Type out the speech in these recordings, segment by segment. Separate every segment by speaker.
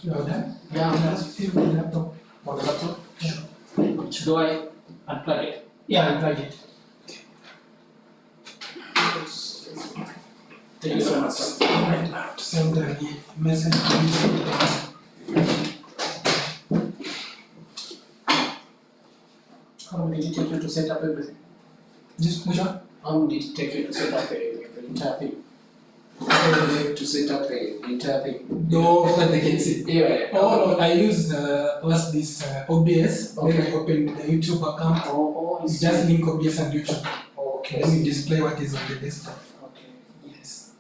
Speaker 1: You are done?
Speaker 2: Yeah.
Speaker 1: Just fill the laptop.
Speaker 2: For the laptop?
Speaker 1: Yeah.
Speaker 2: Do I unplug it?
Speaker 1: Yeah, unplug it.
Speaker 2: Thank you so much, sir.
Speaker 1: Alright, I have to send the message to you.
Speaker 2: How long did it take you to set up everything?
Speaker 1: Just which one?
Speaker 2: How long did it take you to set up the entire thing? To set up the entire thing?
Speaker 1: No, that they can see.
Speaker 2: Yeah.
Speaker 1: Oh, no, I use what's this OBS.
Speaker 2: Okay.
Speaker 1: Then I open the YouTube account.
Speaker 2: Oh,
Speaker 1: You just link OBS and YouTube.
Speaker 2: okay.
Speaker 1: Then you display what is on the desktop.
Speaker 2: Okay, yes.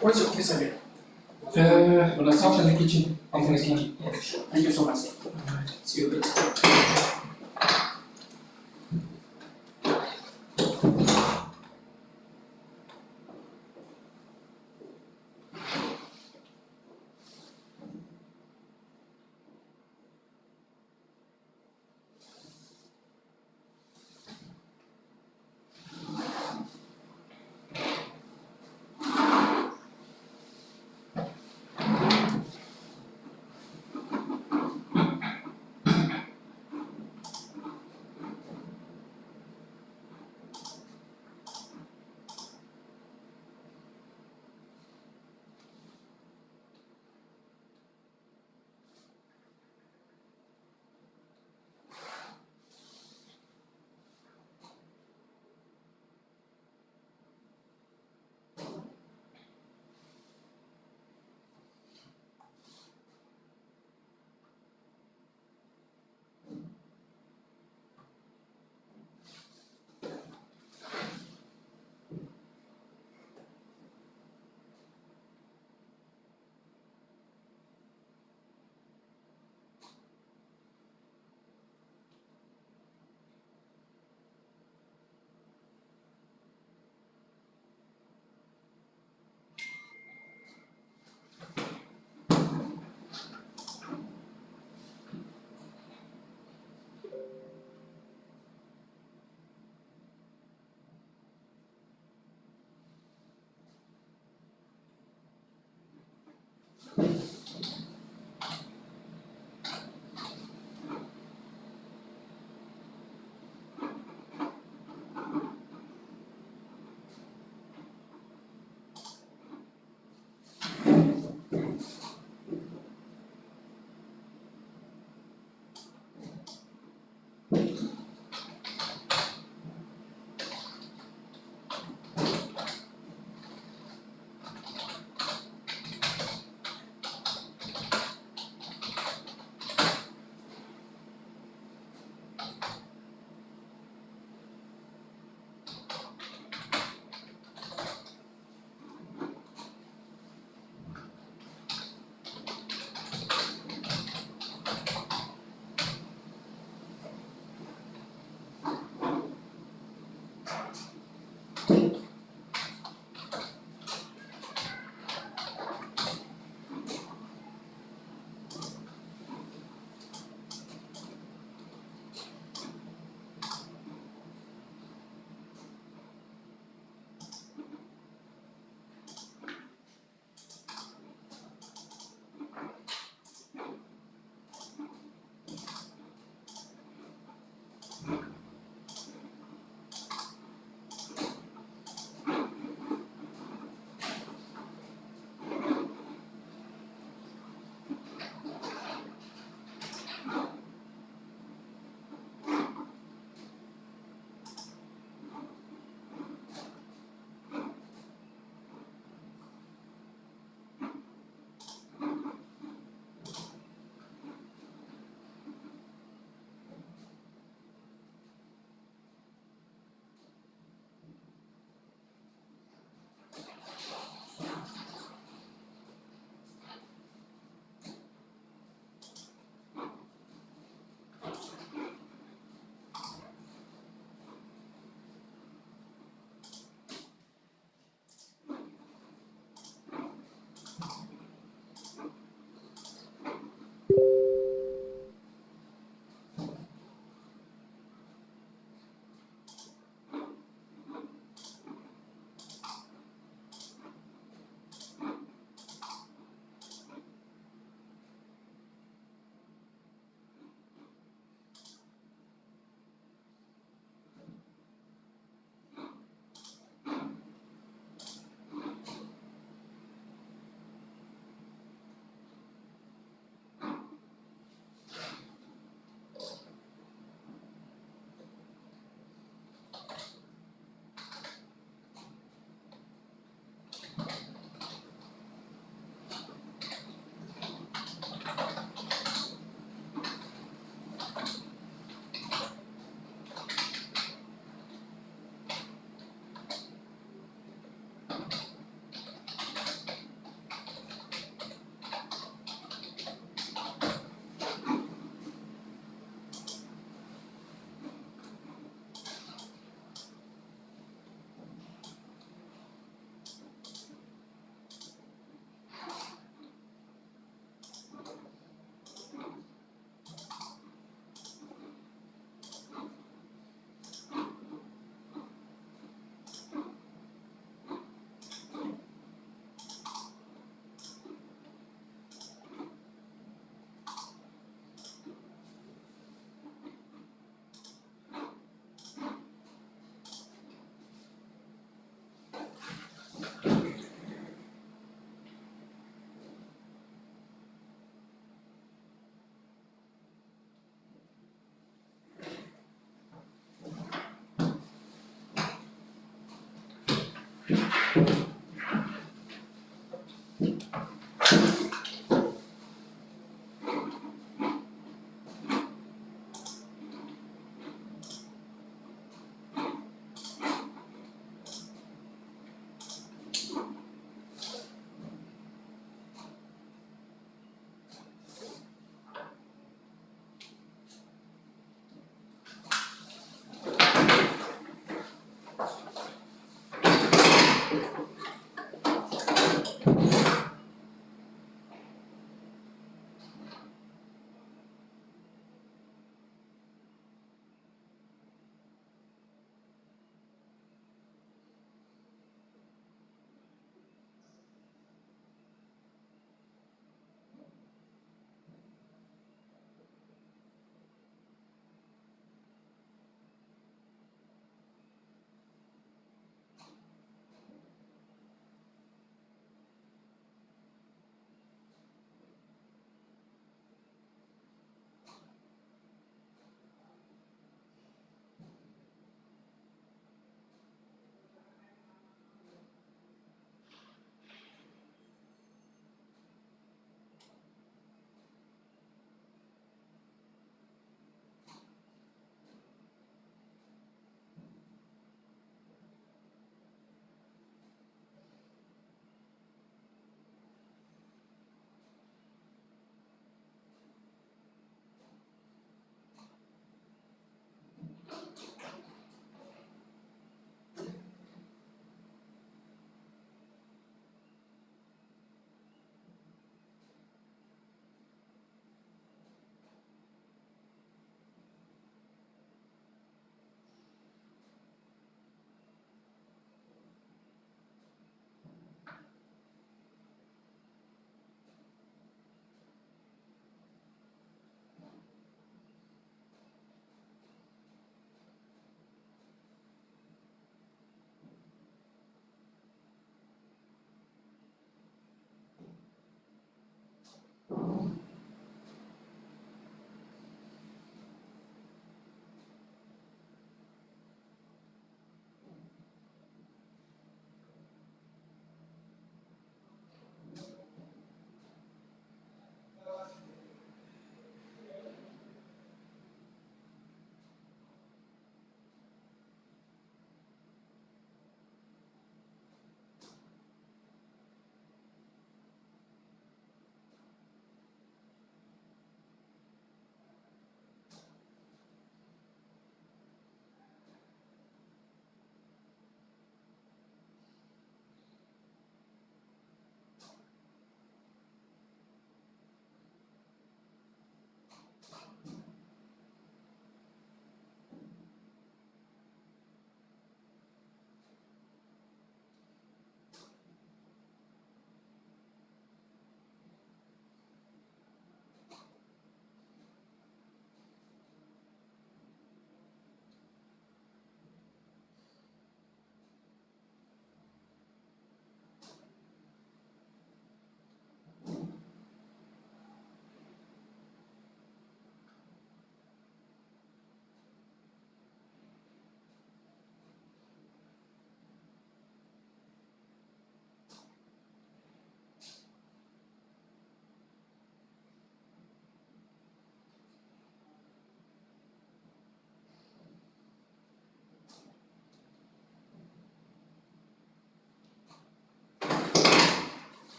Speaker 2: What's your office again?
Speaker 1: After the kitchen.
Speaker 2: After the kitchen.
Speaker 1: Yes.
Speaker 2: Sure. Thank you so much, sir.
Speaker 1: Alright.
Speaker 2: See you later.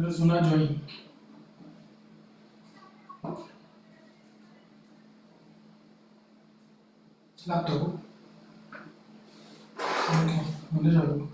Speaker 1: Those who not join. Laptop. Okay, I'm join.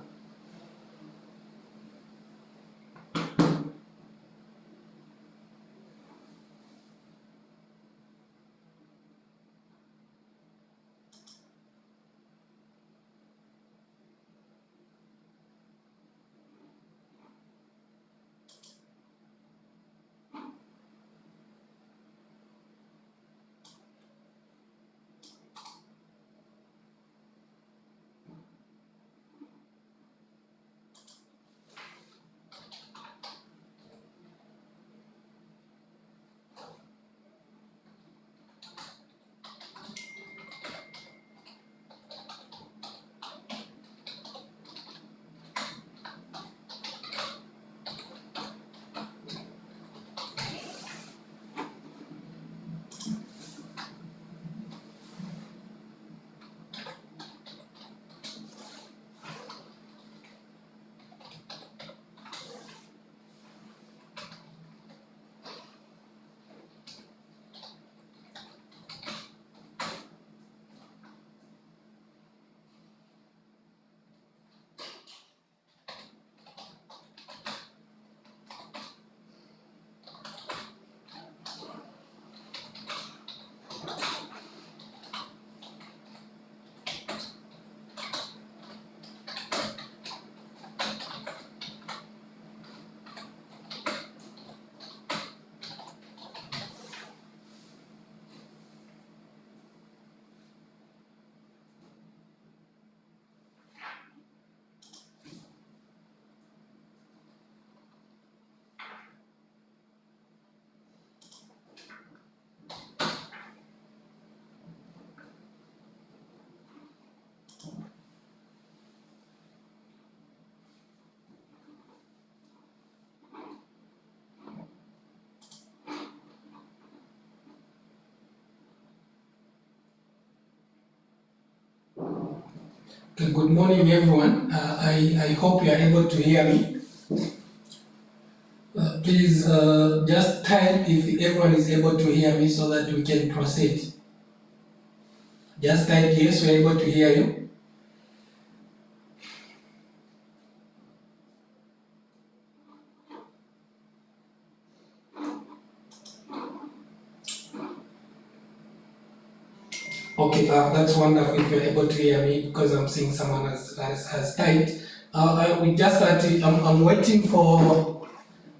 Speaker 1: Okay, good morning, everyone. I hope you are able to hear me. Please just type if everyone is able to hear me so that we can proceed. Just type yes, we are able to hear you. Okay, that's wonderful if you're able to hear me because I'm seeing someone has typed. We just started, I'm waiting for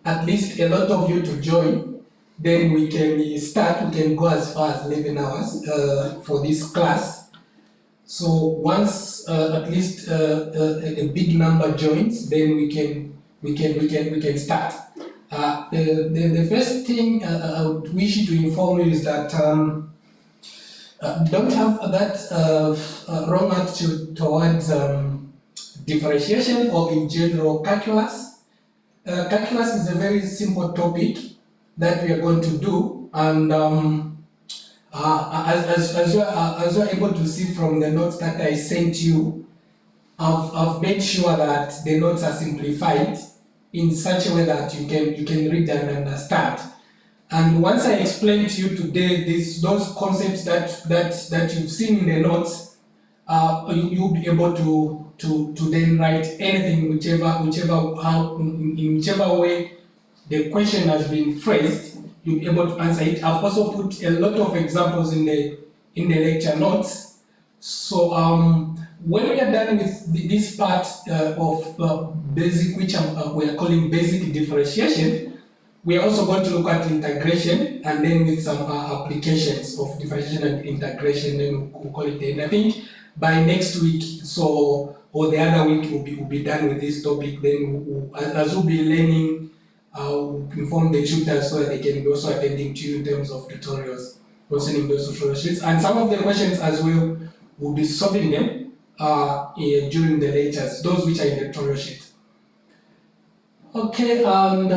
Speaker 1: at least a lot of you to join. Then we can start, we can go as far as 11 hours for this class. So once at least a big number joins, then we can start. The first thing I would wish to inform you is that don't have that wrong attitude towards differentiation or in general calculus. Calculus is a very simple topic that we are going to do, and as you are able to see from the notes that I sent you, I've made sure that the notes are simplified in such a way that you can read and understand. And once I explain to you today those concepts that you've seen in the notes, you'll be able to then write anything in whichever way the question has been phrased, you'll be able to answer it. I've also put a lot of examples in the lecture notes. So when we are done with this part of basic, which we are calling basic differentiation, we are also going to look at integration and then with some applications of differentiation and integration, then we'll call it the end. I think by next week, or the other week, we'll be done with this topic. Then as we'll be learning, we'll inform the tutors so that they can be also attending to you in terms of tutorials concerning those tutorial sheets. And some of the questions as well, we'll be solving them during the lectures, those which are in the tutorial sheet. Okay, and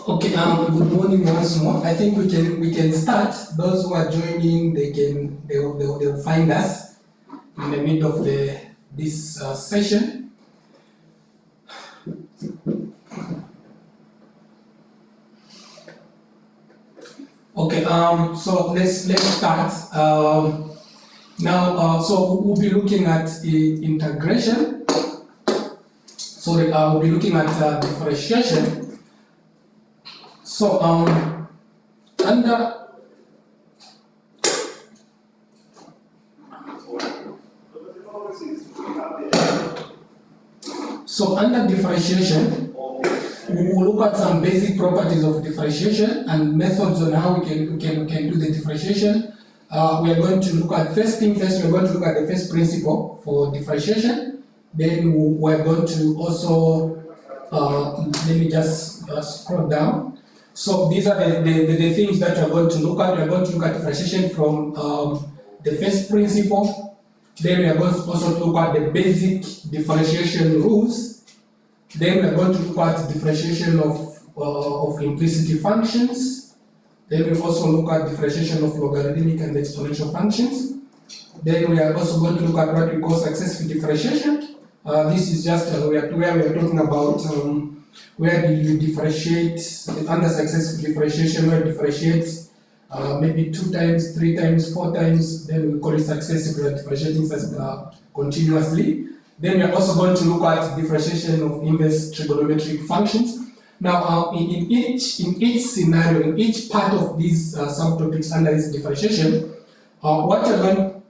Speaker 1: Okay, good morning once more. I think we can start. Those who are joining, they'll find us in the middle of this session. Okay, so let's start. Now, so we'll be looking at integration. Sorry, we'll be looking at differentiation. So under differentiation, we will look at some basic properties of differentiation and methods on how we can do the differentiation. We are going to look at first, we're going to look at the first principle for differentiation. Then we're going to also, let me just scroll down. So these are the things that we're going to look at. We're going to look at differentiation from the first principle. Then we are going to also look at the basic differentiation rules. Then we are going to look at differentiation of implicit functions. Then we also look at differentiation of logarithmic and exponential functions. Then we are also going to look at what we call successive differentiation. This is just where we are talking about where do you differentiate under successive differentiation, where you differentiate maybe 2 times, 3 times, 4 times, then we call it successive, we are differentiating continuously. Then we are also going to look at differentiation of inverse trigonometric functions. Now, in each scenario, in each part of these subtopics under this differentiation, what you're going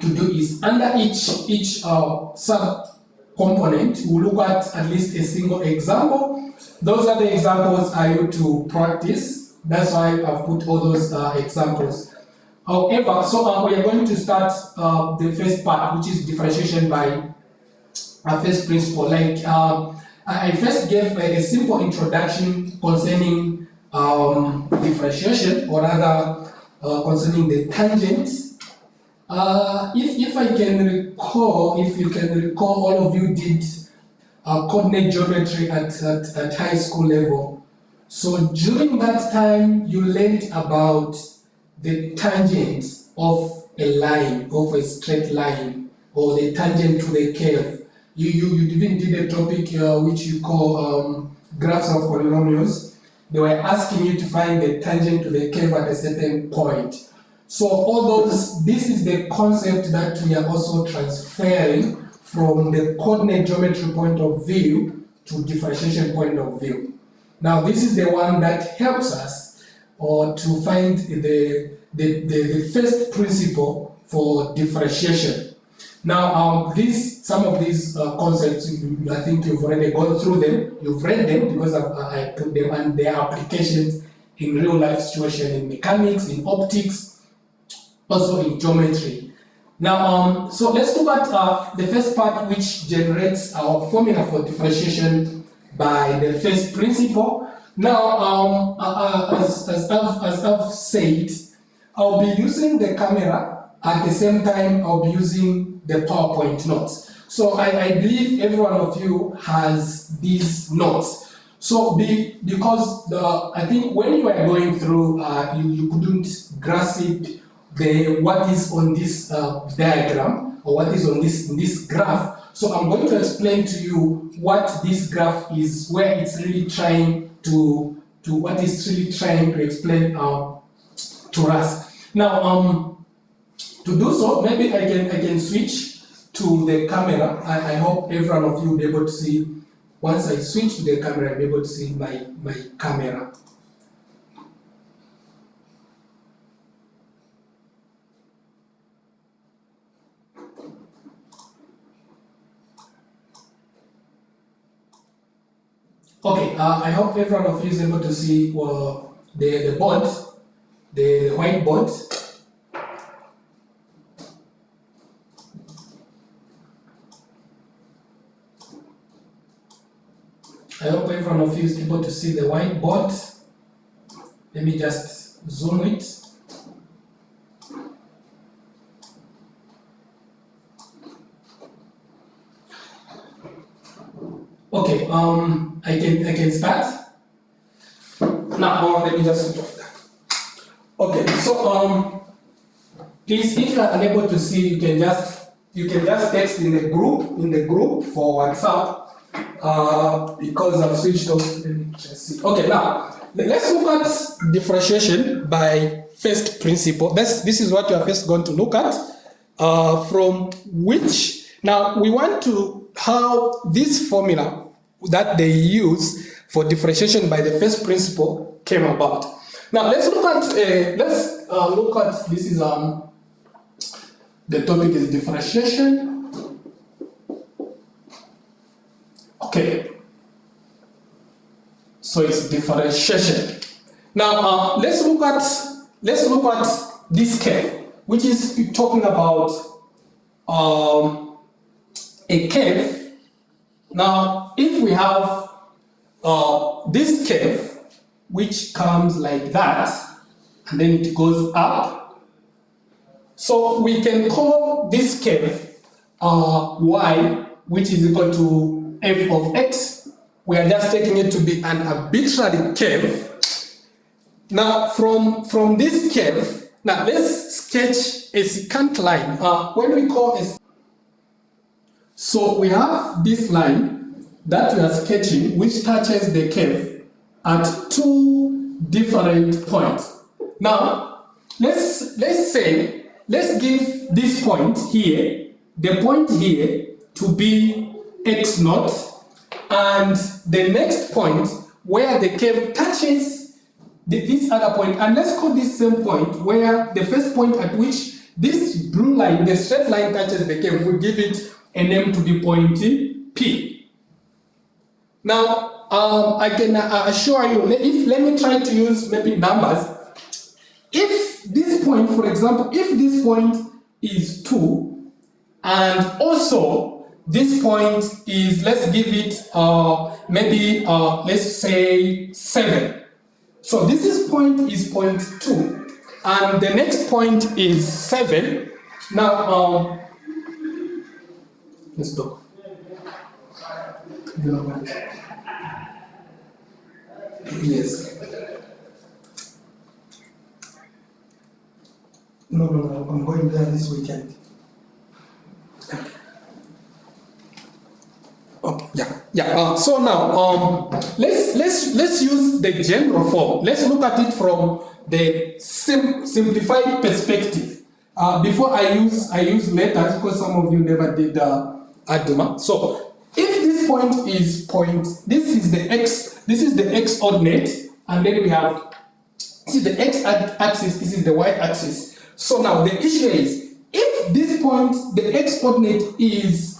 Speaker 1: to do is under each sub-component, we'll look at least a single example. Those are the examples I need to practice. That's why I've put all those examples. However, so we are going to start the first part, which is differentiation by first principle. Like I first gave a simple introduction concerning differentiation, or rather concerning the tangent. If I can recall, if you can recall, all of you did coordinate geometry at high school level. So during that time, you learned about the tangent of a line, of a straight line, or the tangent to the curve. You even did a topic which you call graphs of polynomials. They were asking you to find the tangent to the curve at a certain point. So all those, this is the concept that we are also transferring from the coordinate geometry point of view to differentiation point of view. Now this is the one that helps us to find the first principle for differentiation. Now some of these concepts, I think you've already gone through them, you've read them because I put them, and their applications in real life situation, in mechanics, in optics, also in geometry. Now, so let's look at the first part, which generates our formula for differentiation by the first principle. Now, as I've said, I'll be using the camera at the same time I'll be using the PowerPoint notes. So I believe every one of you has these notes. So because I think when you are going through, you couldn't grasp what is on this diagram or what is on this graph. So I'm going to explain to you what this graph is, where it's really trying to what it's really trying to explain to us. Now, to do so, maybe I can switch to the camera. I hope every one of you will be able to see. Once I switch to the camera, I'll be able to see my camera. Okay, I hope every one of you is able to see the board, the whiteboard. I hope every one of you is able to see the whiteboard. Let me just zoom it. Okay, I can start. Now, let me just switch off that. Okay, so please, if you are unable to see, you can just text in the group for WhatsApp. Because I've switched off. Let me just see. Okay, now let's look at differentiation by first principle. This is what you are first going to look at. From which now we want to how this formula that they use for differentiation by the first principle came about. Now let's look at this is the topic is differentiation. Okay, so it's differentiation. Now let's look at this curve, which is talking about a curve. Now, if we have this curve, which comes like that, and then it goes up, so we can call this curve y, which is equal to f of x. We are just taking it to be an arbitrary curve. Now, from this curve, now let's sketch a secant line. When we call a so we have this line that we are sketching, which touches the curve at two different points. Now, let's give this point here, the point here, to be x naught, and the next point where the curve touches this other point, and let's call this same point where the first point at which this blue line, the straight line, touches the curve, we give it a name to be point P. Now, I can assure you, let me try to use maybe numbers. If this point, for example, if this point is 2, and also this point is, let's give it maybe let's say 7. So this point is point 2, and the next point is 7. Now let's go. Yes. No, I'm going there this weekend. Okay, yeah. So now, let's use the general form. Let's look at it from the simplified perspective. Before I use letters because some of you never did algebra. So if this point is this is the x ordinate, and then we have the x axis. This is the y axis. So now the issue is, if this point, the x ordinate is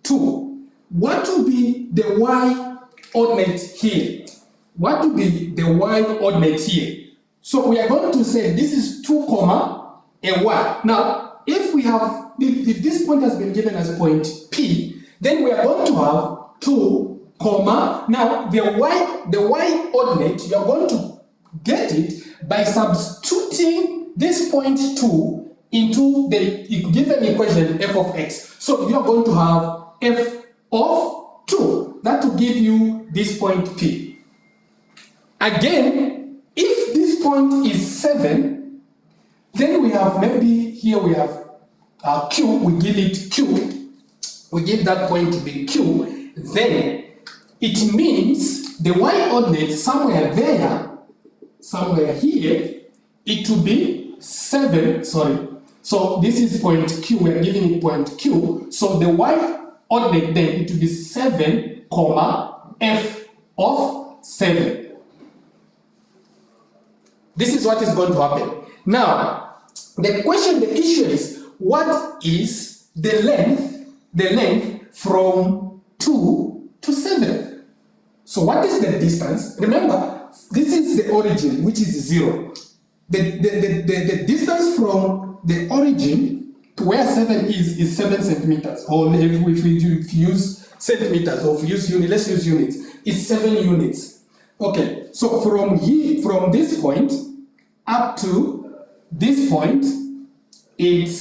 Speaker 1: 2, what will be the y ordinate here? What will be the y ordinate here? So we are going to say this is 2, a y. Now, if this point has been given as point P, then we are going to have 2, now the y ordinate, you are going to get it by substituting this point 2 into the given equation f of x. So you are going to have f of 2. That will give you this point P. Again, if this point is 7, then we have maybe here we have Q, we give it Q, we give that point to be Q, then it means the y-ordinate somewhere there, somewhere here, it will be 7, sorry. So this is point Q, we're giving it point Q, so the y-ordinate then it will be 7, comma, f of 7. This is what is going to happen. Now, the issue is, what is the length from 2 to 7? So what is the distance? Remember, this is the origin, which is 0. The distance from the origin to where 7 is 7 centimeters. Or if we use centimeters, or if we use units, let's use units, it's 7 units. Okay, so from this point up to this point, it's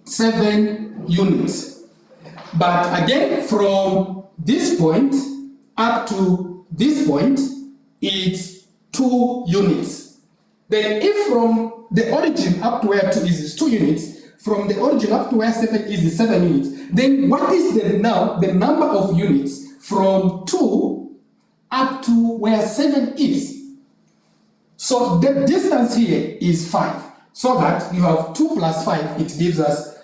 Speaker 1: 7 units. But again, from this point up to this point, it's 2 units. Then if from the origin up to where 2 is 2 units, from the origin up to where 7 is 7 units, then what is the number of units from 2 up to where 7 is? So the distance here is 5. So that you have 2 plus 5, it gives us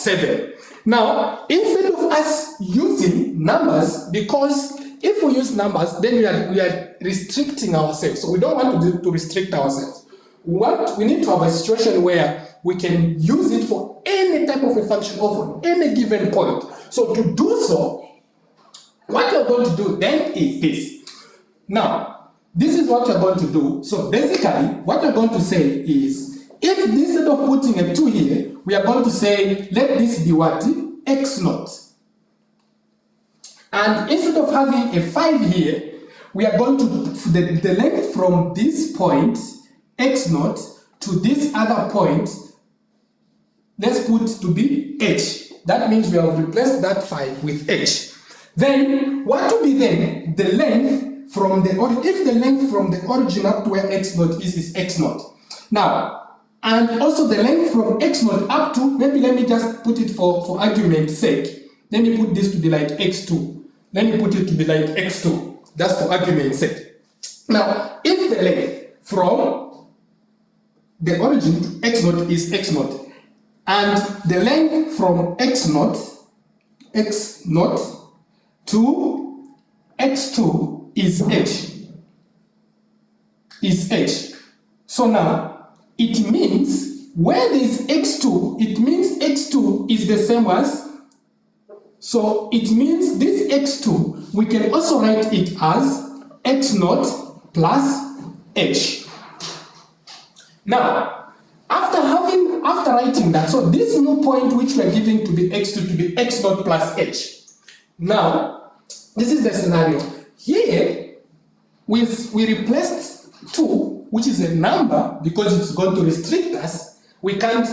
Speaker 1: 7. Now, instead of us using numbers, because if we use numbers, then we are restricting ourselves. So we don't want to restrict ourselves. We need to have a situation where we can use it for any type of a function or for any given point. So to do so, what you're going to do then is this. Now, this is what you're going to do. So basically, what you're going to say is, if instead of putting a 2 here, we are going to say, let this be what? X naught. And instead of having a 5 here, we are going to, the length from this point, x naught, to this other point, let's put to be h. That means we have replaced that 5 with h. Then, what will be then the length from the origin? If the length from the origin up to where x naught is x naught. Now, and also the length from x naught up to, maybe let me just put it for argument's sake. Let me put this to be like x2. Let me put it to be like x2. That's for argument's sake. Now, if the length from the origin to x naught is x naught, and the length from x naught to x2 is h. So now, it means where there is x2, it means x2 is the same as, so it means this x2, we can also write it as x naught plus h. Now, after writing that, so this new point which we are giving to be x2 to be x naught plus h. Now, this is the scenario. Here, we replaced 2, which is a number, because it's going to restrict us. We can't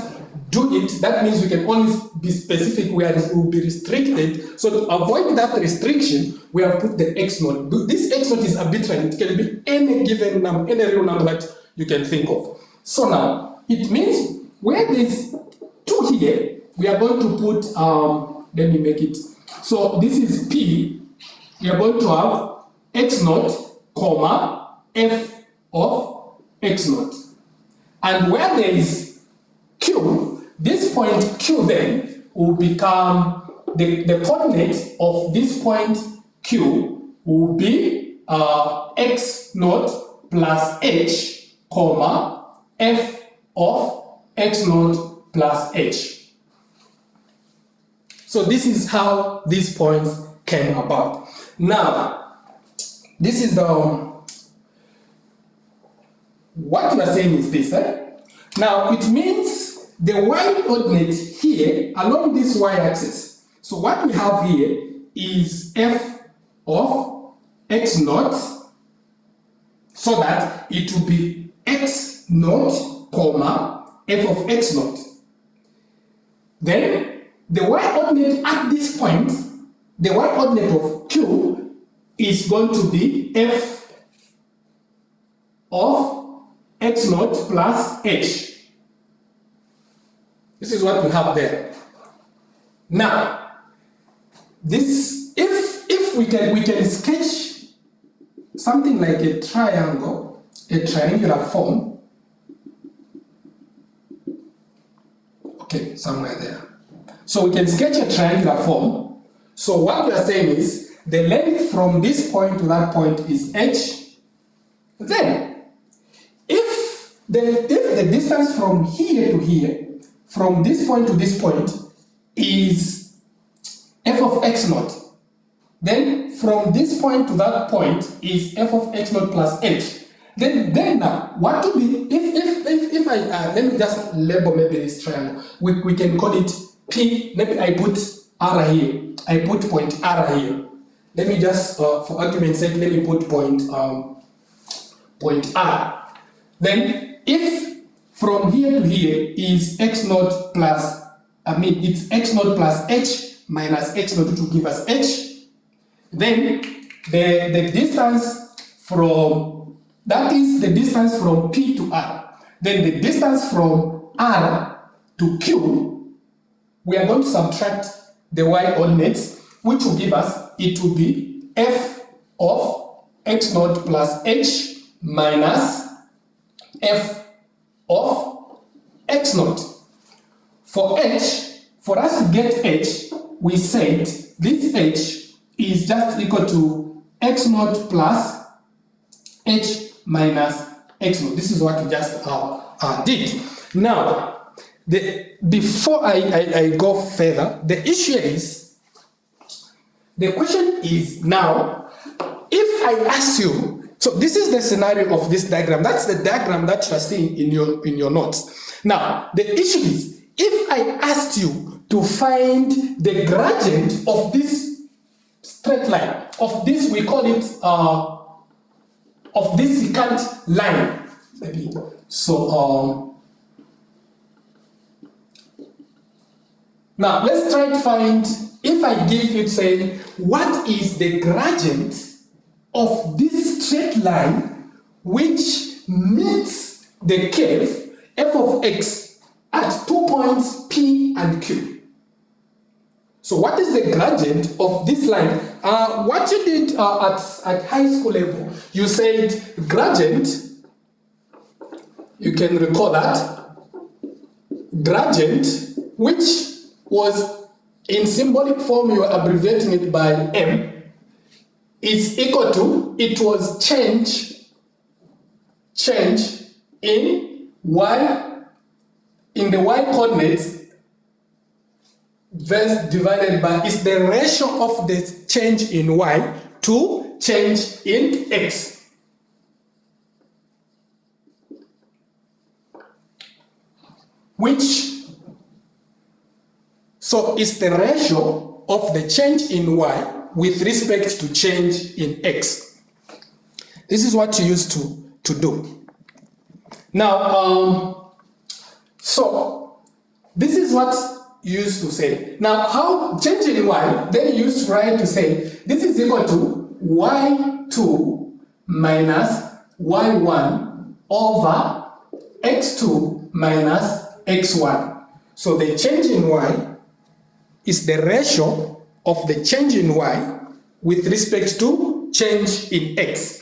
Speaker 1: do it. That means we can only be specific where it will be restricted. So to avoid that restriction, we have put the x naught. This x naught is arbitrary. It can be any given number, any real number that you can think of. So now, it means where there's 2 here, we are going to put, let me make it. So this is P. We are going to have x naught, comma, f of x naught. And where there is Q, this point Q then will become, the coordinate of this point Q will be x naught plus h, comma, f of x naught plus h. So this is how these points came about. Now, this is what you are saying is this. Now, it means the y-ordinate here along this y-axis. So what we have here is f of x naught, so that it will be x naught, comma, f of x naught. Then the y-ordinate at this point, the y-ordinate of Q is going to be f of x naught plus h. This is what we have there. Now, this if we can sketch something like a triangle, a triangular form. Okay, somewhere there. So we can sketch a triangular form. So what we are saying is the length from this point to that point is h. Then, if the distance from here to here, from this point to this point, is f of x naught, then from this point to that point is f of x naught plus h. Then now, what to be, if I, let me just label maybe this triangle, we can call it P, maybe I put R here, I put point R here. Let me just, for argument's sake, let me put point R. Then, if from here to here is x naught plus, it's x naught plus h minus x naught to give us h, then the distance from, that is the distance from P to R. Then the distance from R to Q, we are going to subtract the y-ordinates, which will give us, it will be f of x naught plus h minus f of x naught. For h, for us to get h, we said this h is just equal to x naught plus h minus x naught. This is what we just did. Now, before I go further, the issue is, the question is now, if I ask you, so this is the scenario of this diagram. That's the diagram that you are seeing in your notes. Now, the issue is, if I asked you to find the gradient of this straight line, of this, we call it, of this secant line, maybe. So, now let's try to find, if I give you, say, what is the gradient of this straight line which meets the curve f of x at 2 points P and Q. So what is the gradient of this line? What you did at high school level, you said gradient, you can recall that, gradient, which was in symbolic form, you are abbreviating it by m, is equal to, it was change in y, in the y coordinates, divided by, is the ratio of the change in y to change in x. Which, so it's the ratio of the change in y with respect to change in x. This is what you used to do. Now, so this is what you used to say. Now, how change in y, then you used to write to say, this is equal to y2 minus y1 over x2 minus x1. So the change in y is the ratio of the change in y with respect to change in x.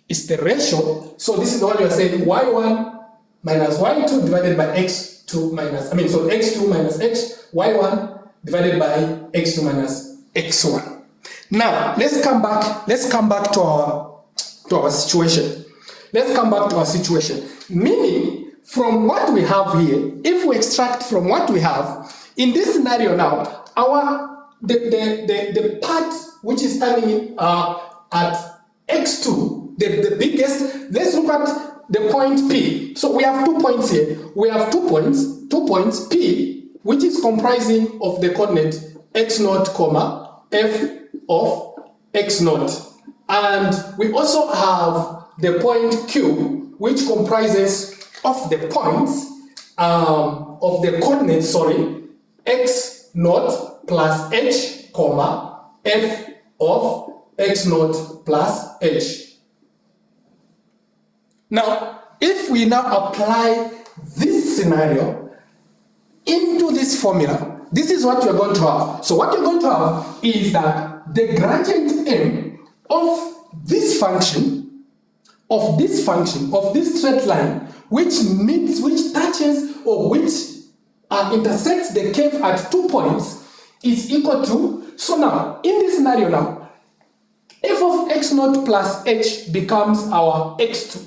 Speaker 1: It's the ratio, so this is what you are saying, y1 minus y2 divided by x2 minus, so x2 minus x, y1 divided by x2 minus x1. Now, let's come back to our situation. Let's come back to our situation. Meaning, from what we have here, if we extract from what we have, in this scenario now, the part which is standing at x2, the biggest, let's look at the point P. So we have 2 points here. We have 2 points P, which is comprising of the coordinate x0, comma, f of x0. And we also have the point Q, which comprises of the points, of the coordinates,
Speaker 3: x naught plus h, comma, f of x naught plus h. Now, if we now apply this scenario into this formula, this is what you're going to have. So what you're going to have is that the gradient m of this function, of this straight line, which touches or which intersects the curve at 2 points, is equal to, so now, in this scenario now, f of x naught plus h becomes our x2,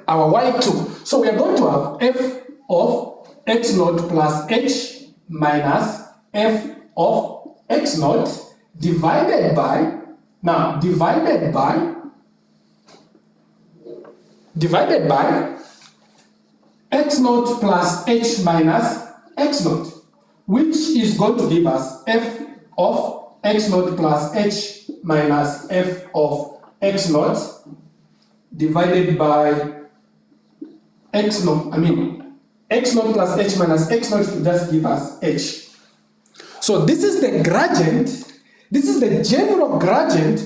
Speaker 3: our y2. So we are going to have f of x naught plus h minus f of x naught divided by x naught plus h minus x naught, which is going to give us f of x naught plus h minus f of x naught divided by x naught plus h minus x naught to just give us h. So this is the gradient, this is the general gradient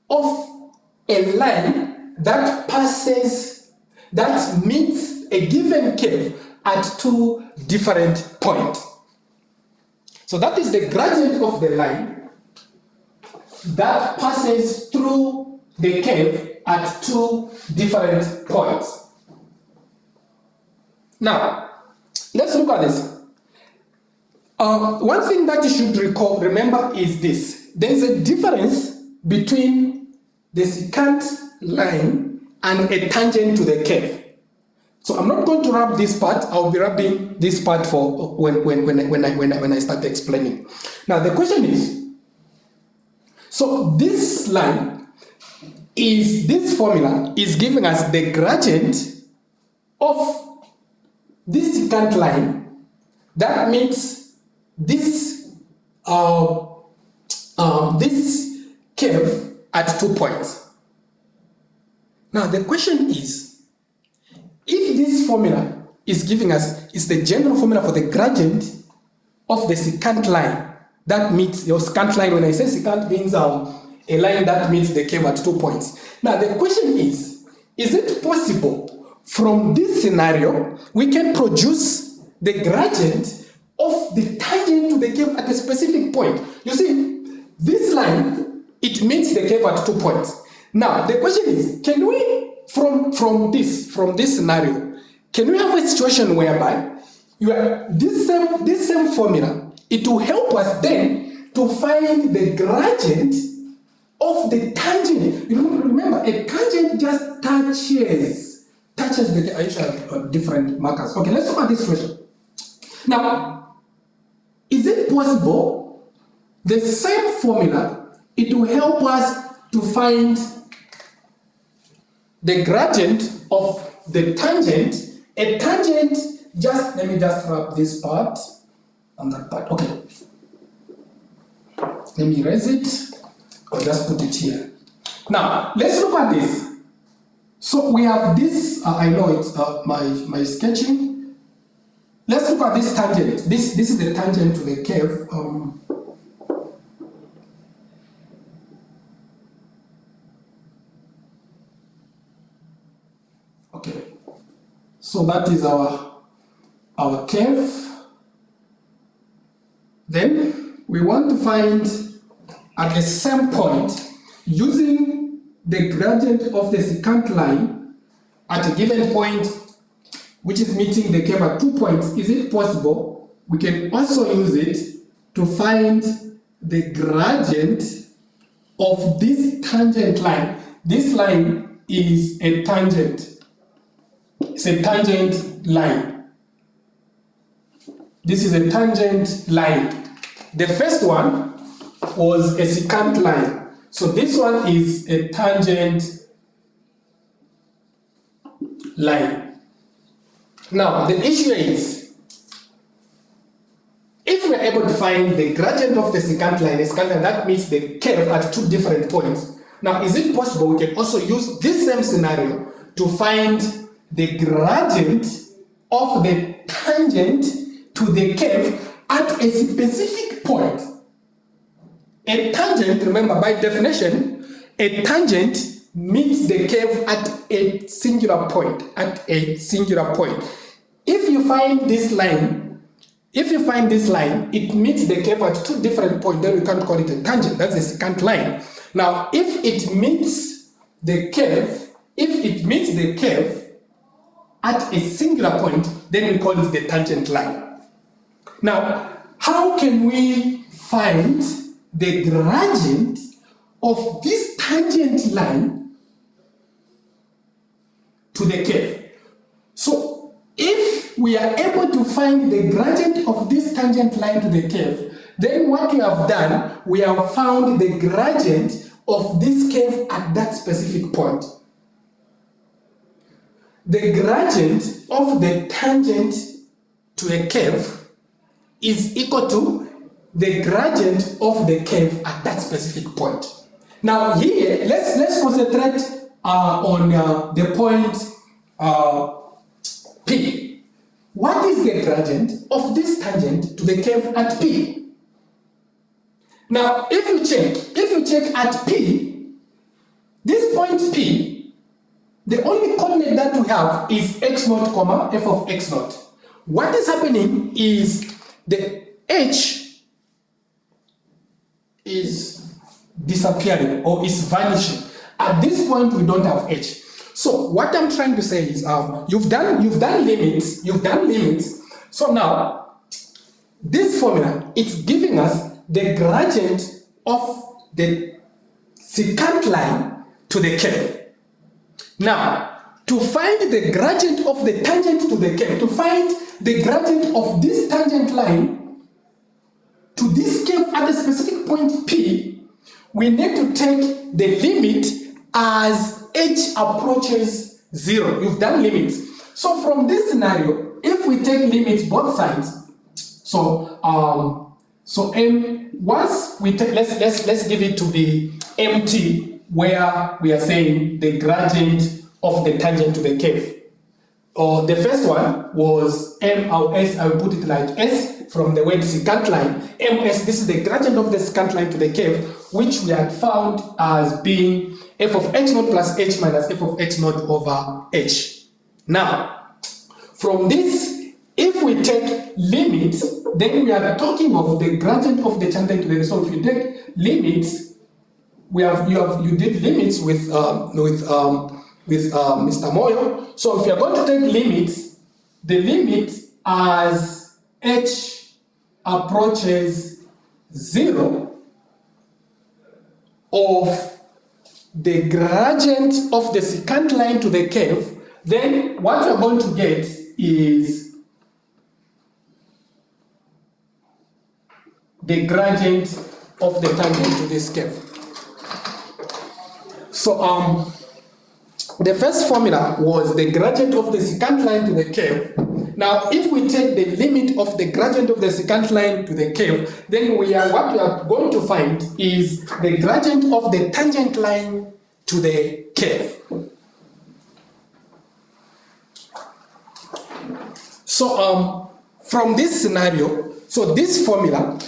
Speaker 3: of a line that meets a given curve at 2 different points. So that is the gradient of the line that passes through the curve at 2 different points. Now, let's look at this. One thing that you should remember is this. There is a difference between the secant line and a tangent to the curve. So I'm not going to wrap this part. I'll be wrapping this part for when I start explaining. Now the question is, so this line is, this formula is giving us the gradient of this secant line that meets this this curve at 2 points. Now the question is, if this formula is giving us, is the general formula for the gradient of the secant line that meets your secant line, when I say secant means a line that meets the curve at 2 points. Now the question is it possible from this scenario we can produce the gradient of the tangent to the curve at a specific point? You see, this line, it meets the curve at 2 points. Now the question is, can we from this scenario, can we have a situation whereby this same formula, it will help us then to find the gradient of the tangent? You know, remember, a tangent just touches the, I should have different markers. Okay, let's look at this question. Now, is it possible the same formula, it will help us to find the gradient of the tangent? A tangent, let me just wrap this part and that part. Okay. Let me erase it, or just put it here. Now, let's look at this. So we have this, I know it's my sketching. Let's look at this tangent. This is the tangent to the curve. Okay. So that is our curve. Then we want to find at the same point, using the gradient of the secant line at a given point, which is meeting the curve at 2 points. Is it possible we can also use it to find the gradient of this tangent line? This line is a tangent. It's a tangent line. This is a tangent line. The first one was a secant line. So this one is a tangent line. Now, the issue is, if we're able to find the gradient of the secant line, that means the curve at 2 different points. Now, is it possible we can also use this same scenario to find the gradient of the tangent to the curve at a specific point. A tangent, remember by definition, a tangent meets the curve at a singular point, If you find this line, it meets the curve at two different points, then we can't call it a tangent, that's a secant line. Now, if it meets the curve at a singular point, then we call it the tangent line. Now, how can we find the gradient of this tangent line to the curve? So, if we are able to find the gradient of this tangent line to the curve, then what we have done, we have found the gradient of this curve at that specific point. The gradient of the tangent to a curve is equal to the gradient of the curve at that specific point. Now here, let's concentrate on the point P. What is the gradient of this tangent to the curve at P? Now, if you check at P, this point P, the only coordinate that we have is x0, comma f of x0. What is happening is the h is disappearing or is vanishing. At this point, we don't have h. So what I'm trying to say is, you've done limits. So now, this formula, it's giving us the gradient of the secant line to the curve. Now, to find the gradient of the tangent to the curve, to find the gradient of this tangent line to this curve at a specific point P, we need to take the limit as h approaches 0. You've done limits. So from this scenario, if we take limits both sides, once we take, let's give it to be empty, where we are saying the gradient of the tangent to the curve. Or the first one was M or S, I will put it like S from the word secant line. MS, this is the gradient of the secant line to the curve, which we had found as being f of x0 plus h minus f of x0 over h. Now, from this, if we take limits, then we are talking of the gradient of the tangent to the curve. So if you take limits, you did limits with Mr. Moyo. So if you are going to take limits, the limit as h approaches 0 of the gradient of the secant line to the curve, then what you're going to get is the gradient of the tangent to this curve. So the first formula was the gradient of the secant line to the curve. Now, if we take the limit of the gradient of the secant line to the curve, then what we are going to find is the gradient of the tangent line to the curve. So from this scenario, so this formula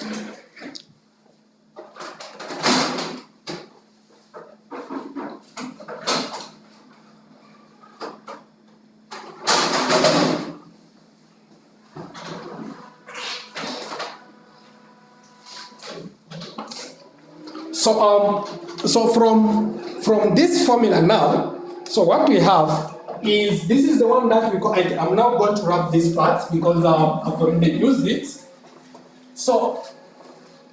Speaker 3: So from this formula now, so what we have is, this is the one that we call, I'm now going to wrap this part because I've already used it. So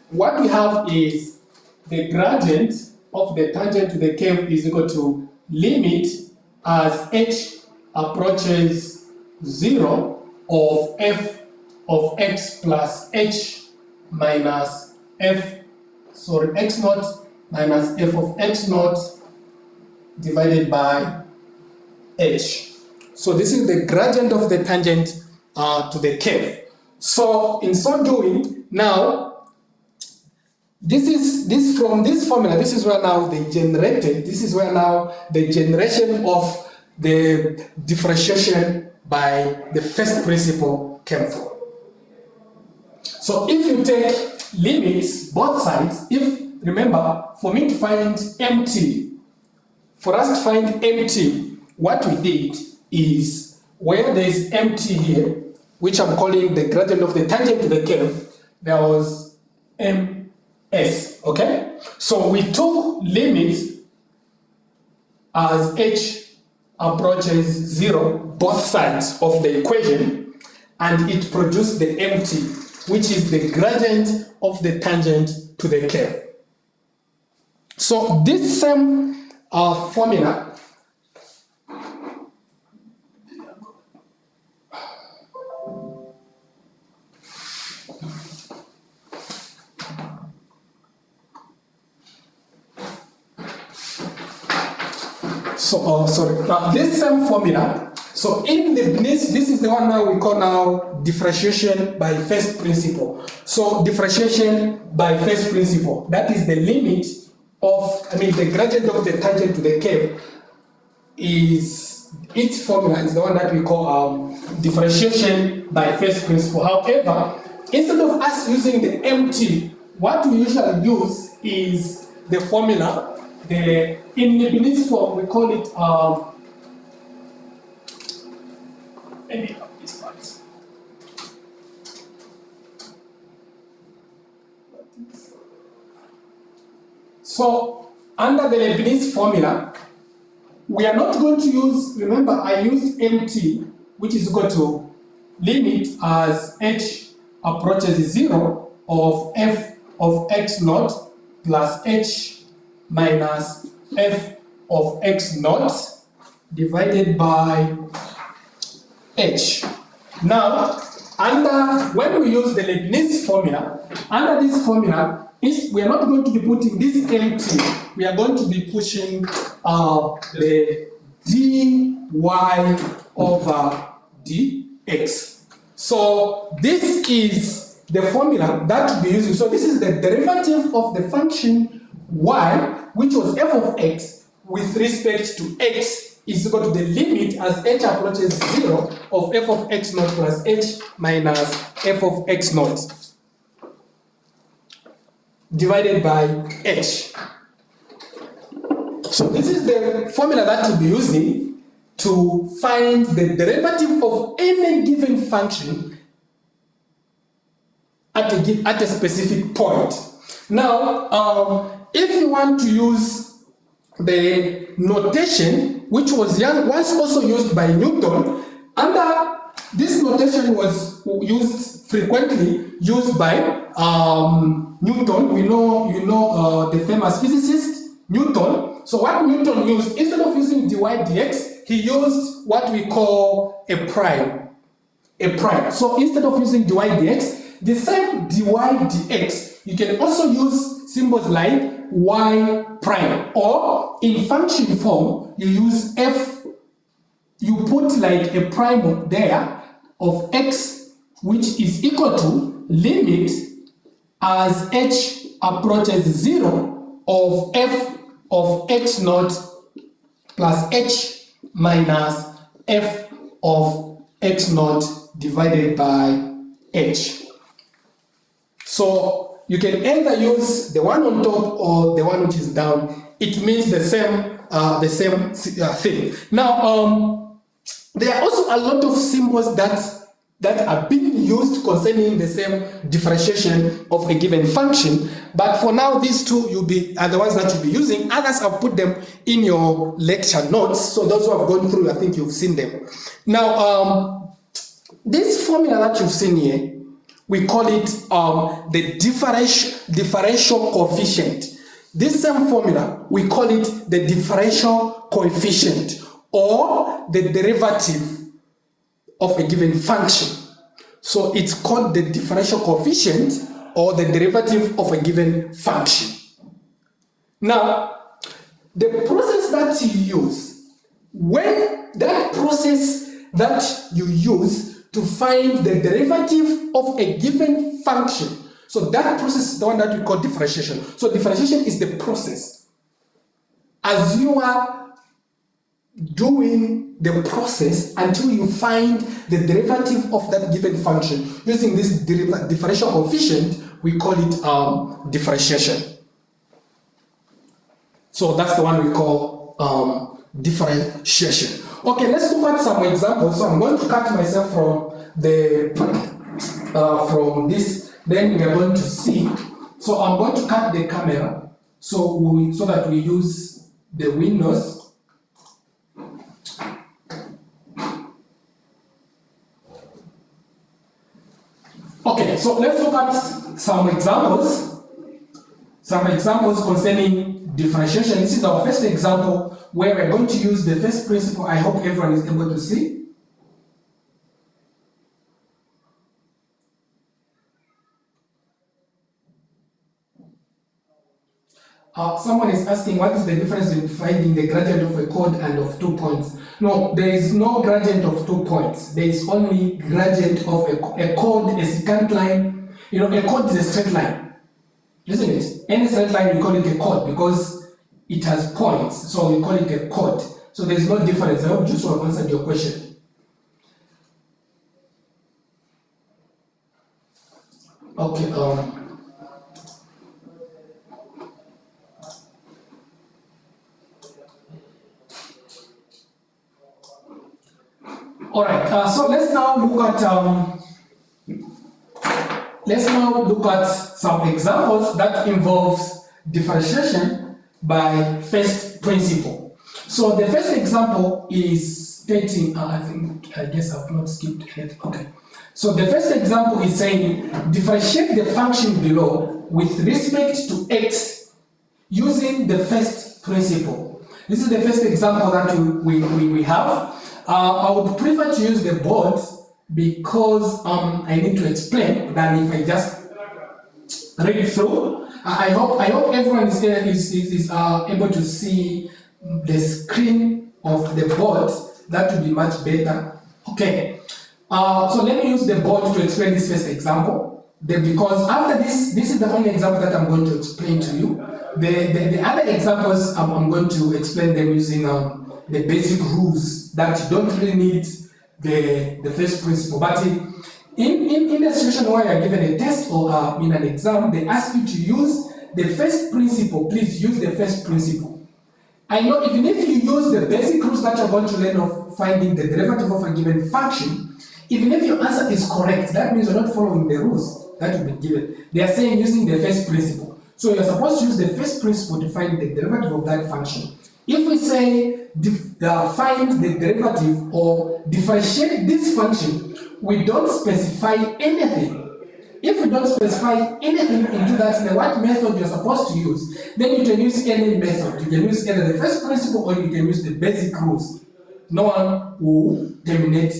Speaker 3: what we have is the gradient of the tangent to the curve is equal to limit as h approaches 0 of f of x plus h minus x0 minus f of x0 divided by h. So this is the gradient of the tangent to the curve. So in so doing, now from this formula, this is where now they generated, this is where now the generation of the differentiation by the first principle came from. So if you take limits, both sides, remember, for me to find MT, for us to find MT, what we did is, where there is MT here, which I'm calling the gradient of the tangent to the curve, there was MS, okay? So we took limits as h approaches 0, both sides of the equation, and it produced the MT, which is the gradient of the tangent to the curve. So this same formula this same formula, so in the this is the one now we call now differentiation by first principle. So differentiation by first principle, that is the limit of, the gradient of the tangent to the curve, is its formula is the one that we call differentiation by first principle. However, instead of us using the MT, what we usually use is the formula. In Leibniz form, we call it, let me have this part. So, under the Leibniz formula, we are not going to use, remember I used MT, which is equal to limit as h approaches 0 of f of x naught plus h minus f of x naught divided by h. Now, when we use the Leibniz formula, under this formula, we are not going to be putting this MT, we are going to be pushing the dy over dx. So this is the formula that we'll be using. So this is the derivative of the function y, which was f of x, with respect to x, is equal to the limit as h approaches 0 of f of x naught plus h minus f of x naught divided by h. So this is the formula that we'll be using to find the derivative of any given function at a specific point. Now, if you want to use the notation, which was also used by Newton, under this notation was frequently used by Newton. You know the famous physicist Newton. So what Newton used, instead of using dy dx, he used what we call a prime. So instead of using dy dx, the same dy dx, you can also use symbols like y prime, or in function form, you use f, you put like a prime there of x, which is equal to limit as h approaches 0 of f of x naught plus h minus f of x naught divided by h. So you can either use the one on top or the one which is down. It means the same thing. Now, there are also a lot of symbols that are being used concerning the same differentiation of a given function. But for now, these two are the ones that you'll be using. Others, I've put them in your lecture notes. So those who have gone through, I think you've seen them. Now, this formula that you've seen here, we call it the differential coefficient. This same formula, we call it the differential coefficient, or the derivative of a given function. So it's called the differential coefficient or the derivative of a given function. Now, the process that you use, when that process that you use to find the derivative of a given function, so that process is the one that we call differentiation. So differentiation is the process. As you are doing the process until you find the derivative of that given function. Using this differential coefficient, we call it differentiation. So that's the one we call differentiation. Okay, let's look at some examples. So I'm going to cut myself from this. Then we are going to see. So I'm going to cut the camera so that we use the windows. Okay, so let's look at some examples concerning differentiation. This is our first example where we're going to use the first principle. I hope everyone is able to see. Someone is asking what is the difference in finding the gradient of a chord and of 2 points. No, there is no gradient of 2 points. There is only gradient of a chord, a secant line. You know, a chord is a straight line, isn't it? Any straight line we call it a chord because it has points, so we call it a chord. So there is no difference. I hope you have answered your question. Okay. All right. So let's now look at some examples that involves differentiation by first principle. So the first example is stating, I guess I've not skipped it. Okay. So the first example is saying differentiate the function below with respect to x using the first principle. This is the first example that we have. I would prefer to use the board because I need to explain than if I just read through. I hope everyone is able to see the screen of the board. That would be much better. Okay. So let me use the board to explain this first example. Because after this is the only example that I'm going to explain to you. The other examples I'm going to explain them using the basic rules that you don't really need the first principle. But in a situation where you're given a test or in an exam, they ask you to use the first principle. Please use the first principle. I know even if you use the basic rules that you're going to learn of finding the derivative of a given function, even if your answer is correct, that means you're not following the rules that will be given. They are saying using the first principle. So you're supposed to use the first principle to find the derivative of that function. If we say find the derivative or differentiate this function, we don't specify anything. If we don't specify anything into that, what method you're supposed to use, then you can use any method. You can use either the first principle or you can use the basic rules. No one will terminate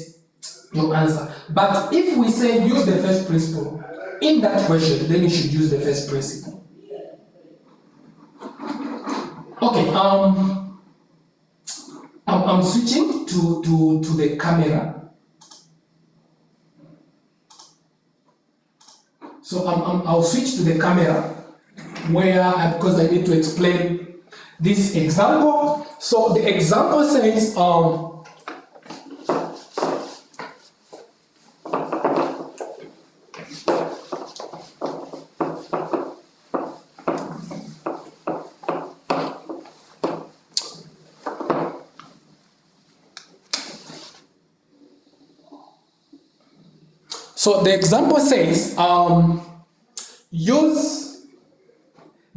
Speaker 3: your answer. But if we say use the first principle in that question, then you should use the first principle. Okay, I'm switching to the camera. So I'll switch to the camera because I need to explain this example. So the example says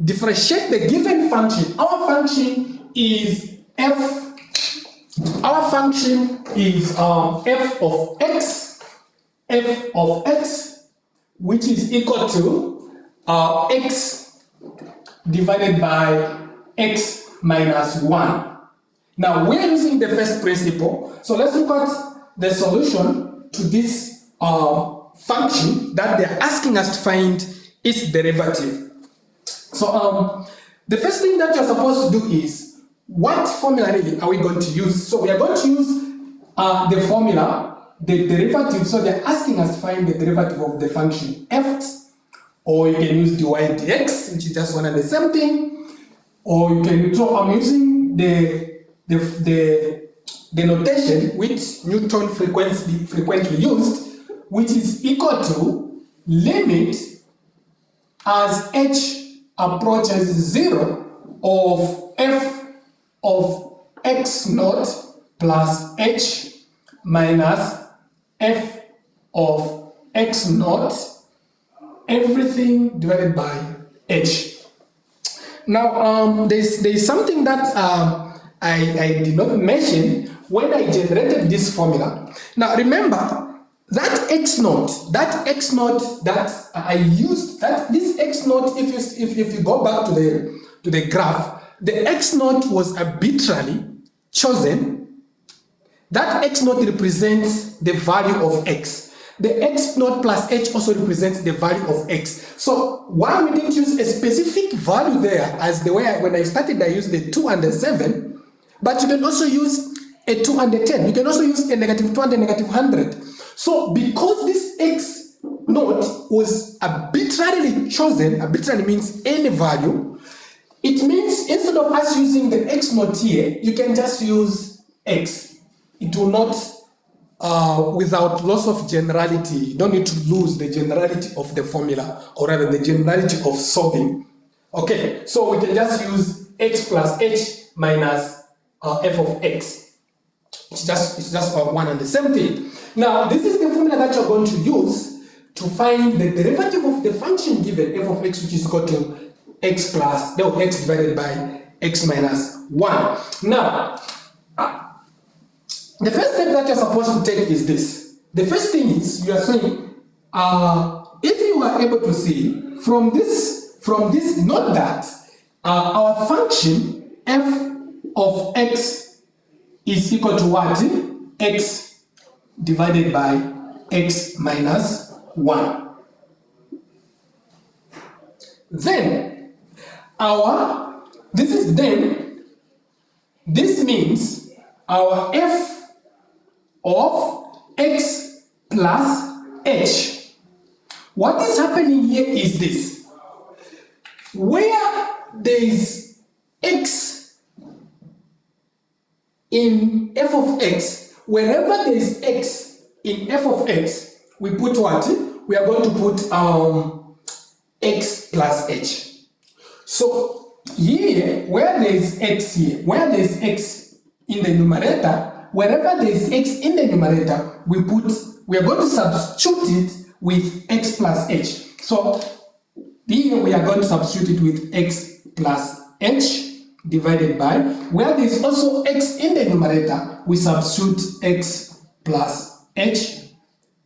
Speaker 3: differentiate the given function. Our function is f. Our function is f of x, which is equal to x divided by x minus 1. Now we're using the first principle. So let's look at the solution to this function that they're asking us to find its derivative. So the first thing that you're supposed to do is, what formula really are we going to use? So we are going to use the formula, the derivative. So they're asking us to find the derivative of the function f, or you can use dy dx, which is just one and the same thing, or you can. So I'm using the the notation which Newton frequently used, which is equal to limit as h approaches 0 of f of x naught plus h minus f of x naught, everything divided by h. Now, there's something that I did not mention when I generated this formula. Now, remember that x naught that I used, that this x naught, if you go back to the graph, the x naught was arbitrarily chosen. That x naught represents the value of x. The x naught plus h also represents the value of x. So why we didn't use a specific value there, as the way when I started I used the 2 and the 7, but you can also use a 2 and a 10. You can also use a -2 and a -100. So because this x naught was arbitrarily chosen, arbitrarily means any value, it means instead of us using the x naught here, you can just use x. It will not, without loss of generality, you don't need to lose the generality of the formula, or rather the generality of solving. Okay, so we can just use x plus h minus f of x. It's just one and the same thing. Now, this is the formula that you're going to use to find the derivative of the function given f of x, which is equal to x plus x divided by x minus 1. Now, the first step that you're supposed to take is this. The first thing is you are saying, if you are able to see from this, note that our function f of x is equal to what? X divided by x minus 1. Then this means our f of x plus h. What is happening here is this. Where there is x in f of x, wherever there is x in f of x, we put what? We are going to put x plus h. So here, where there is x here, where there is x in the numerator, wherever there is x in the numerator, we are going to substitute it with x plus h. So here we are going to substitute it with x plus h divided by, where there is also x in the numerator, we substitute x plus h,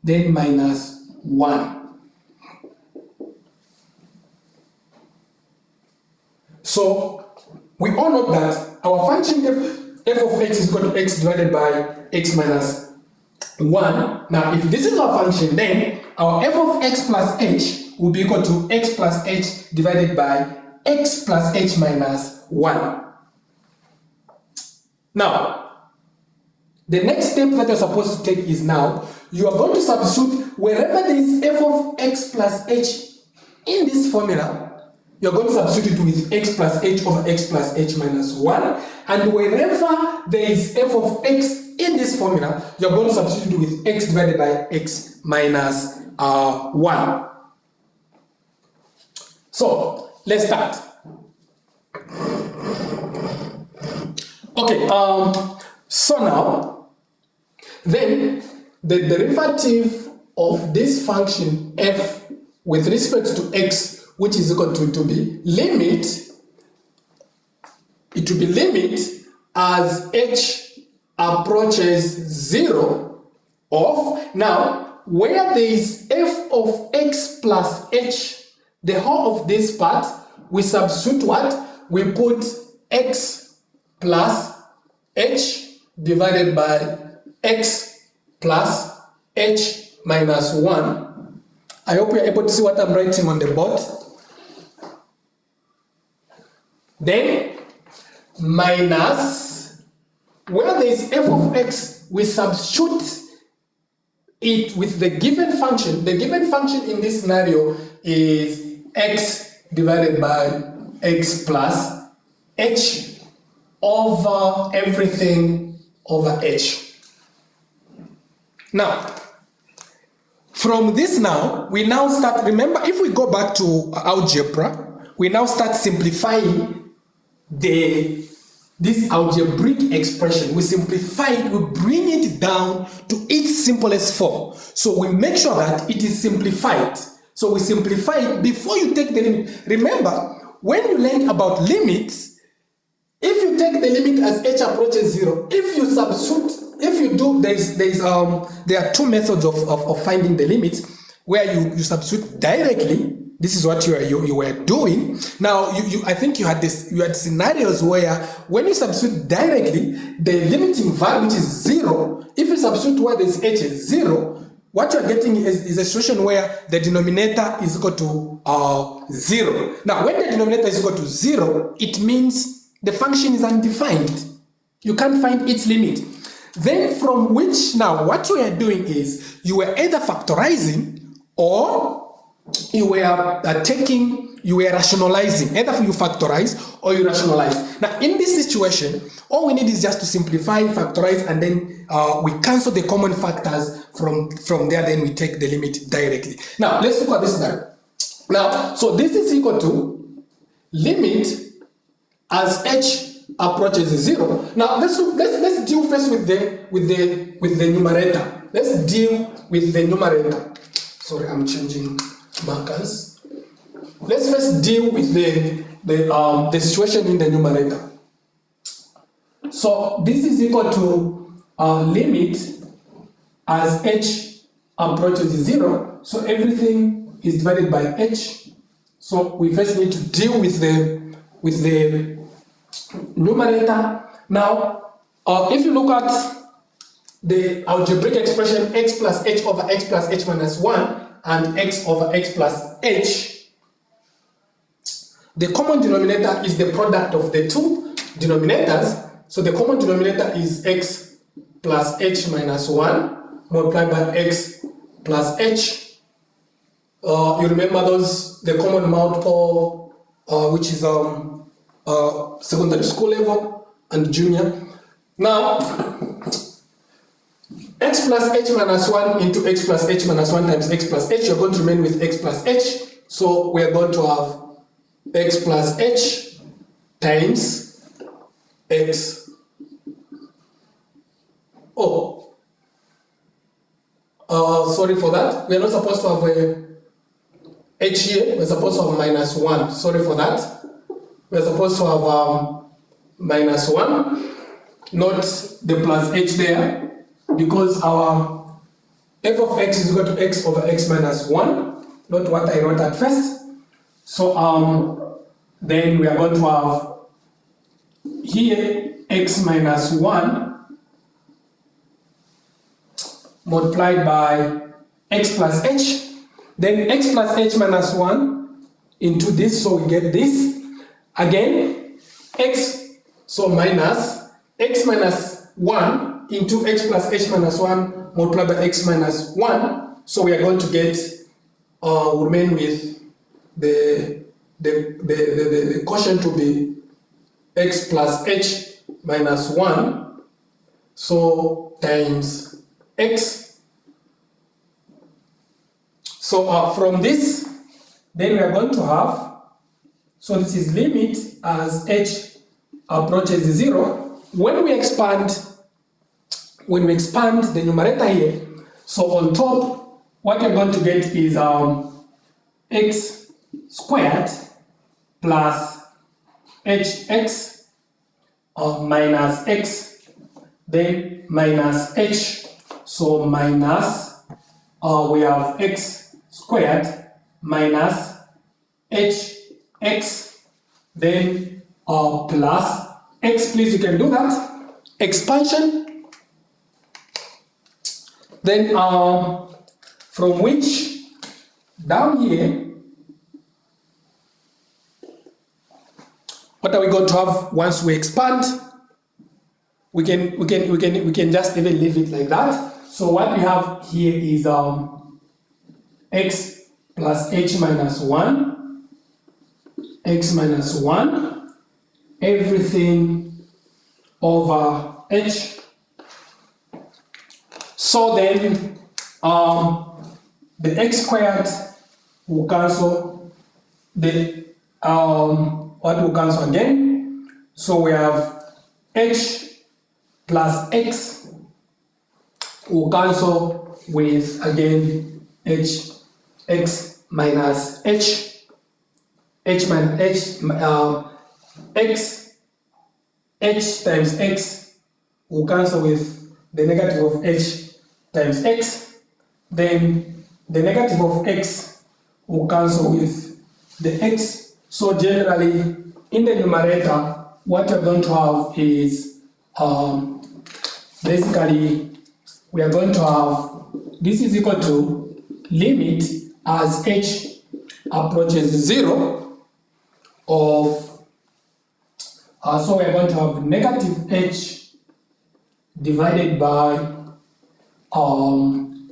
Speaker 3: then minus 1. So we all know that our function f of x is equal to x divided by x minus 1. Now, if this is our function, then our f of x plus h will be equal to x plus h divided by x plus h minus 1. Now, the next step that you're supposed to take is now, you are going to substitute wherever there is f of x plus h in this formula, you're going to substitute it with x plus h over x plus h minus 1. And wherever there is f of x in this formula, you're going to substitute it with x divided by x minus 1. So, let's start. Okay, so now, then the derivative of this function f with respect to x, which is equal to be limit, it will be limit as h approaches 0 of, now, where there is f of x plus h, the whole of this part, we substitute what? We put x plus h divided by x plus h minus 1. I hope you're able to see what I'm writing on the board. Then minus, where there is f of x, we substitute it with the given function. The given function in this scenario is x divided by x plus h over everything over h. Now, from this now, we now start, remember, if we go back to algebra, we now start simplifying this algebraic expression. We simplify it, we bring it down to its simplest form. So we make sure that it is simplified. So we simplify it before you take the limit. Remember, when you learn about limits, if you take the limit as h approaches 0, if you substitute, if you do, there are two methods of finding the limit, where you substitute directly. This is what you were doing. Now, I think you had scenarios where when you substitute directly, the limiting value, which is 0, if you substitute where this h is 0, what you're getting is a situation where the denominator is equal to 0. Now, when the denominator is equal to 0, it means the function is undefined. You can't find its limit. Then from which, now, what we are doing is, you were either factorizing or you were rationalizing. Either you factorize or you rationalize. Now, in this situation, all we need is just to simplify, factorize, and then we cancel the common factors. From there, then we take the limit directly. Now, let's look at this now. Now, so this is equal to limit as h approaches 0. Now, let's deal first with the numerator. Let's deal with the numerator. Sorry, I'm changing markers. Let's first deal with the situation in the numerator. So this is equal to limit as h approaches 0. So everything is divided by h. So we first need to deal with the numerator. Now, if you look at the algebraic expression x plus h over x plus h minus 1 and x over x plus h, the common denominator is the product of the two denominators. So the common denominator is x plus h minus 1 multiplied by x plus h. You remember the common multiple, which is secondary school level and junior. Now, x plus h minus 1 into x plus h minus 1 times x plus h, you're going to remain with x plus h. So we're going to have x plus h times x. Oh, sorry for that. We're not supposed to have a h here. We're supposed to have minus 1. Sorry for that. We're supposed to have minus 1, not the plus h there, because our f of x is equal to x over x minus 1, not what I wrote at first. So then we are going to have here x minus 1 multiplied by x plus h, then x plus h minus 1 into this, so we get this. Again, x, so minus x minus 1 into x plus h minus 1 multiplied by x minus 1. So we are going to get, remain with the quotient to be x plus h minus 1. So times x. So from this, then we are going to have, so this is limit as h approaches 0. When we expand the numerator here, so on top, what you're going to get is x squared plus hx minus x, then minus h. So minus, we have x squared minus hx, then plus x, please, you can do that, expansion, then from which down here, what are we going to have once we expand? We can just even leave it like that. So what we have here is x plus h minus 1, x minus 1, everything over h So then the x squared will cancel, the what will cancel again? So we have h plus x will cancel with again x minus h minus h times x will cancel with the negative of h times x. Then the negative of x will cancel with the x. So generally, in the numerator, what you're going to have is basically we are going to have this is equal to limit as h approaches 0 of so we are going to have negative h divided by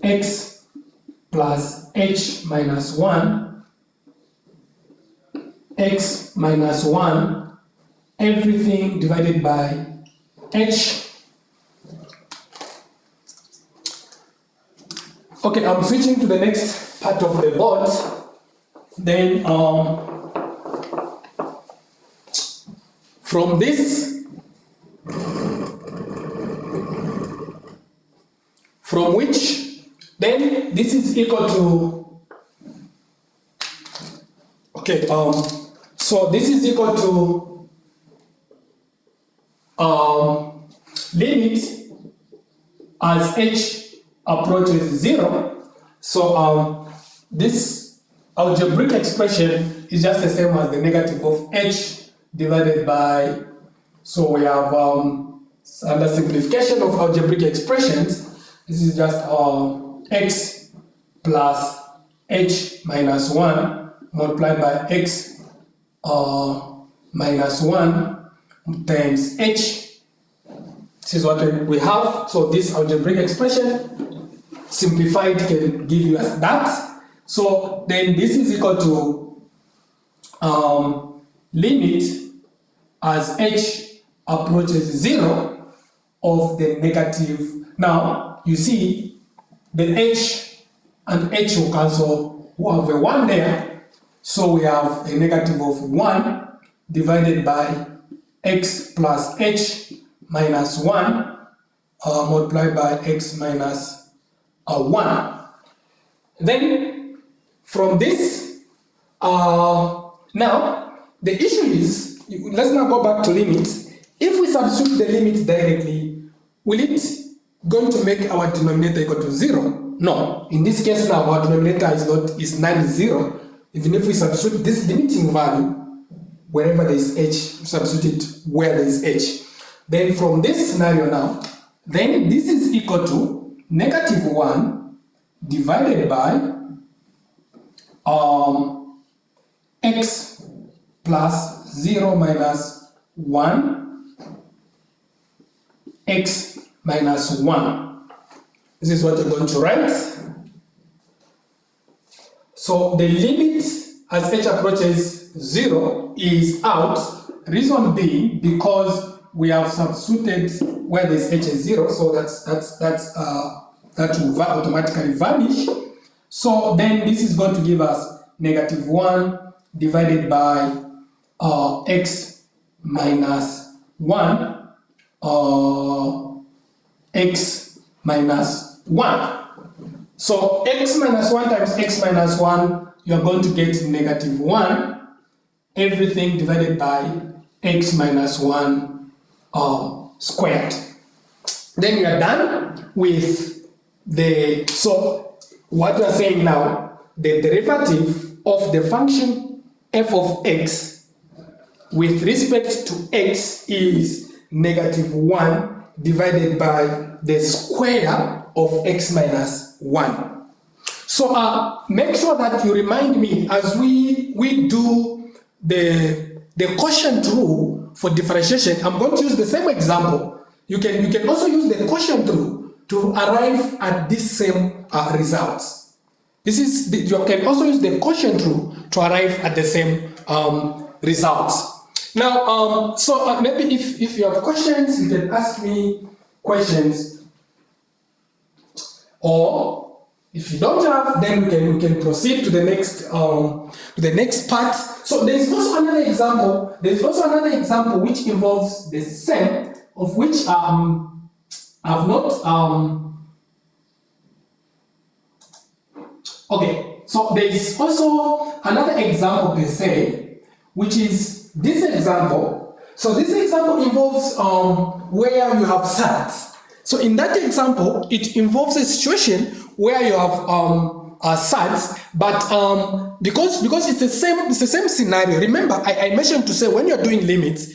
Speaker 3: x plus h minus 1, x minus 1, everything divided by h. Okay, I'm switching to the next part of the board. Then from this, from which, then this is equal to, okay, so this is equal to limit as h approaches 0. So this algebraic expression is just the same as the negative of h divided by, so we have under simplification of algebraic expressions, this is just x plus h minus 1 multiplied by x minus 1 times h. This is what we have. So this algebraic expression simplified can give you as that. So then this is equal to limit as h approaches 0 of the negative. Now you see the h and h will cancel, we have a 1 there, so we have a negative of 1 divided by x plus h minus 1 multiplied by x minus 1. Then from this, now the issue is, let's now go back to limits. If we substitute the limit directly, will it going to make our denominator equal to 0? No. In this case now, our denominator is non-zero. Even if we substitute this limiting value wherever there is h, substitute it where there is h. Then from this scenario now, then this is equal to negative 1 divided by x plus 0 minus 1 x minus 1. This is what you're going to write. So the limit as h approaches 0 is out. Reason being because we have substituted where this h is 0, so that will automatically vanish. So then this is going to give us negative 1 divided by x minus 1 x minus 1. So x minus 1 times x minus 1, you are going to get negative 1, everything divided by x minus 1 squared. Then we are done with the, so what we are saying now, the derivative of the function f of x with respect to x is negative 1 divided by the square of x minus 1. So make sure that you remind me as we do the quotient rule for differentiation. I'm going to use the same example. You can also use the quotient rule to arrive at this same results. You can also use the quotient rule to arrive at the same results. Now, maybe if you have questions, you can ask me questions. Or if you don't have, then we can proceed to the next part. So there is also another example. There is also another example which involves the same, of which I've not okay. So there is also another example per se, which is this example. So this example involves where you have sides. So in that example, it involves a situation where you have sides, but because it's the same scenario. Remember, I mentioned to say when you're doing limits,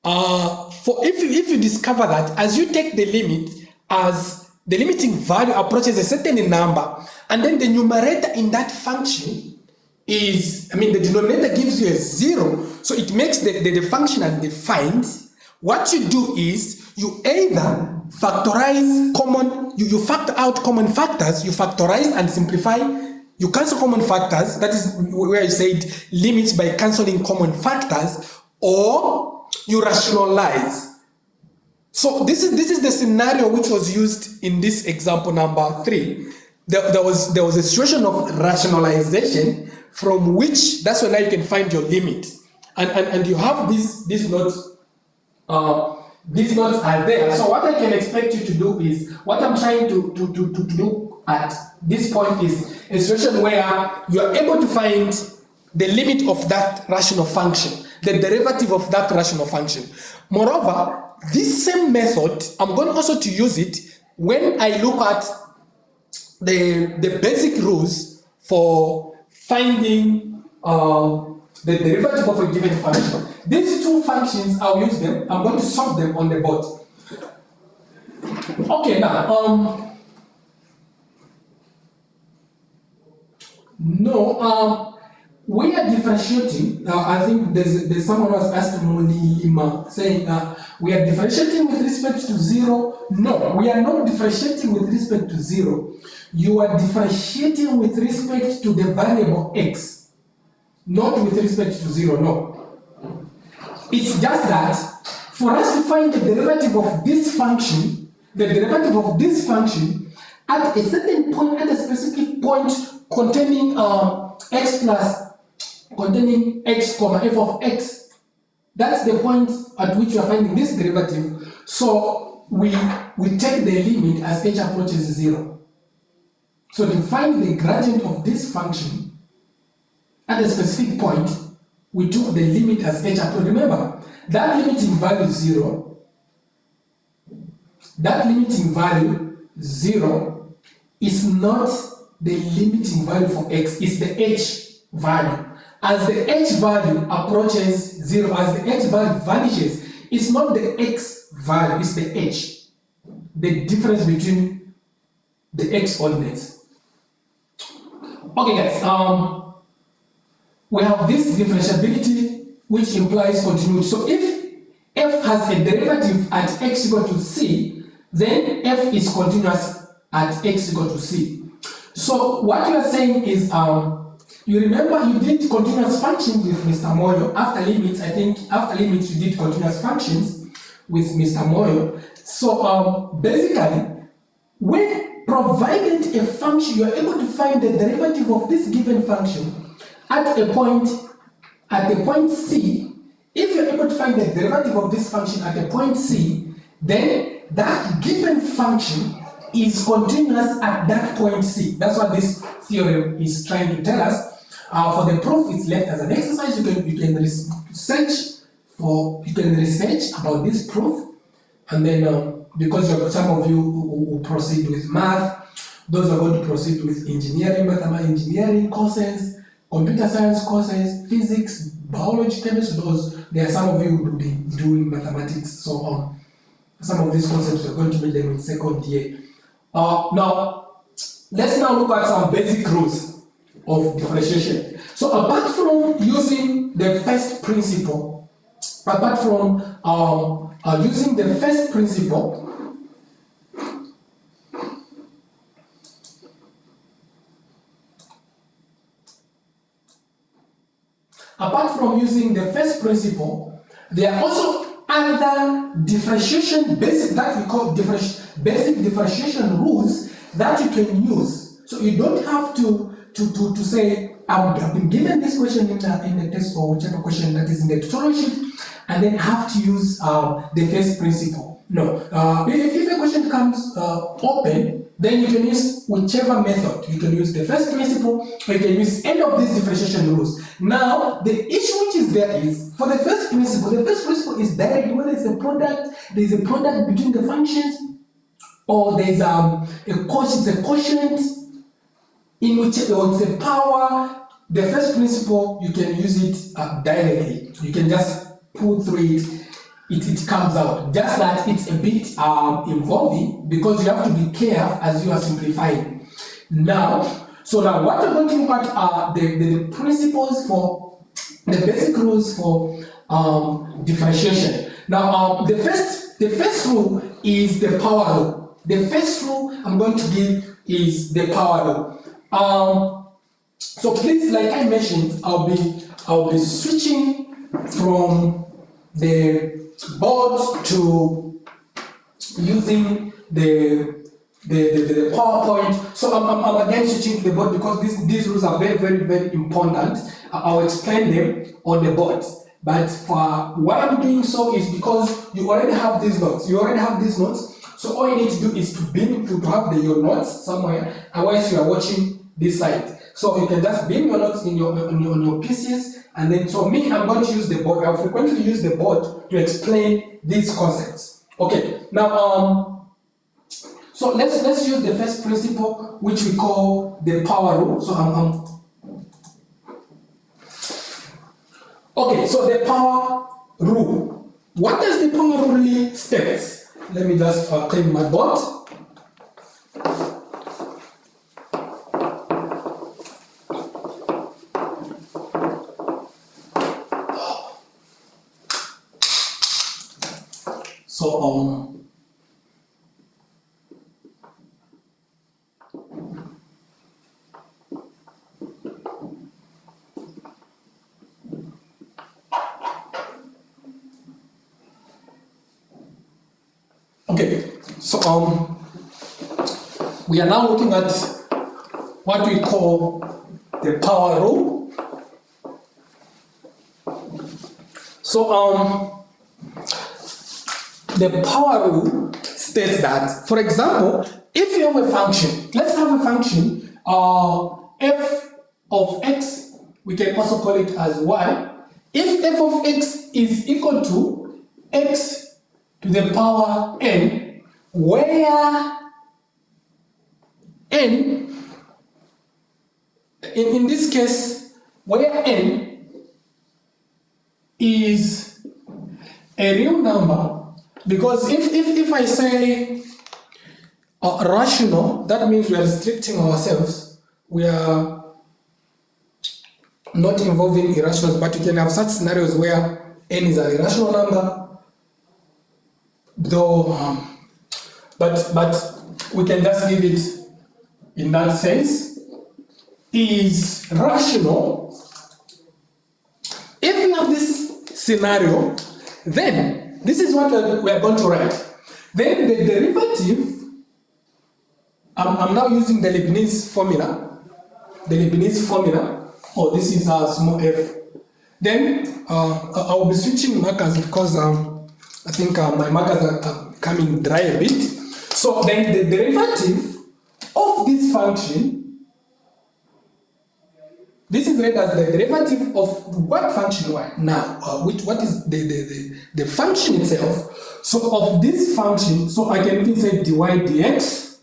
Speaker 3: if you discover that as you take the limit, as the limiting value approaches a certain number, and then the numerator in that function the denominator gives you a 0, so it makes the function undefined. What you do is you either factorize you factor out common factors, you factorize and simplify, you cancel common factors, that is where you said limits by cancelling common factors, or you rationalize. So this is the scenario which was used in this example number 3. There was a situation of rationalization from which that's when you can find your limit, and you have these notes. These notes are there. So what I can expect you to do is, what I'm trying to do at this point is a situation where you are able to find the limit of that rational function, the derivative of that rational function. Moreover, this same method, I'm going also to use it when I look at the basic rules for finding the derivative of a given function. These two functions, I'll use them. I'm going to solve them on the board. Okay, now, we are differentiating. I think there's someone who was asking Lima saying we are differentiating with respect to 0. No, we are not differentiating with respect to 0. You are differentiating with respect to the variable x, not with respect to 0. No. It's just that for us to find the derivative of this function, at a certain point, at a specific point containing containing x comma f of x, that's the point at which we are finding this derivative. So we take the limit as h approaches 0. So to find the gradient of this function at a specific point, we took the limit as h approaches. Remember, that limiting value 0, is not the limiting value for x, it's the h value. As the h value approaches 0, as the h value vanishes, it's not the x value, it's the h. The difference between the x coordinates. Okay guys, we have this differentiability which implies continuity. So if f has a derivative at x equal to c, then f is continuous at x equal to c. So what you are saying is, you remember you did continuous functions with Mr. Moyo. After limits, I think after limits you did continuous functions with Mr. Moyo. So basically, when provided a function, you are able to find the derivative of this given function at the point C. If you're able to find the derivative of this function at the point C, then that given function is continuous at that point C. That's what this theorem is trying to tell us. For the proof, it's left as an exercise. You can research about this proof, and then because some of you will proceed with math, those are going to proceed with engineering, mathematics, engineering courses, computer science courses, physics, biology, chemistry. There are some of you who will be doing mathematics. So some of these concepts are going to meet them in second year. Now, let's now look at some basic rules of differentiation. So apart from using the first principle, there are also other differentiation basic that we call basic differentiation rules that you can use. So you don't have to say, I've been given this question in the test or whichever question that is in the tutorial sheet, and then have to use the first principle. No. If a question comes open, then you can use whichever method. You can use the first principle, or you can use any of these differentiation rules. Now, the issue which is there is, for the first principle is directly whether it's a product, there's a product between the functions, or there's a quotient in which it's a power. The first principle, you can use it directly. You can just pull through it comes out. Just that it's a bit involving, because you have to be careful as you are simplifying. Now what we're going to look at are the principles for the basic rules for differentiation. Now the first rule is the power rule. The first rule I'm going to give is the power rule. So please, like I mentioned, I'll be switching from the board to using the PowerPoint. So I'm again switching to the board because these rules are very, very, very important. I'll explain them on the board. But why I'm doing so is because you already have these notes. So all you need to do is to have your notes somewhere. Otherwise, you are watching this side. So you can just bin your notes on your PCs, and then I'm going to use the board. I'll frequently use the board to explain these concepts. Okay, now so let's use the first principle, which we call the power rule. So okay, so the power rule. What does the power rule really state? Let me just clean my board. So okay, so we are now looking at what we call the power rule. So the power rule states that, for example, if you have a function, let's have a function f of x, we can also call it as y. If f of x is equal to x to the power n, where n, in this case, where n is a real number, because if I say rational, that means we are restricting ourselves. We are not involving irrationals, but you can have such scenarios where n is an irrational number, though, but we can just give it in that sense, is rational. If we have this scenario, then this is what we are going to write. Then the derivative, I'm now using the Leibniz formula. Oh, this is a small f. Then I will be switching markers because I think my markers are coming dry a bit. So then the derivative of this function, this is read as the derivative of what function y? Now, what is the function itself? So of this function, so I can even say dy dx.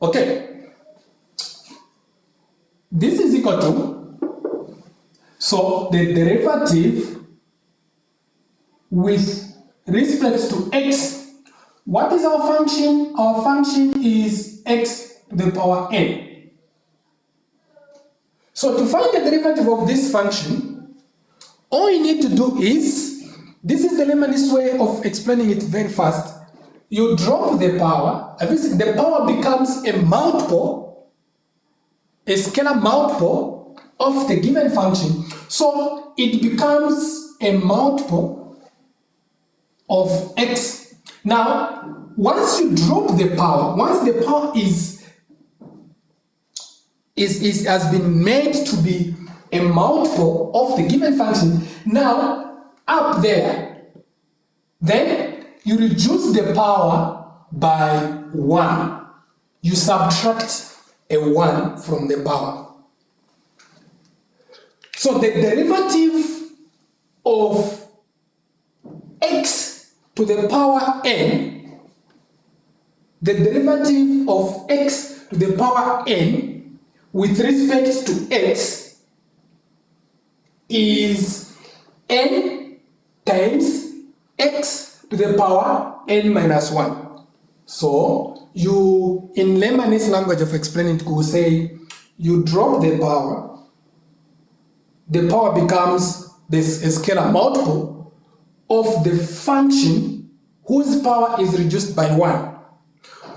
Speaker 3: Okay. This is equal to, so the derivative with respect to x. What is our function? Our function is x to the power n. So to find the derivative of this function, all you need to do is, this is the layman's way of explaining it very fast. You drop the power, the power becomes a multiple, a scalar multiple of the given function. So it becomes a multiple of x. Now, once you drop the power, once the power is has been made to be a multiple of the given function. Now, up there, then you reduce the power by 1. You subtract a 1 from the power. So the derivative of x to the power n, the derivative of x to the power n with respect to x is n times x to the power n minus 1. So you, in layman's language of explaining it, could say you drop the power becomes this scalar multiple of the function whose power is reduced by 1.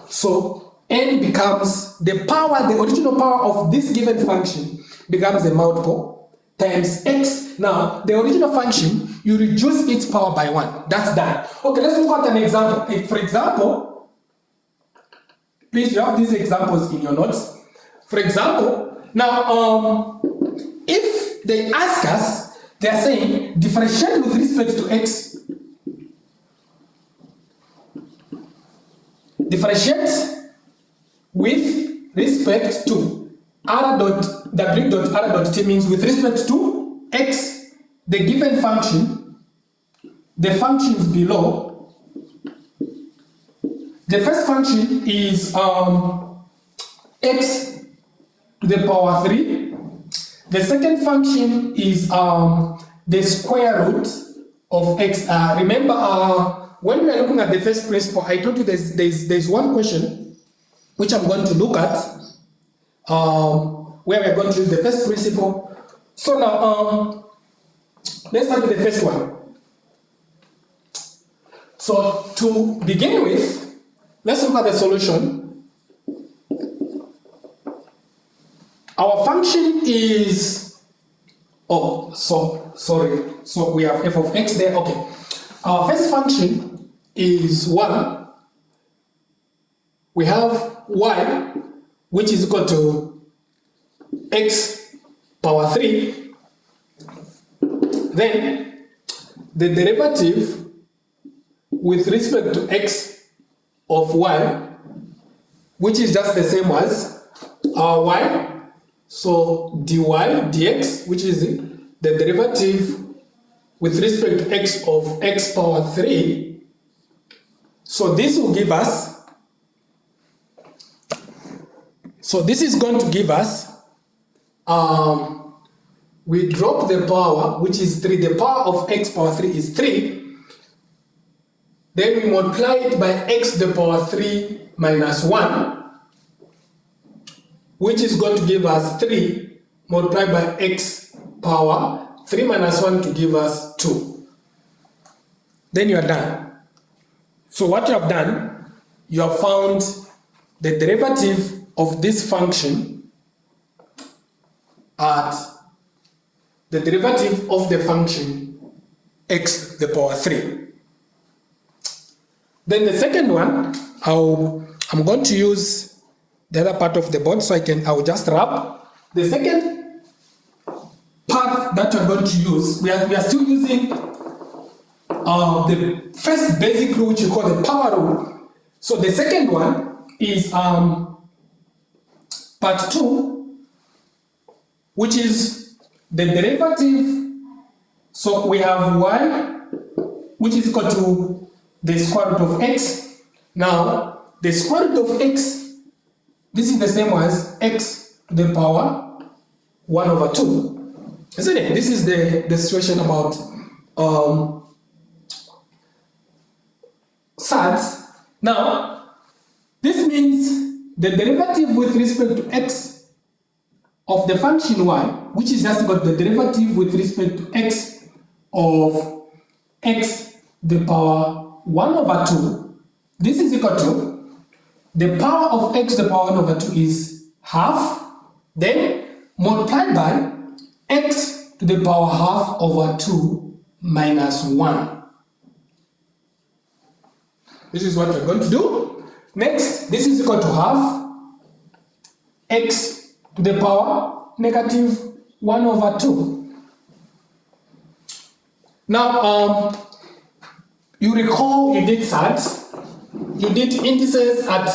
Speaker 3: So n becomes the power, the original power of this given function becomes a multiple times x. Now, the original function, you reduce its power by 1. That's done. Okay, let's look at an example. For example, please, you have these examples in your notes. For example, now, if they ask us, they are saying differentiate with respect to x. Differentiate with respect to r dot w dot r dot t means with respect to x, the given function, the functions below. The first function is x to the power 3. The second function is the square root of x. Remember, when we are looking at the first principle, I told you there's one question which I'm going to look at, where we're going to use the first principle. So now, let's start with the first one. So to begin with, let's look at the solution. Our function is, so we have f of x there, okay. Our first function is 1. We have y, which is equal to x power 3. Then the derivative with respect to x of y, which is just the same as y. So dy dx, which is the derivative with respect to x of x power 3. So this will give us, so this is going to give us, we drop the power, which is 3, the power of x power 3 is 3. Then we multiply it by x to the power 3 minus 1, which is going to give us 3 multiplied by x power 3 minus 1 to give us 2. Then you are done. So what you have done, you have found the derivative of this function at the derivative of the function x to the power 3. Then the second one, I'm going to use the other part of the board so I will just wrap. The second part that we're going to use, we are still using the first basic rule, which we call the power rule. So the second one is part 2, which is the derivative. So we have y, which is equal to the square root of x. Now, the square root of x, this is the same as x to the power 1 over 2. Isn't it? This is the situation about SADs. Now, this means the derivative with respect to x of the function y, which is just about the derivative with respect to x of x to the power 1 over 2, this is equal to the power of x to the power 1 over 2 is half, then multiplied by x to the power half over 2 minus 1. This is what we're going to do. Next, this is equal to half x to the power negative 1 over 2. Now, you recall you did SATs, you did indices at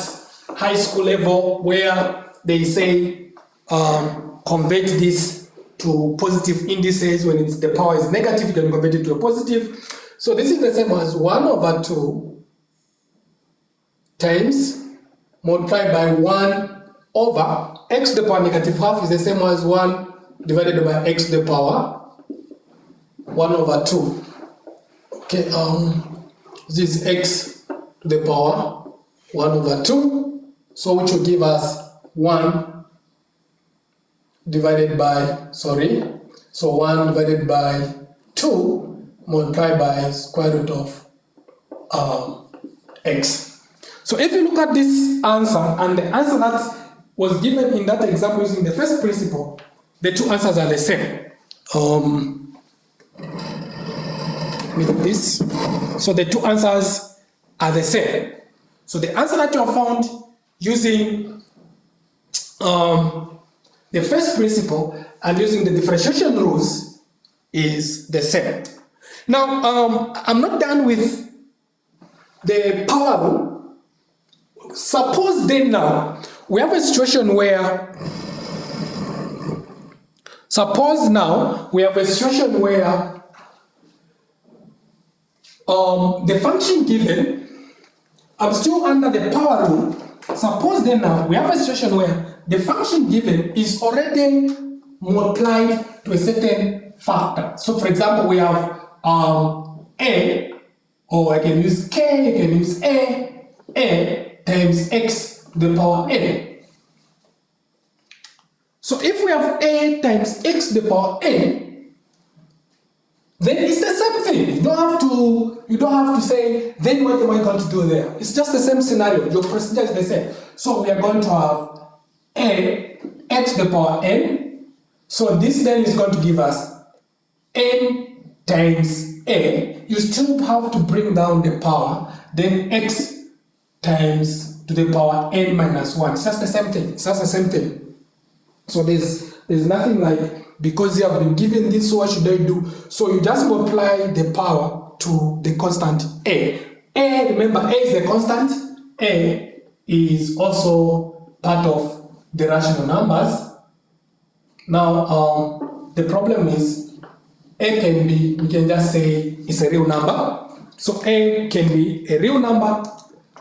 Speaker 3: high school level where they say convert this to positive indices. When the power is negative, you can convert it to a positive. So this is the same as 1 over 2 times multiplied by 1 over x to the power negative half is the same as 1 divided by x to the power 1 over 2. Okay, this is x to the power 1 over 2, so which will give us 1 divided by, so 1 divided by 2 multiplied by square root of x. So if you look at this answer and the answer that was given in that example using the first principle, the two answers are the same. With this, so the two answers are the same. So the answer that you have found using the first principle and using the differentiation rules is the same. Now, I'm not done with the power rule. Suppose then now we have a situation where the function given, I'm still under the power rule. Suppose then now we have a situation where the function given is already multiplied to a certain factor. So for example, we have a, or I can use k, I can use a times x to the power n. So if we have a times x to the power n, then it's the same thing. You don't have to say, then what am I going to do there? It's just the same scenario. Your procedure is the same. So we are going to have a x to the power n. So this then is going to give us n times a. You still have to bring down the power, then x times to the power n minus 1. It's just the same thing. It's just the same thing. So there's nothing like, because you have been given this, so what should I do? So you just multiply the power to the constant a. A, remember, a is the constant. A is also part of the rational numbers. Now, the problem is a can be, we can just say it's a real number. So a can be a real number,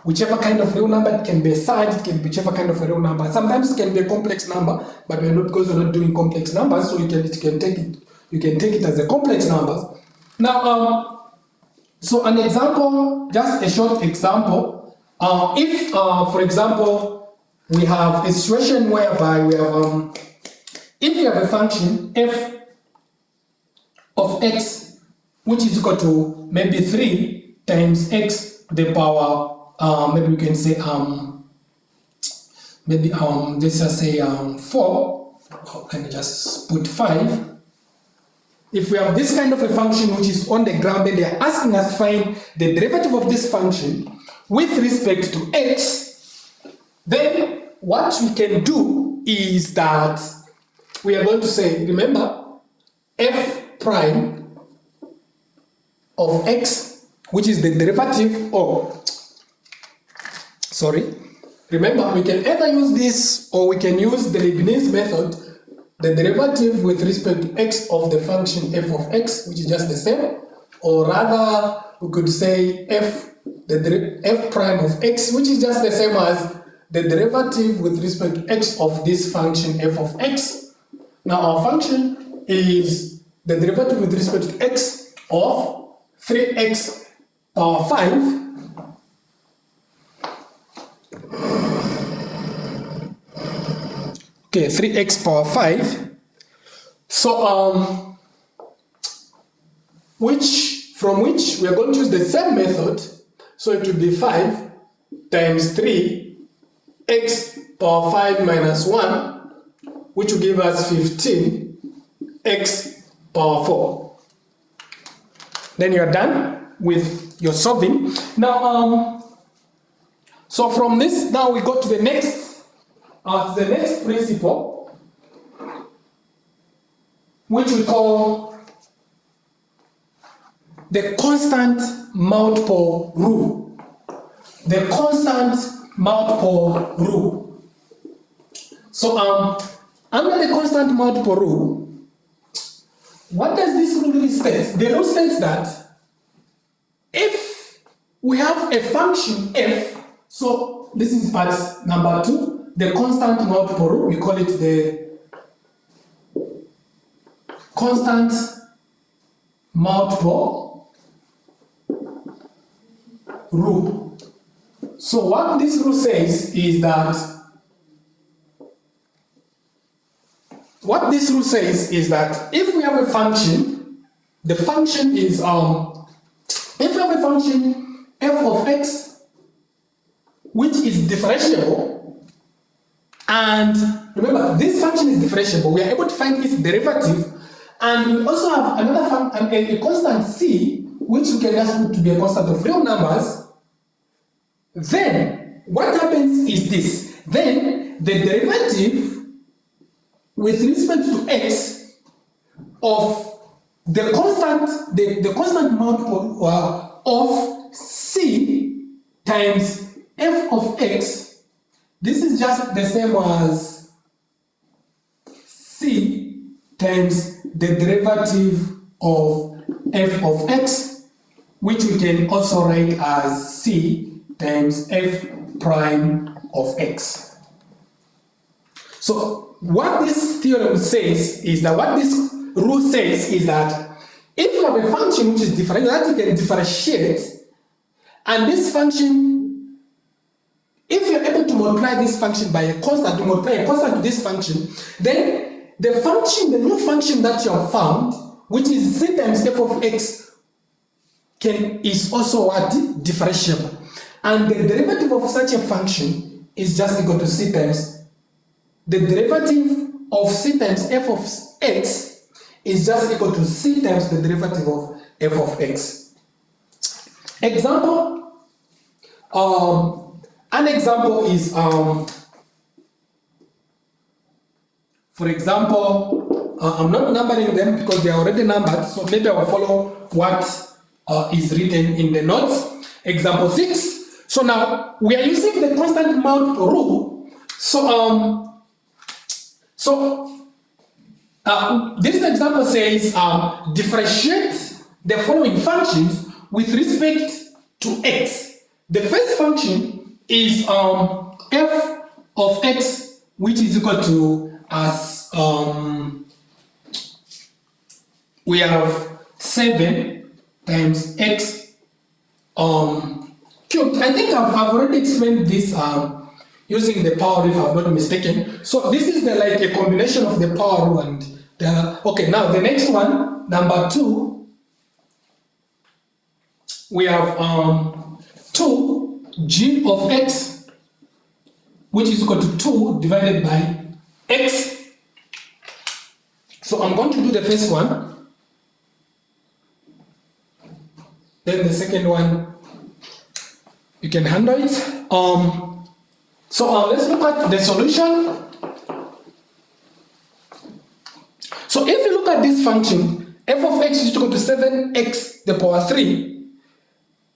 Speaker 3: whichever kind of real number. It can be a side, it can be whichever kind of a real number. Sometimes it can be a complex number, but we're not, because we're not doing complex numbers, so you can take it as a complex number. Now, so an example, just a short example. If, for example, we have a situation whereby we have, if you have a function f of x, which is equal to maybe 3 times x to the power, maybe we can say, let's just say 4, let me just put 5. If we have this kind of a function which is on the ground, then they are asking us to find the derivative of this function with respect to x, then what we can do is that we are going to say, remember, f prime of x, which is the derivative of, remember, we can either use this or we can use the Leibniz method, the derivative with respect to x of the function f of x, which is just the same, or rather we could say f prime of x, which is just the same as the derivative with respect to x of this function f of x. Now our function is the derivative with respect to x of 3x power 5 okay, 3x power 5. So, from which we are going to use the same method. So it will be 5 times 3 x power 5 minus 1, which will give us 15 x power 4. Then you are done with your solving. Now, so from this, now we go to the next principle. which we call the constant multiple rule. The constant multiple rule. So under the constant multiple rule, what does this rule really state? The rule states that if we have a function f, so this is part number 2, the constant multiple rule, we call it the constant multiple rule. So what this rule says is that if we have a function, the function is if we have a function f of x which is differentiable, and remember this function is differentiable, we are able to find its derivative, and we also have another a constant c which we can just put to be a constant of real numbers. Then what happens is this: then the derivative with respect to x of the constant multiple of c times f of x, this is just the same as c times the derivative of f of x, which we can also write as c times f prime of x. So what this theorem says is that, what this rule says is that if you have a function which is different, that you can differentiate, and this function, if you're able to multiply this function by a constant, to multiply a constant to this function, then the function, the new function that you have found, which is c times f of x, is also what? Differentiable. And the derivative of such a function is just equal to c times, the derivative of c times f of x is just equal to c times the derivative of f of x. Example, an example is, for example, I'm not numbering them because they are already numbered, so maybe I will follow what is written in the notes. Example 6. So now we are using the constant multiple rule. This example says differentiate the following functions with respect to x. The first function is f of x, which is equal to we have 7 times x cubed. I think I've already explained this using the power rule, if I'm not mistaken. So this is like a combination of the power rule and the, okay, now the next one, number 2, we have 2 g of x, which is equal to 2 divided by x. So I'm going to do the first one, then the second one you can handle it. So let's look at the solution. So if you look at this function, f of x is equal to 7x to the power 3.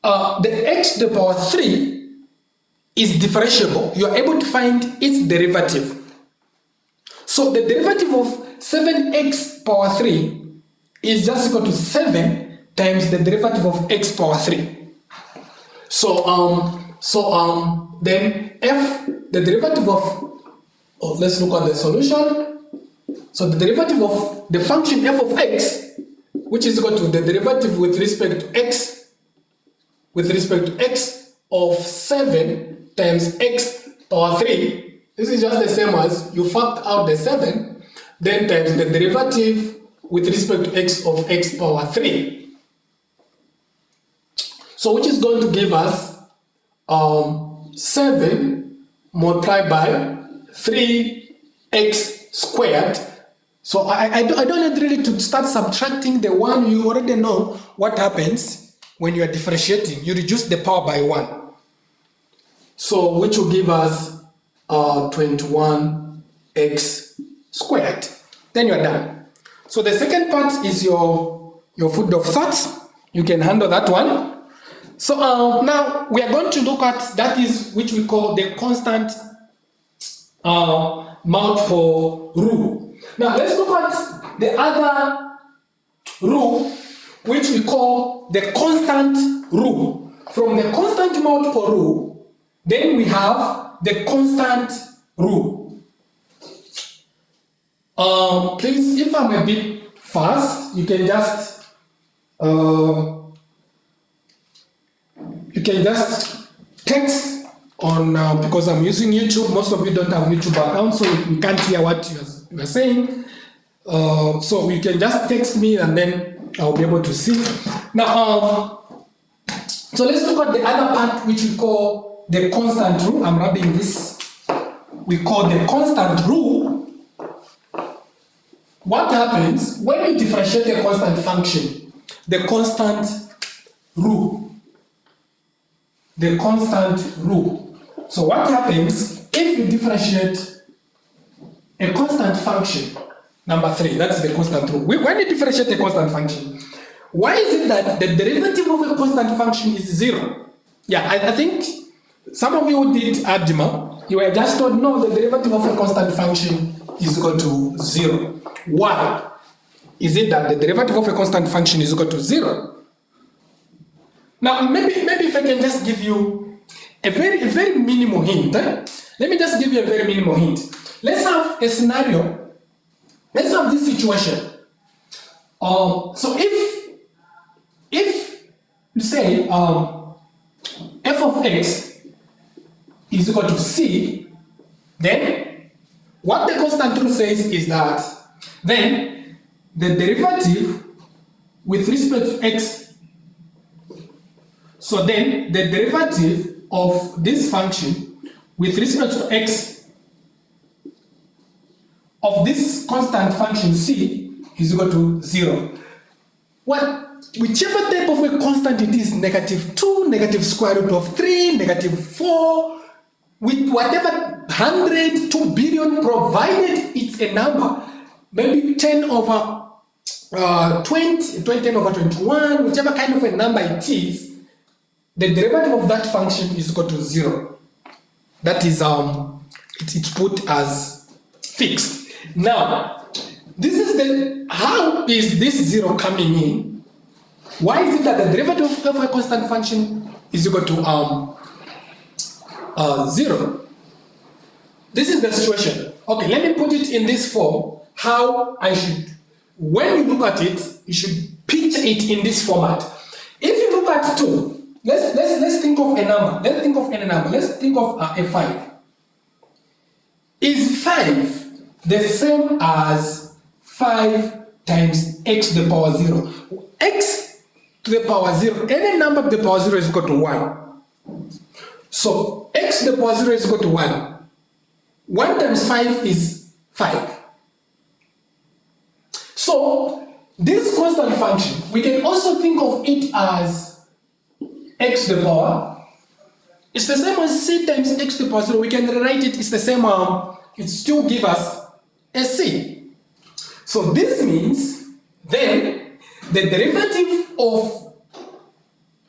Speaker 3: The x to the power 3 is differentiable. You are able to find its derivative. So the derivative of 7x power 3 is just equal to 7 times the derivative of x power 3. Then f, the derivative of, let's look at the solution. So the derivative of the function f of x, which is equal to the derivative with respect to x, of 7 times x power 3. This is just the same as you factor out the 7, then times the derivative with respect to x of x power 3. So which is going to give us 7 multiplied by 3x squared. So I don't need really to start subtracting the 1. You already know what happens when you are differentiating. You reduce the power by 1. So which will give us 21x squared. Then you are done. So the second part is your food of thought. You can handle that one. So now we are going to look at that is which we call the constant multiple rule. Now let's look at the other rule which we call the constant rule. From the constant multiple rule, then we have the constant rule. Please, if I'm a bit fast, you can just text on because I'm using YouTube. Most of you don't have YouTube account, so we can't hear what you're saying. So you can just text me, and then I'll be able to see. Now, so let's look at the other part, which we call the constant rule. I'm rubbing this. We call the constant rule. What happens when you differentiate a constant function? The constant rule. The constant rule. So what happens if you differentiate a constant function? Number 3, that's the constant rule. When you differentiate a constant function, why is it that the derivative of a constant function is 0? Yeah, I think some of you did algebra. You were just told, no, the derivative of a constant function is equal to 0. Why is it that the derivative of a constant function is equal to 0? Now, maybe if I can just give you a very minimal hint. Let me just give you a very minimal hint. Let's have a scenario. Let's have this situation. So if you say f of x is equal to c, then what the constant rule says is that then the derivative with respect to x, so then the derivative of this function with respect to x of this constant function c is equal to 0. Whichever type of a constant it is, -2, negative square root of 3, -4, with whatever 100, 2 billion, provided it's a number, maybe 10 over 20, 10 over 21, whichever kind of a number it is, the derivative of that function is equal to 0. That is, it's put as fixed. Now, this is how is this 0 coming in? Why is it that the derivative of a constant function is equal to 0? This is the situation. Okay, let me put it in this form. How I should, when you look at it, you should picture it in this format. If you look at 2, let's think of a number. Let's think of any number. Let's think of a 5. Is 5 the same as 5 times x to the power 0? X to the power 0, any number to the power 0 is equal to 1. So x to the power 0 is equal to 1. 1 times 5 is 5. So this constant function, we can also think of it as x to the power. It's the same as c times x to the power 0. We can rewrite it, it's the same, it still gives us a c. So this means then the derivative of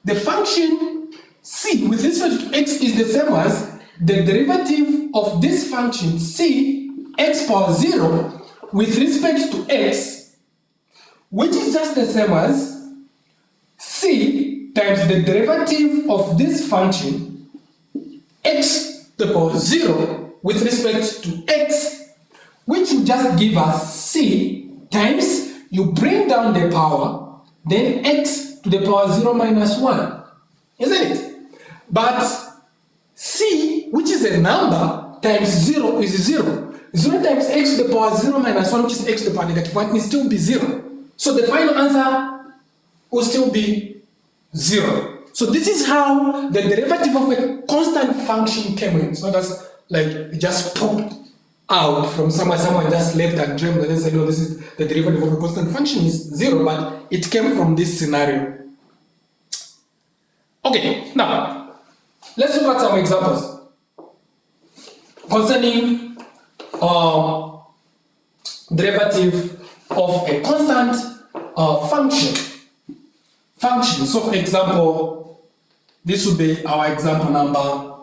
Speaker 3: the function c with respect to x is the same as the derivative of this function c x power 0 with respect to x, which is just the same as c times the derivative of this function x to the power 0 with respect to x, which will just give us c times, you bring down the power, then x to the power 0 minus 1, isn't it? But c, which is a number, times 0 is 0. 0 times x to the power 0 minus 1, which is x to the power -1, will still be 0. So the final answer will still be 0. So this is how the derivative of a constant function came in. It's not just like it just popped out from somewhere, someone just left and dreamed and then said, no, this is the derivative of a constant function is 0, but it came from this scenario. Okay, now let's look at some examples concerning derivative of a constant function. So example, this would be our example number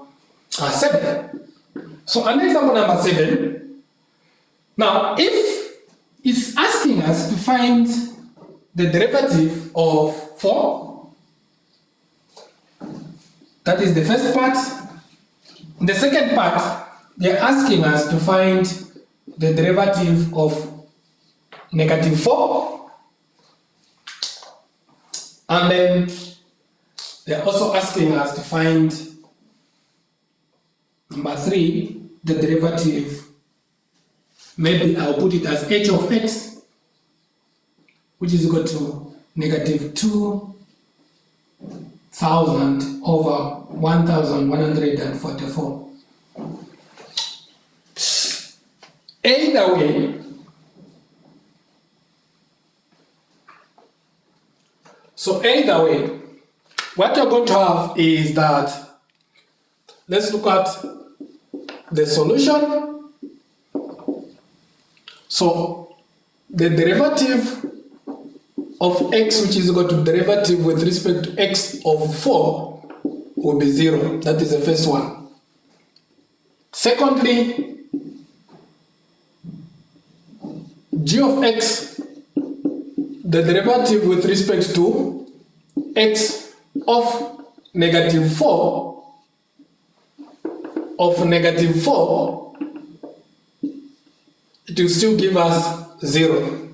Speaker 3: 7. So an example number 7. Now, if it's asking us to find the derivative of 4, that is the first part. The second part, they're asking us to find the derivative of -4. And then they're also asking us to find number 3, the derivative. Maybe I'll put it as h of x, which is equal to -2,000 over 1,144. Either way, what you're going to have is that, let's look at the solution. So the derivative of x, which is equal to derivative with respect to x of 4, will be 0. That is the first one. Secondly, g of x, the derivative with respect to x of -4 it will still give us 0.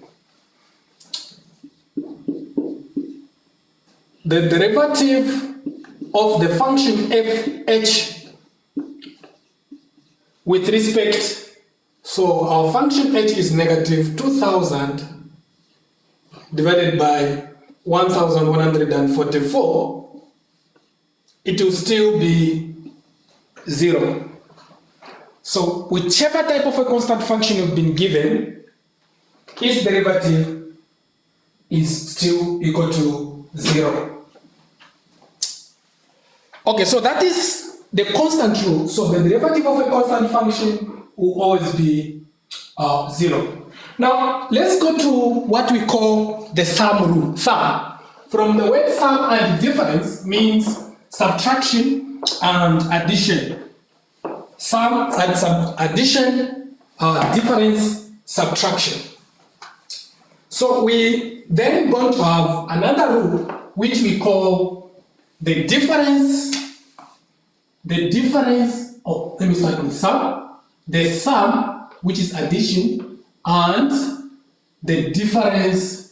Speaker 3: The derivative of the function f(h) with respect, so our function h is -2,000 divided by 1,144, it will still be 0. So whichever type of a constant function you've been given, its derivative is still equal to 0. Okay, so that is the constant rule. So the derivative of a constant function will always be 0. Now, let's go to what we call the sum rule. Sum. From the word sum and difference means subtraction and addition. Sum and addition, difference, subtraction. So we then going to have another rule which we call the difference. Let me start with sum. The sum, which is addition, and the difference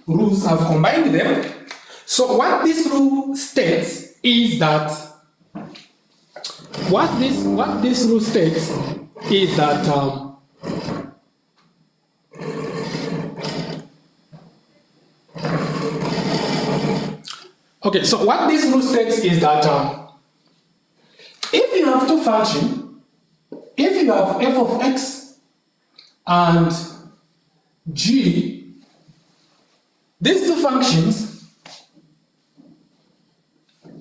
Speaker 3: rules have combined them. So what this rule states is that if you have two functions, if you have f of x and g, these two functions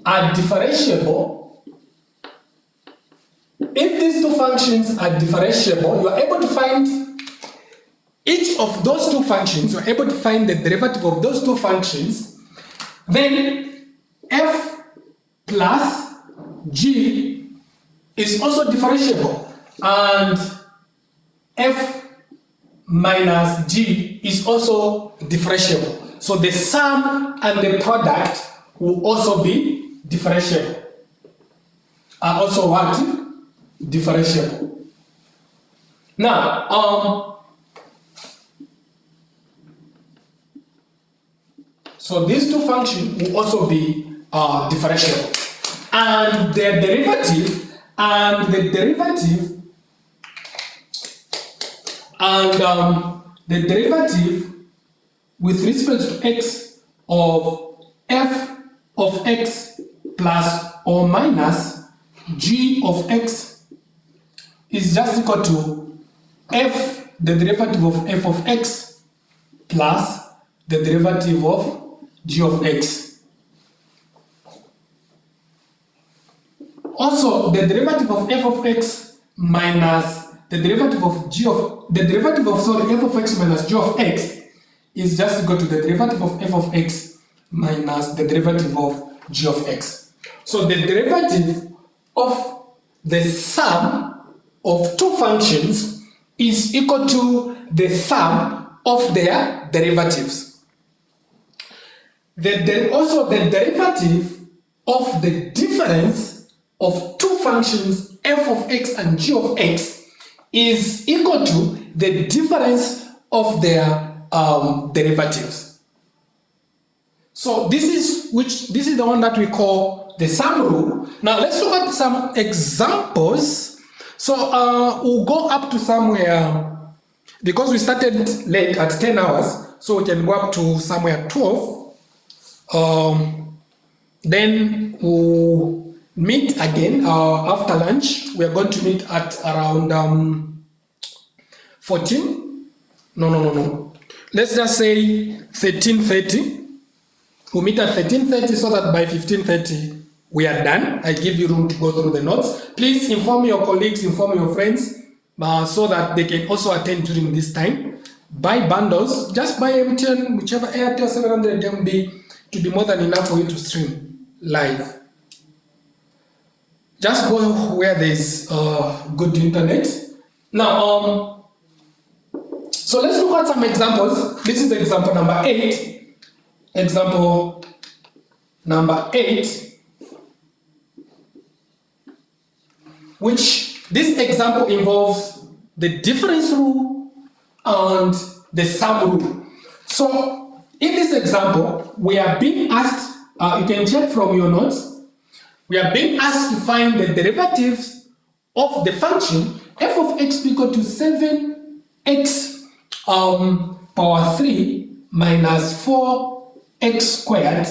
Speaker 3: are differentiable. If these two functions are differentiable, you are able to find each of those two functions, you are able to find the derivative of those two functions, then f plus g is also differentiable, and f minus g is also differentiable. So the sum and the product will also be differentiable. Are also what? Differentiable. Now, so these two functions will also be differentiable, and the derivative with respect to x of f of x plus or minus g of x is just equal to the derivative of f of x plus the derivative of g of x. Also, the derivative of f of x minus the derivative of f of x minus g of x is just equal to the derivative of f of x minus the derivative of g of x. So the derivative of the sum of two functions is equal to the sum of their derivatives. Also, the derivative of the difference of two functions f of x and g of x is equal to the difference of their derivatives. So this is the one that we call the sum rule. Now let's look at some examples. So we'll go up to somewhere, because we started late at 10 hours, so we can go up to somewhere 12. Then we'll meet again after lunch. We are going to meet at around 14. No. Let's just say 13:30. We'll meet at 13:30 so that by 15:30 we are done. I give you room to go through the notes. Please inform your colleagues, inform your friends, so that they can also attend during this time. Buy bundles. Just buy MTN, whichever Airtel 700 MB, to be more than enough for you to stream live. Just go where there's good internet. Now, so let's look at some examples. This is example number 8. Example number 8, which this example involves the difference rule and the sum rule. So in this example, we are being asked, you can check from your notes, we are being asked to find the derivatives of the function f of x equal to 7x power 3 minus 4x squared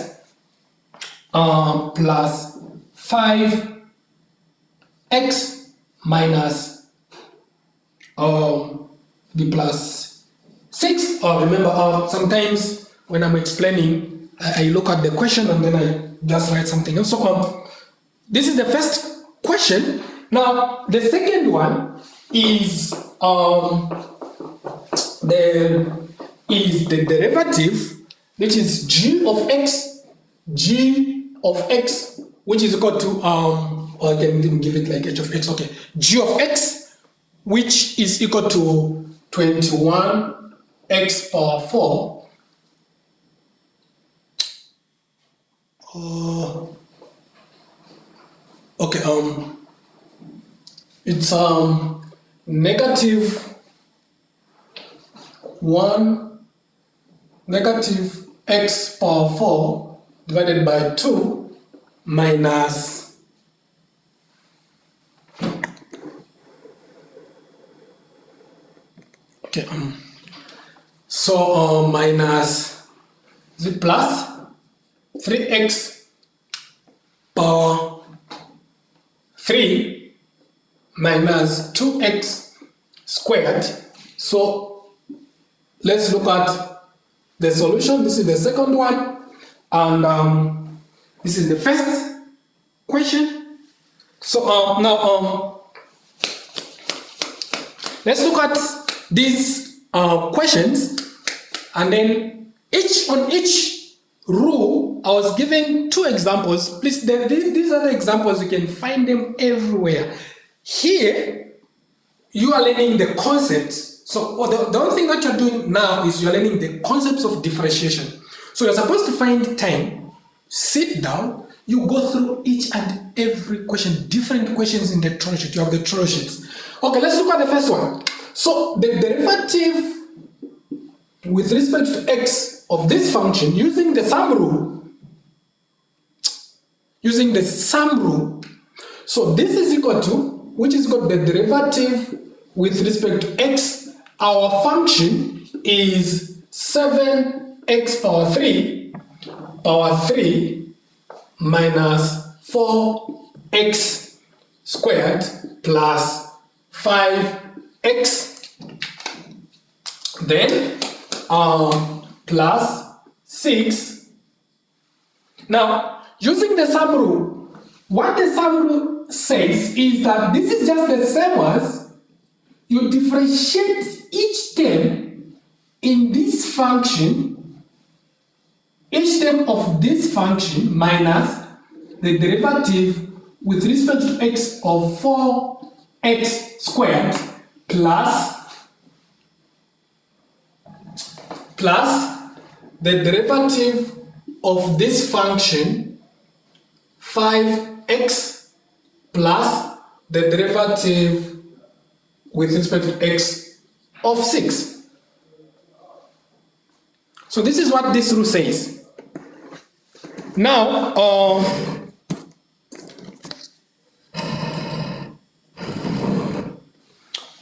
Speaker 3: plus 5x minus the plus 6. Remember, sometimes when I'm explaining, I look at the question and then I just write something else. So this is the first question. Now the second one is the derivative, which is g of x, which is equal to or I can even give it like h of x. Okay, g of x, which is equal to 21x power 4. Okay, it's negative x power 4 divided by 2 minus minus, is it plus 3x power 3 minus 2x squared. So let's look at the solution. This is the second one, and this is the first question. So now let's look at these questions, and then on each rule I was giving 2 examples. Please, these are the examples, you can find them everywhere. Here you are learning the concepts. So the only thing that you're doing now is you're learning the concepts of differentiation. So you're supposed to find time, sit down, you go through each and every question, different questions in the Trello sheet. You have the Trello sheets. Okay, let's look at the first one. So the derivative with respect to x of this function using the sum rule. So this is equal to, which is got the derivative with respect to x. Our function is 7x power 3 minus 4x squared plus 5x, then plus 6. Now, using the sum rule, what the sum rule says is that this is just the same as you differentiate each term in this function, each term of this function minus the derivative with respect to x of 4x squared plus the derivative of this function 5x plus the derivative with respect to x of 6. So this is what this rule says. Now,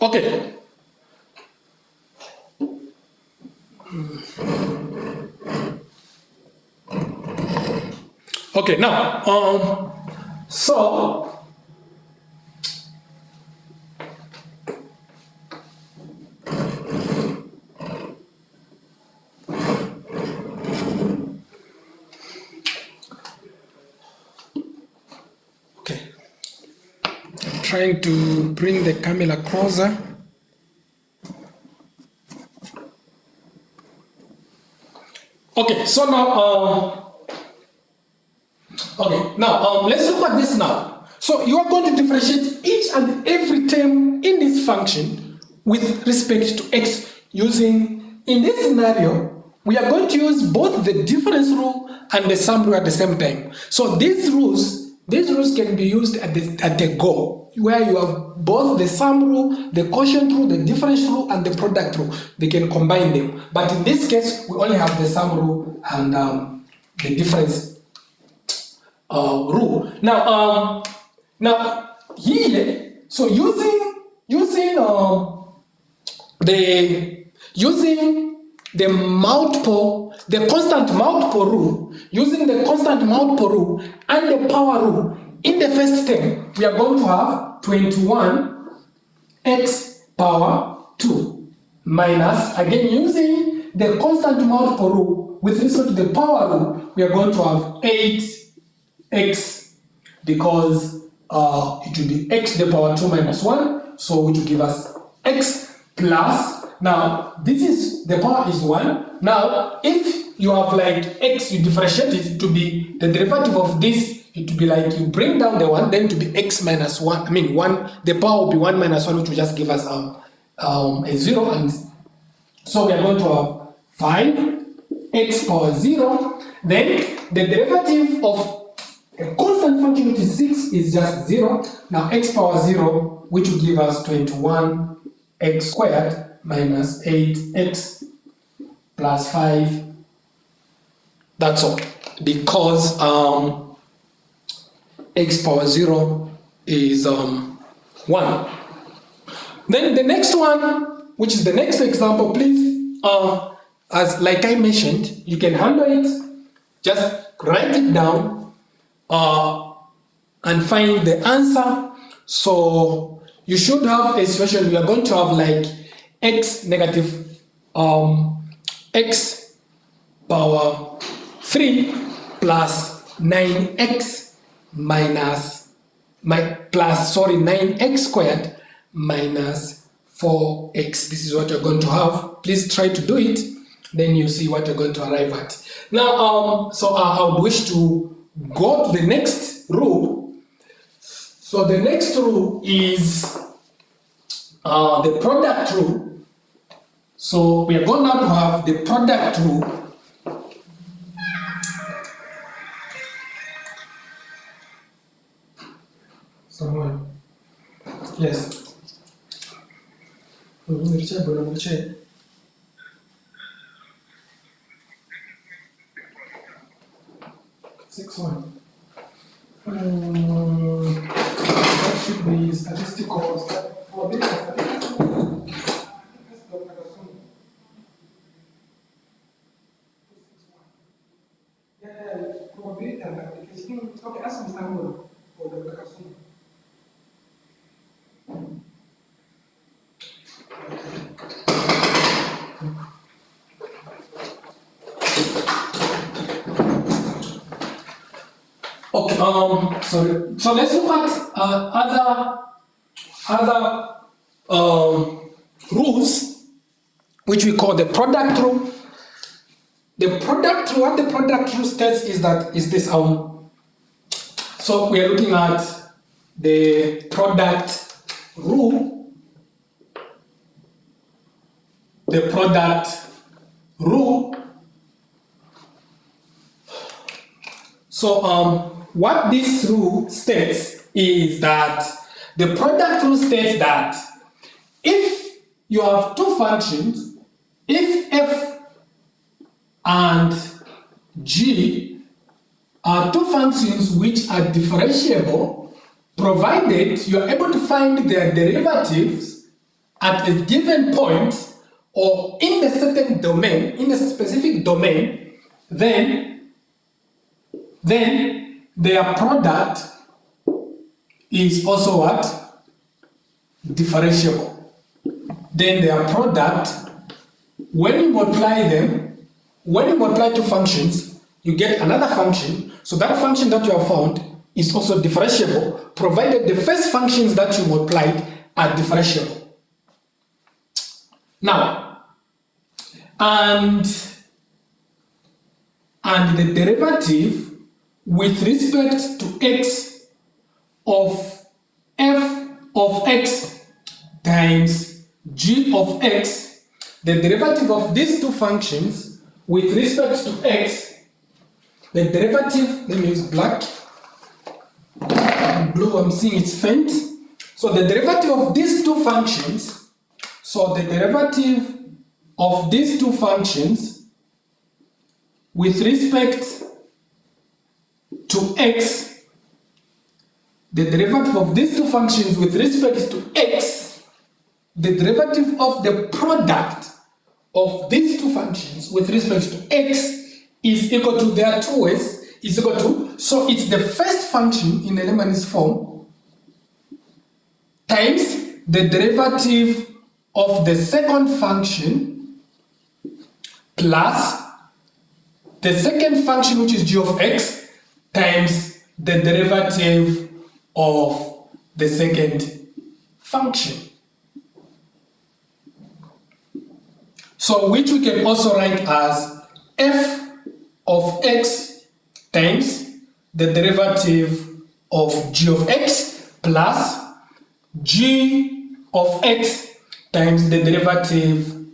Speaker 3: okay. Okay, now, so okay, I'm trying to bring the camera closer. Okay, so now, let's look at this now. So you are going to differentiate each and every term in this function with respect to x using, in this scenario, we are going to use both the difference rule and the sum rule at the same time. So these rules can be used at the go, where you have both the sum rule, the quotient rule, the difference rule, and the product rule. They can combine them. But in this case, we only have the sum rule and the difference rule. Now here, so using the constant multiple rule, using the constant multiple rule and the power rule, in the first term, we are going to have 21x power 2 minus, again using the constant multiple rule with respect to the power rule, we are going to have 8x, because it will be x to the power 2 minus 1, so it will give us x plus, now this is, the power is 1. Now if you have like x, you differentiate it to be the derivative of this, it will be like you bring down the 1, then to be x minus 1, 1, the power will be 1 minus 1, which will just give us a 0, and so we are going to have 5x power 0, then the derivative of a constant function which is 6 is just 0. Now x power 0, which will give us 21x squared minus 8x plus 5. That's all. Because x power 0 is 1. Then the next one, which is the next example, please, as like I mentioned, you can handle it, just write it down and find the answer. So you should have a situation we are going to have like x negative x power 3 plus 9x minus 9x squared minus 4x. This is what you're going to have. Please try to do it, then you see what you're going to arrive at. Now, so I would wish to go to the next rule. So the next rule is the product rule. So we are going now to have the product rule. Someone. Yes. 6-1. That should be statistical. Probability and application. Okay, ask Mr. Moore or Dr. Kasum. Okay, sorry. So let's look at other rules, which we call the product rule. The product rule, what the product rule states is this. So we are looking at the product rule. The product rule. So what this rule states is that the product rule states that if you have two functions, if f and g are two functions which are differentiable, provided you are able to find their derivatives at a given point or in a certain domain, in a specific domain, then their product is also what? Differentiable. Then their product, when you multiply them, when you multiply two functions, you get another function. So that function that you have found is also differentiable, provided the first functions that you multiplied are differentiable. Now, and the derivative with respect to x of f of x times g of x, the derivative of these two functions with respect to x, the derivative, let me use black, blue, I'm seeing it's faint. So the derivative of these two functions, so the derivative of these two functions with respect to x, the derivative of these two functions with respect to x, the derivative of the product of these two functions with respect to x is equal to their two ways, is equal to, so it's the first function in Leibniz form times the derivative of the second function plus the second function, which is g of x, times the derivative of the second function. So which we can also write as f of x times the derivative of g of x plus g of x times the derivative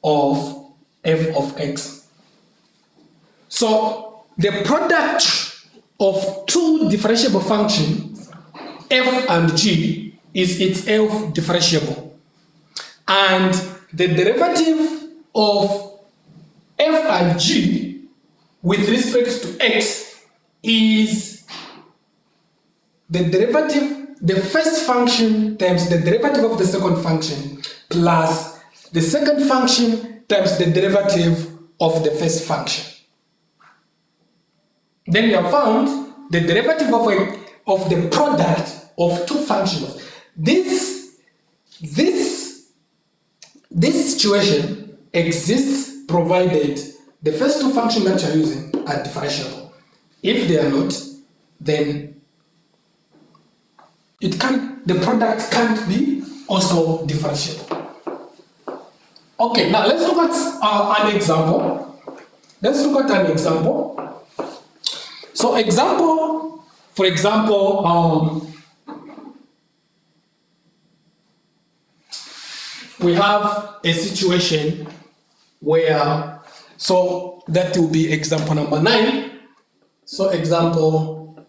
Speaker 3: of f of x. So the product of two differentiable functions, f and g, is itself differentiable. And the derivative of f and g with respect to x is the derivative, the first function times the derivative of the second function plus the second function times the derivative of the first function. Then you have found the derivative of the product of two functions. This situation exists provided the first two functions that you are using are differentiable. If they are not, then the product can't be also differentiable. Okay, now let's look at an example. Let's look at an example. So for example, we have a situation where, so that will be example number 9. So example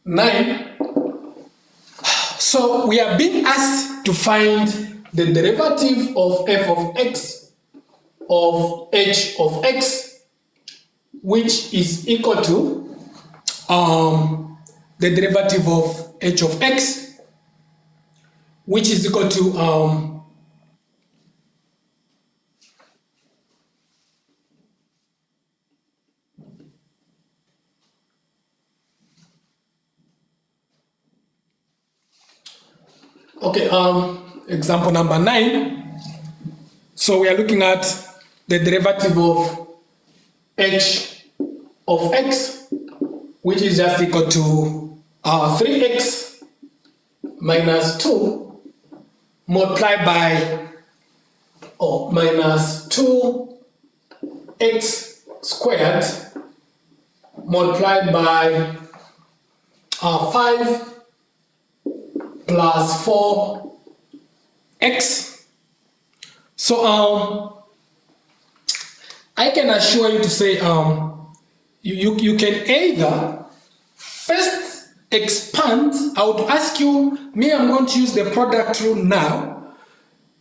Speaker 3: 9. So we are being asked to find the derivative of f of x of h of x, which is equal to the derivative of h of x, which is equal to example number 9. So we are looking at the derivative of h of x, which is just equal to 3x minus 2 multiplied by minus 2x squared multiplied by 5 plus 4x. So I can assure you to say you can either first expand. I would ask you, I'm going to use the product rule now.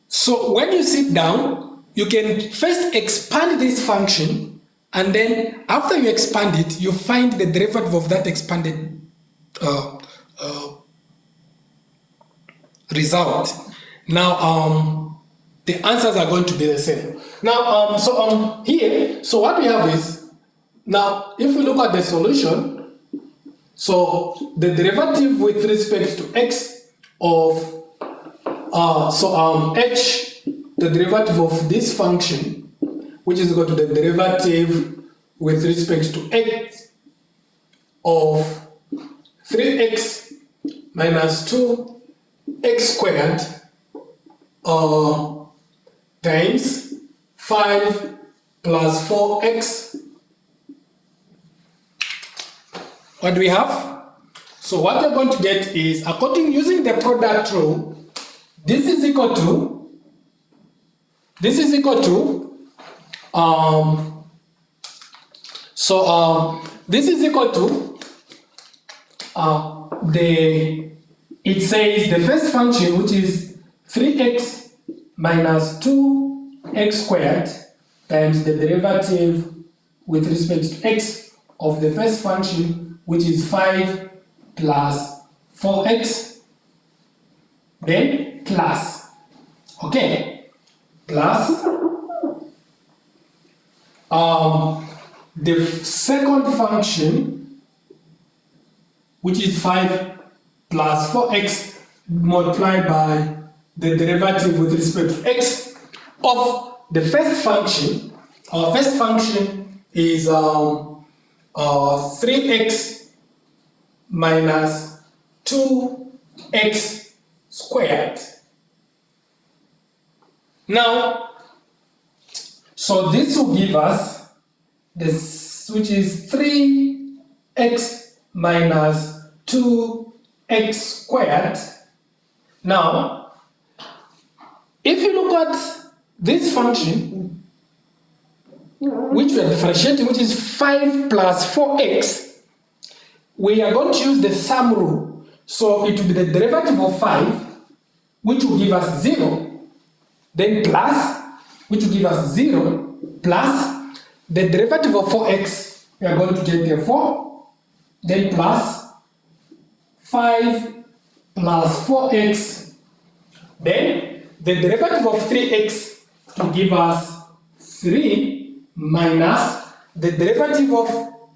Speaker 3: So when you sit down, you can first expand this function, and then after you expand it, you find the derivative of that expanded result. Now the answers are going to be the same. Now here, so what we have is, now if we look at the solution, so the derivative with respect to x of h, the derivative of this function, which is equal to the derivative with respect to x of 3x minus 2x squared times 5 plus 4x. What do we have? So what we're going to get is, according using the product rule, this is equal to this is equal to it says the first function, which is 3x minus 2x squared times the derivative with respect to x of the first function, which is 5 plus 4x, then plus, plus the second function, which is 5 plus 4x multiplied by the derivative with respect to x of the first function. Our first function is 3x minus 2x squared. Now, so this will give us this, which is 3x minus 2x squared. Now, if you look at this function, which we are differentiating, which is 5 plus 4x, we are going to use the sum rule. So it will be the derivative of 5, which will give us 0, then plus, which will give us 0, plus the derivative of 4x, we are going to get the 4, then plus 5 plus 4x, then the derivative of 3x to give us 3 minus the derivative of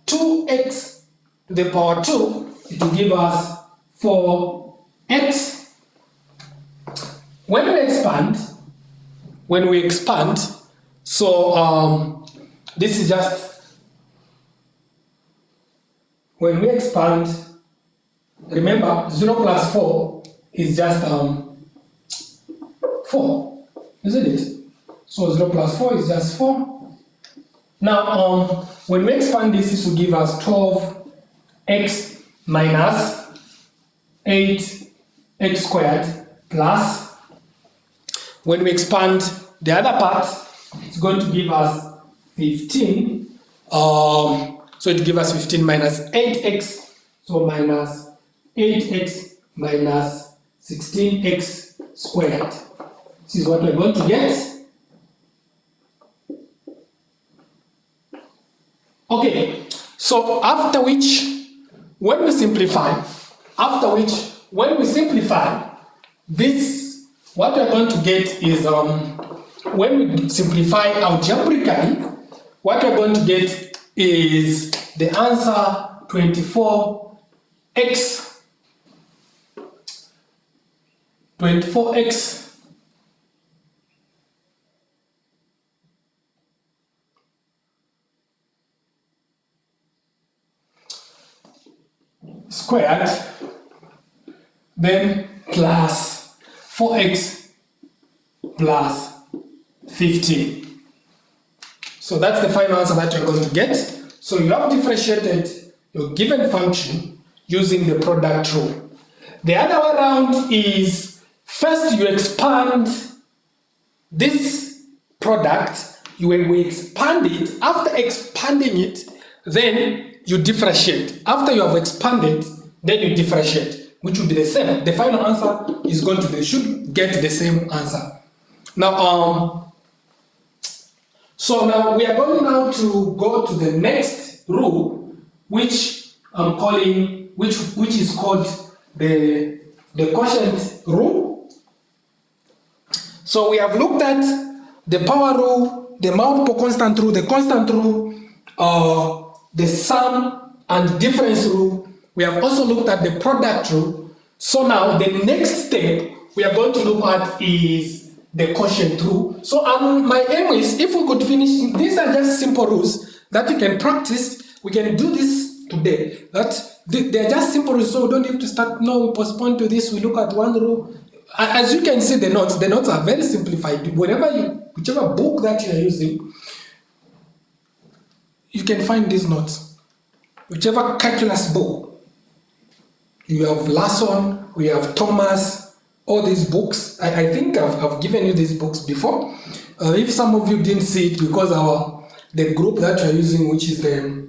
Speaker 3: 2x to the power 2, it will give us 4x. When we expand, so this is just, when we expand, remember 0 plus 4 is just 4, isn't it? So 0 plus 4 is just 4. Now, when we expand this will give us 12x minus 8x squared plus, when we expand the other part, it's going to give us 15. So it gives us 15 minus 8x, so minus 8x minus 16x squared. This is what we're going to get. Okay, so after which, when we simplify, this, what we're going to get is, when we simplify algebraically, what we're going to get is the answer 24x. 24x
Speaker 1: squared, then plus 4x plus 15. So that's the final answer that you're going to get. So you have differentiated your given function using the product rule. The other way around is first you expand this product, we expand it. After expanding it, then you differentiate. After you have expanded, then you differentiate, which will be the same. The final answer is going to be, should get the same answer. Now, so now we are going now to go to the next rule, which I'm calling, which is called the quotient rule. So we have looked at the power rule, the multiple constant rule, the constant rule, the sum and difference rule. We have also looked at the product rule. So now the next step we are going to look at is the quotient rule. So my aim is, if we could finish, these are just simple rules that you can practice. We can do this today. They're just simple rules, so we don't have to start, no, we postpone to this, we look at one rule. As you can see, the notes are very simplified. Whichever book that you are using, you can find these notes. Whichever calculus book, you have Larson, we have Thomas, all these books. I think I've given you these books before. If some of you didn't see it, because the group that you are using, which is the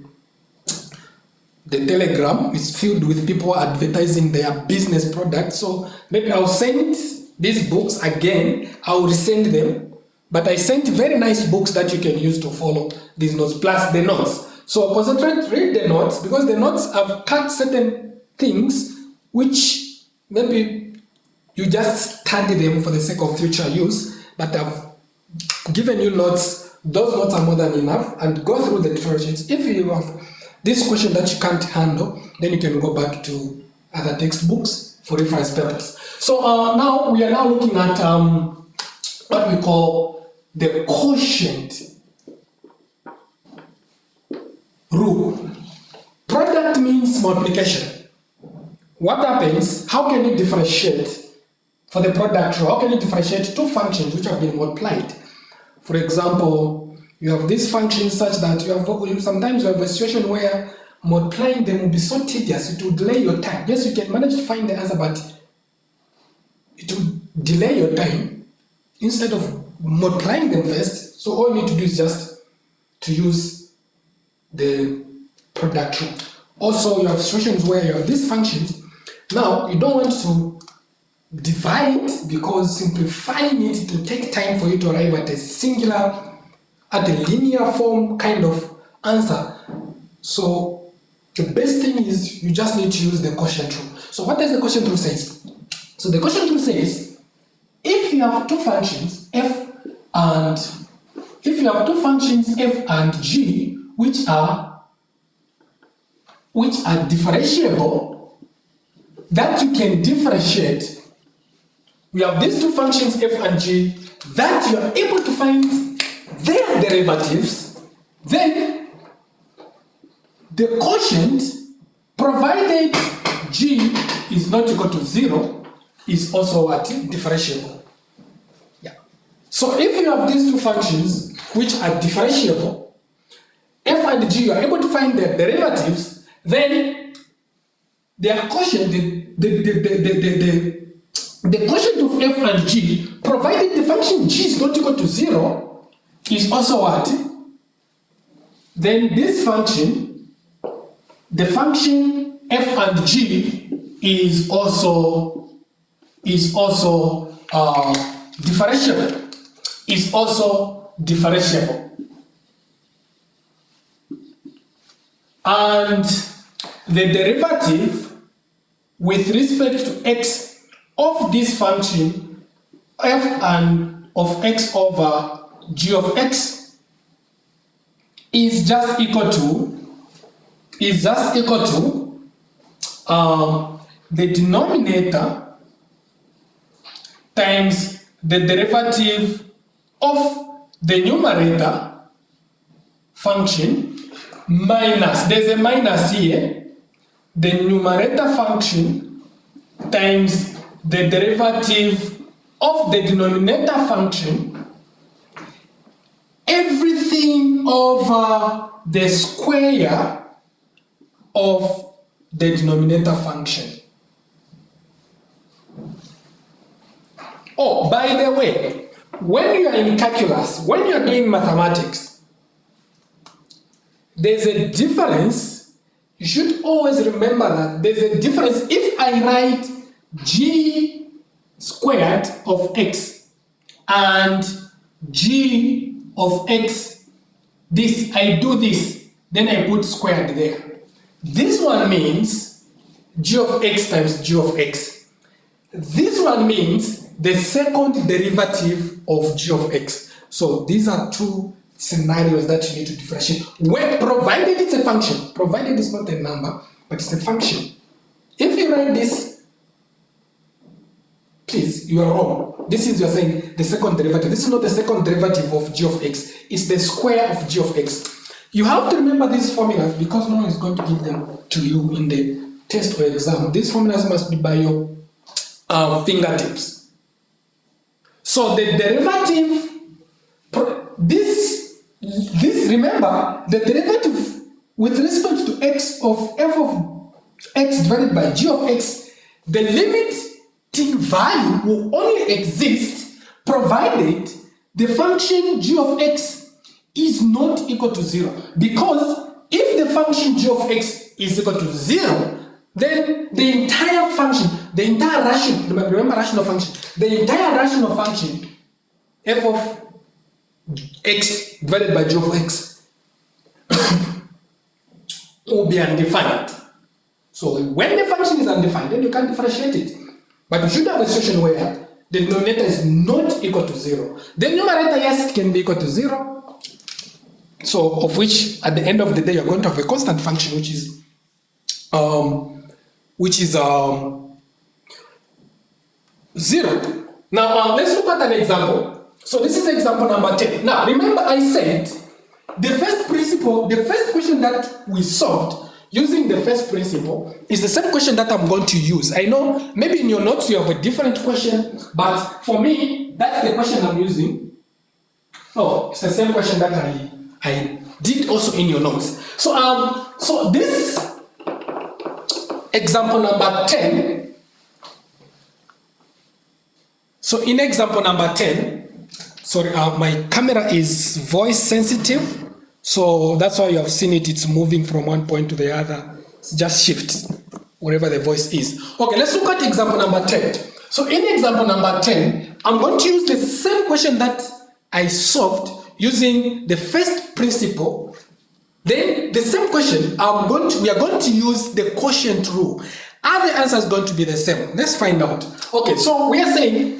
Speaker 1: Telegram, is filled with people advertising their business products. So maybe I'll send these books again. I'll resend them. But I sent very nice books that you can use to follow these notes, plus the notes. So concentrate, read the notes, because the notes have cut certain things which maybe you just study them for the sake of future use, but I've given you notes. Those notes are more than enough, and go through the tutorials. If you have this question that you can't handle, then you can go back to other textbooks for reference purpose. So now we are now looking at what we call the quotient rule. Product means multiplication. What happens? How can you differentiate for the product rule? How can you differentiate two functions which have been multiplied? For example, you have this function such that sometimes you have a situation where multiplying them will be so tedious, it will delay your time. Yes, you can manage to find the answer, but it will delay your time instead of multiplying them first. So all you need to do is just to use the product rule. Also, you have situations where you have these functions. Now, you don't want to divide, because simplifying it will take time for you to arrive at a singular, at a linear form kind of answer. So the best thing is you just need to use the quotient rule. So what does the quotient rule say? So the quotient rule says, if you have two functions f and g which are differentiable, that you can differentiate. We have these two functions f and g that you are able to find their derivatives, then the quotient, provided g is not equal to 0, is also what? Differentiable. Yeah. So if you have these two functions which are differentiable, f and g, you are able to find their derivatives, then their quotient, the quotient of f and g, provided the function g is not equal to 0, is also what? Then this function, the function f and g, is also differentiable. Is also differentiable. And the derivative with respect to x of this function f and of x over g of x is just equal to the denominator times the derivative of the numerator function minus, there's a minus here,
Speaker 3: the numerator function times the derivative of the denominator function, everything over the square of the denominator function. Oh, by the way, when you are in calculus, when you are doing mathematics, there's a difference. You should always remember that there's a difference. If I write g squared of x and g of x, this, I do this, then I put squared there. This one means g of x times g of x. This one means the second derivative of g of x. So these are two scenarios that you need to differentiate. When, provided it's a function, provided it's not a number, but it's a function. If you write this, please, you are wrong. This is, you're saying the second derivative. This is not the second derivative of g of x. It's the square of g of x. You have to remember these formulas because no one is going to give them to you in the test or exam. These formulas must be by your fingertips. So the derivative, this remember, the derivative with respect to x of f of x divided by g of x, the limiting value will only exist provided the function g of x is not equal to 0. Because if the function g of x is equal to 0, then the entire function, the entire ration, remember rational function, the entire rational function f of x divided by g of x will be undefined. So when the function is undefined, then you can't differentiate it. But you should have a situation where the denominator is not equal to 0. The numerator, yes, it can be equal to 0. So of which at the end of the day you're going to have a constant function which is 0. Now let's look at an example. So this is example number 10. Now remember I said the first question that we solved using the first principle is the same question that I'm going to use. I know maybe in your notes you have a different question, but for me that's the question I'm using. Oh, it's the same question that I did also in your notes. So this example number 10. So in example number 10, sorry, my camera is voice sensitive, so that's why you have seen it. It's moving from one point to the other. It's just shifts wherever the voice is. Okay, let's look at example number 10. So in example number 10, I'm going to use the same question that I solved using the first principle. Then the same question, we are going to use the quotient rule. Are the answers going to be the same? Let's find out. Okay, so we are saying,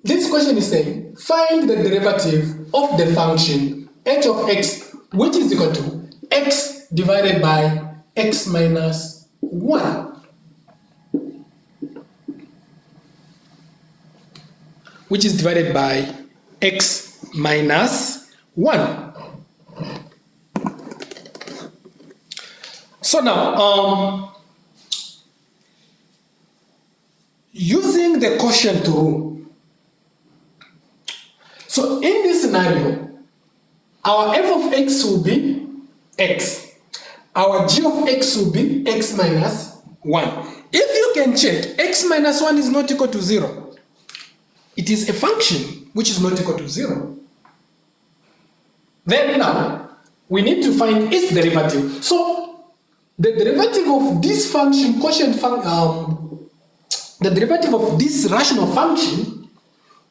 Speaker 3: this question is saying, find the derivative of the function h of x, which is equal to x divided by x minus 1. Which is divided by x minus 1. So now, using the quotient rule, so in this scenario, our f of x will be x, our g of x will be x minus 1. If you can check, x minus 1 is not equal to 0. It is a function which is not equal to 0. Then now, we need to find its derivative. So, the derivative of this function, the derivative of this rational function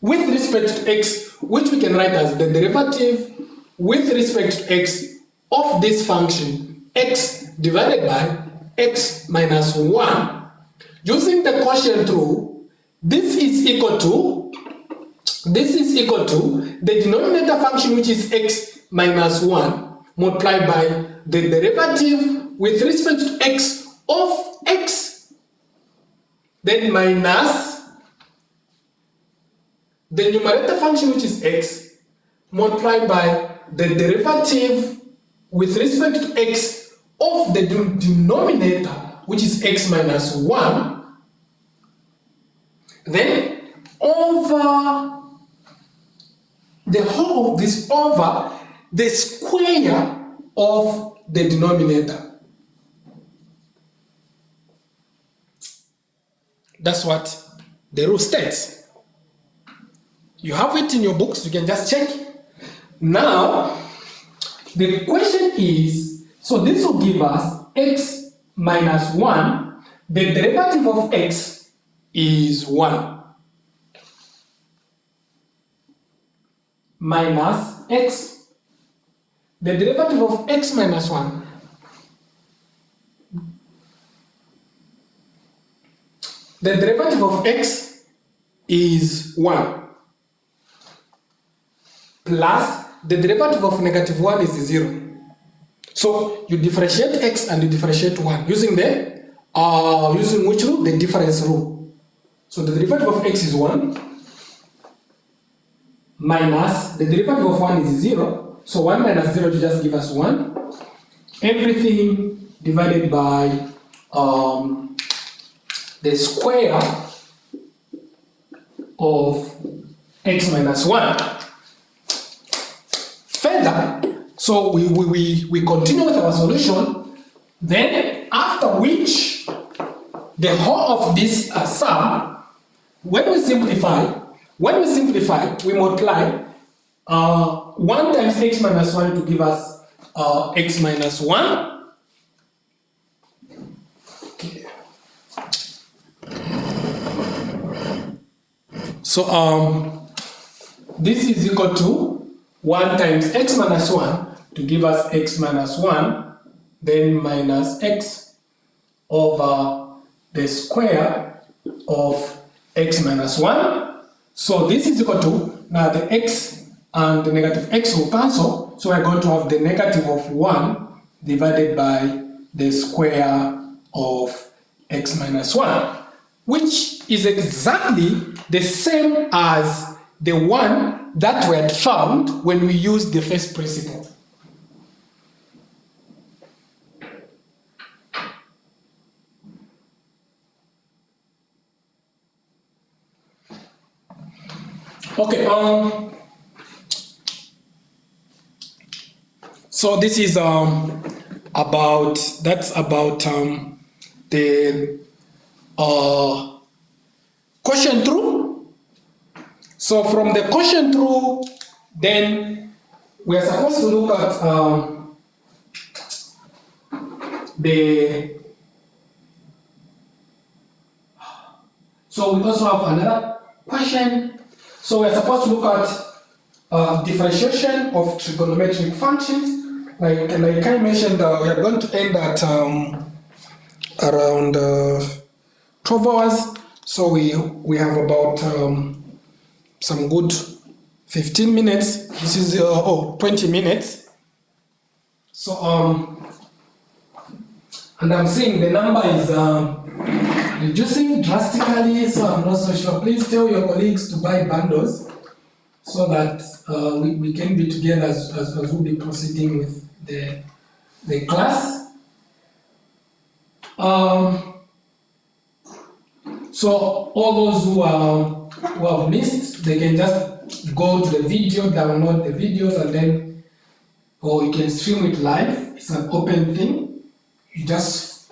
Speaker 3: with respect to x, which we can write as the derivative with respect to x of this function, x divided by x minus 1. Using the quotient rule, this is equal to the denominator function, which is x minus 1, multiplied by the derivative with respect to x of x, then minus the numerator function, which is x, multiplied by the derivative with respect to x of the denominator which is x minus 1, then over the whole of this over the square of the denominator. That's what the rule states. You have it in your books, you can just check. Now, the question is, so this will give us x minus 1, the derivative of x is 1. Minus x, the derivative of x minus 1. The derivative of x is 1. Plus the derivative of negative 1 is 0. So you differentiate x and you differentiate 1 using the using which rule? The difference rule. So the derivative of x is 1 minus the derivative of 1 is 0. So 1 minus 0 to just give us 1. Everything divided by the square of x minus 1. Further, so we continue with our solution, then after which the whole of this sum, when we simplify, we multiply 1 times x minus 1 to give us x minus 1. Okay. So this is equal to 1 times x minus 1 to give us x minus 1, then minus x over the square of x minus 1. So this is equal to, now the x and the negative x will cancel, so we're going to have the negative of 1 divided by the square of x minus 1, which is exactly the same as the one that we had found when we used the first principle. Okay, so this is about the quotient rule. So from the quotient rule, then we are supposed to look at so we also have another question. So we are supposed to look at differentiation of trigonometric functions. Like I mentioned, we are going to end at around 12 hours. So we have about some good 15 minutes. This is 20 minutes. So and I'm seeing the number is reducing drastically, so I'm not so sure. Please tell your colleagues to buy bundles so that we can be together as we'll be proceeding with the class. So all those who have missed, they can just go to the video, download the videos, and then, or you can stream it live. It's an open thing. You just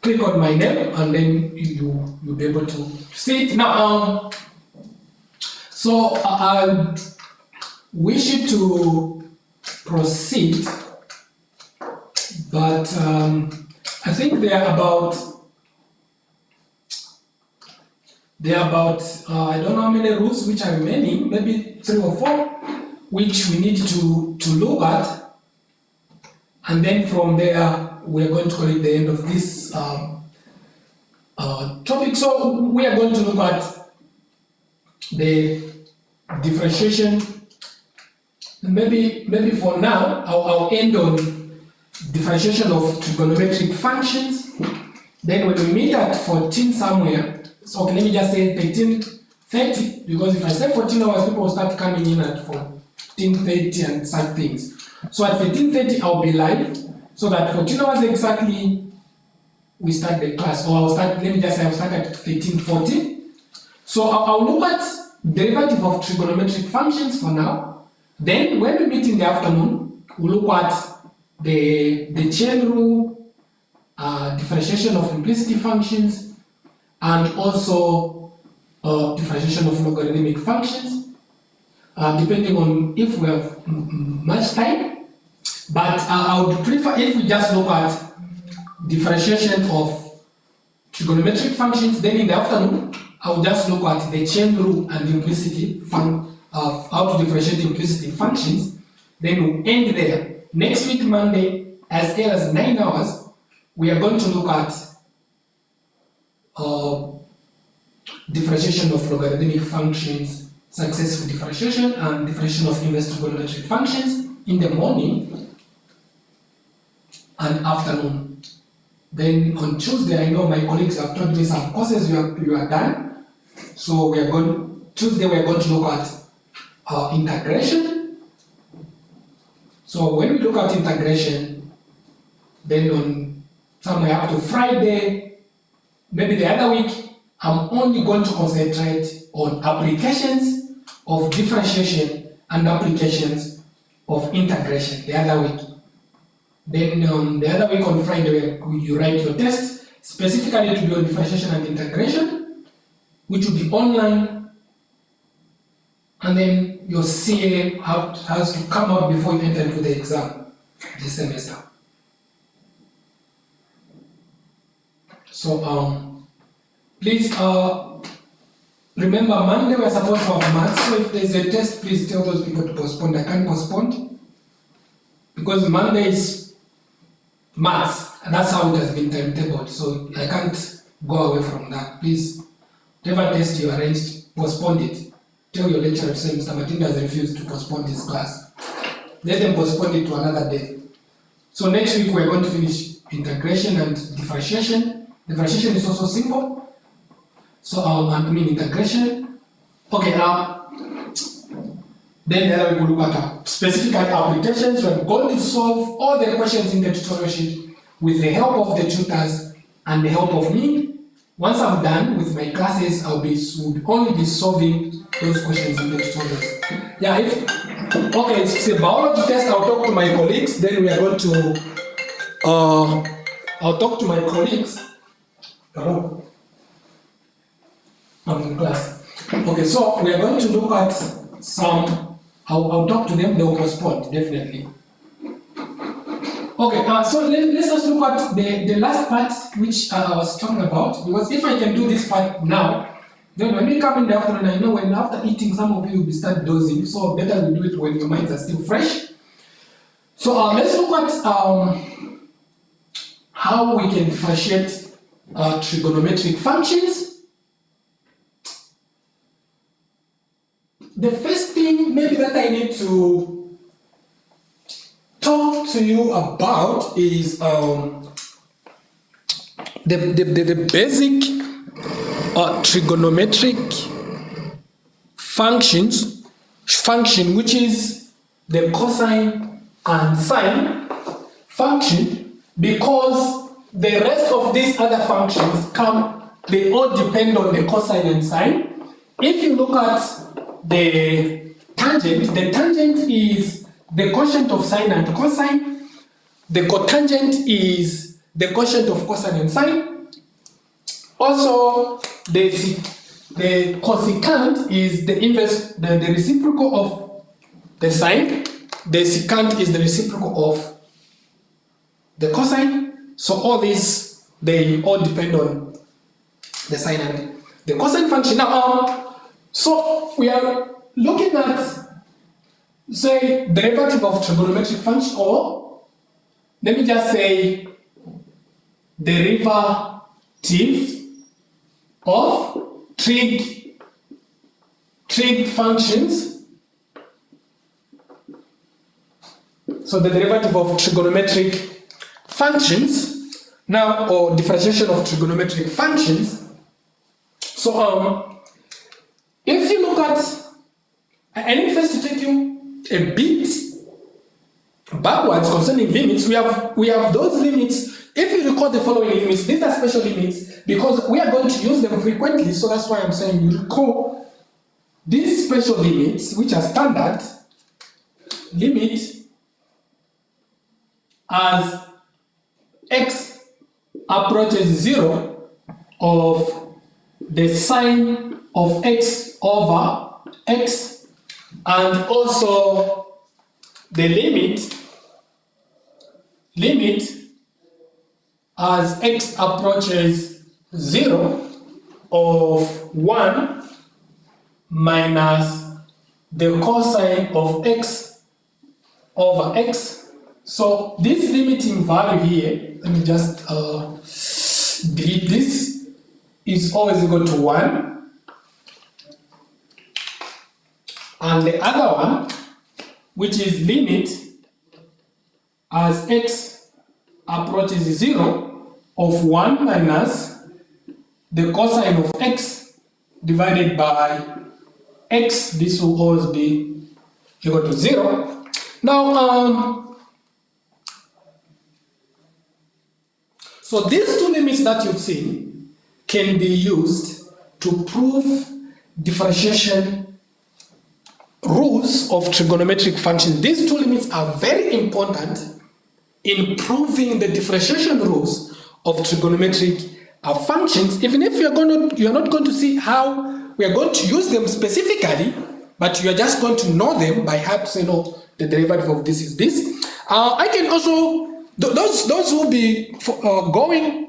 Speaker 3: click on my name, and then you'll be able to see it. Now, so I wish you to proceed, but I think there are about I don't know how many rules which are remaining, maybe 3 or 4, which we need to look at, and then from there we are going to call it the end of this topic. So we are going to look at the differentiation. Maybe for now I'll end on differentiation of trigonometric functions. Then when we meet at 14 somewhere, so okay, let me just say 13:30, because if I say 14 hours, people will start coming in at 14:30 and such things. So at 13:30 I'll be live, so that 14 hours exactly
Speaker 1: we start the class, or I'll start at 13:40. So I'll look at derivative of trigonometric functions for now. Then when we meet in the afternoon, we'll look at the chain rule, differentiation of implicity functions, and also differentiation of logarithmic functions, depending on if we have much time. But I would prefer if we just look at differentiation of trigonometric functions, then in the afternoon, I will just look at the chain rule and implicity of how to differentiate implicity functions. Then we'll end there. Next week, Monday, as early as 9 hours, we are going to look at differentiation of logarithmic functions, successful differentiation, and differentiation of inverse trigonometric functions in the morning and afternoon. Then on Tuesday, I know my colleagues have told me some courses you are done. So Tuesday we are going to look at integration. So when we look at integration, then on somewhere up to Friday, maybe the other week, I'm only going to concentrate on applications of differentiation and applications of integration the other week. Then the other week on Friday, you write your test, specifically to do on differentiation and integration, which will be online. And then your CA has to come out before you enter into the exam this semester. So please remember Monday we're supposed to have maths. So if there's a test, please tell those people to postpone. I can't postpone because Monday is maths, and that's how it has been timetabled. So I can't go away from that. Please, whatever test you arranged, postpone it. Tell your lecturer to say Mr. Matinda has refused to postpone this class. Let them postpone it to another day. So next week we're going to finish integration and differentiation. Differentiation is also simple. So integration. Okay, then the other week we'll look at specific applications. We're going to solve all the questions in the tutorial sheet with the help of the tutors and the help of me. Once I'm done with my classes, would only be solving those questions in the tutorials. Yeah, okay, it's a biology test. I'll talk to my colleagues. Then we are going to, I'll talk to my colleagues. Hello. I'm in class. Okay, so we are going to look at some, I'll talk to them, they will respond, definitely. Okay, so let's just look at the last part which I was talking about, because if I can do this part now, then when we come in the afternoon, I know when after eating, some of you will start dozing, so better we do it when your minds are still fresh. So let's look at how we can differentiate trigonometric functions. The first thing maybe that I need to talk to you about is the basic trigonometric function, which is the cosine and sine function, because the rest of these other functions they all depend on the cosine and sine. If you look at the tangent is the quotient of sine and cosine. The cotangent is the quotient of cosine and sine. Also, the cosecant is the inverse, the reciprocal of the sine. The secant is the reciprocal of the cosine. So all these, they all depend on the sine and the cosine function. Now, so we are looking at, say, derivative of trigonometric function, or let me just say derivative of trig functions. So the derivative of trigonometric functions now, or differentiation of trigonometric functions. So if you look at, I need first to take you a bit backwards concerning limits. We have those limits
Speaker 3: if you record the following limits, these are special limits because we are going to use them frequently, so that's why I'm saying you recall these special limits, which are standard limit as x approaches 0 of the sine of x over x, and also the limit as x approaches 0 of 1 minus the cosine of x over x. So this limiting value here, let me just delete this, is always equal to 1. And the other one, which is limit as x approaches 0 of 1 minus the cosine of x divided by x, this will always be equal to 0. Now, so these two limits that you've seen can be used to prove differentiation rules of trigonometric functions. These two limits are very important in proving the differentiation rules of trigonometric functions, even if you're not going to see how we are going to use them specifically, but you are just going to know them by perhaps the derivative of this is this. I can also, those who will be going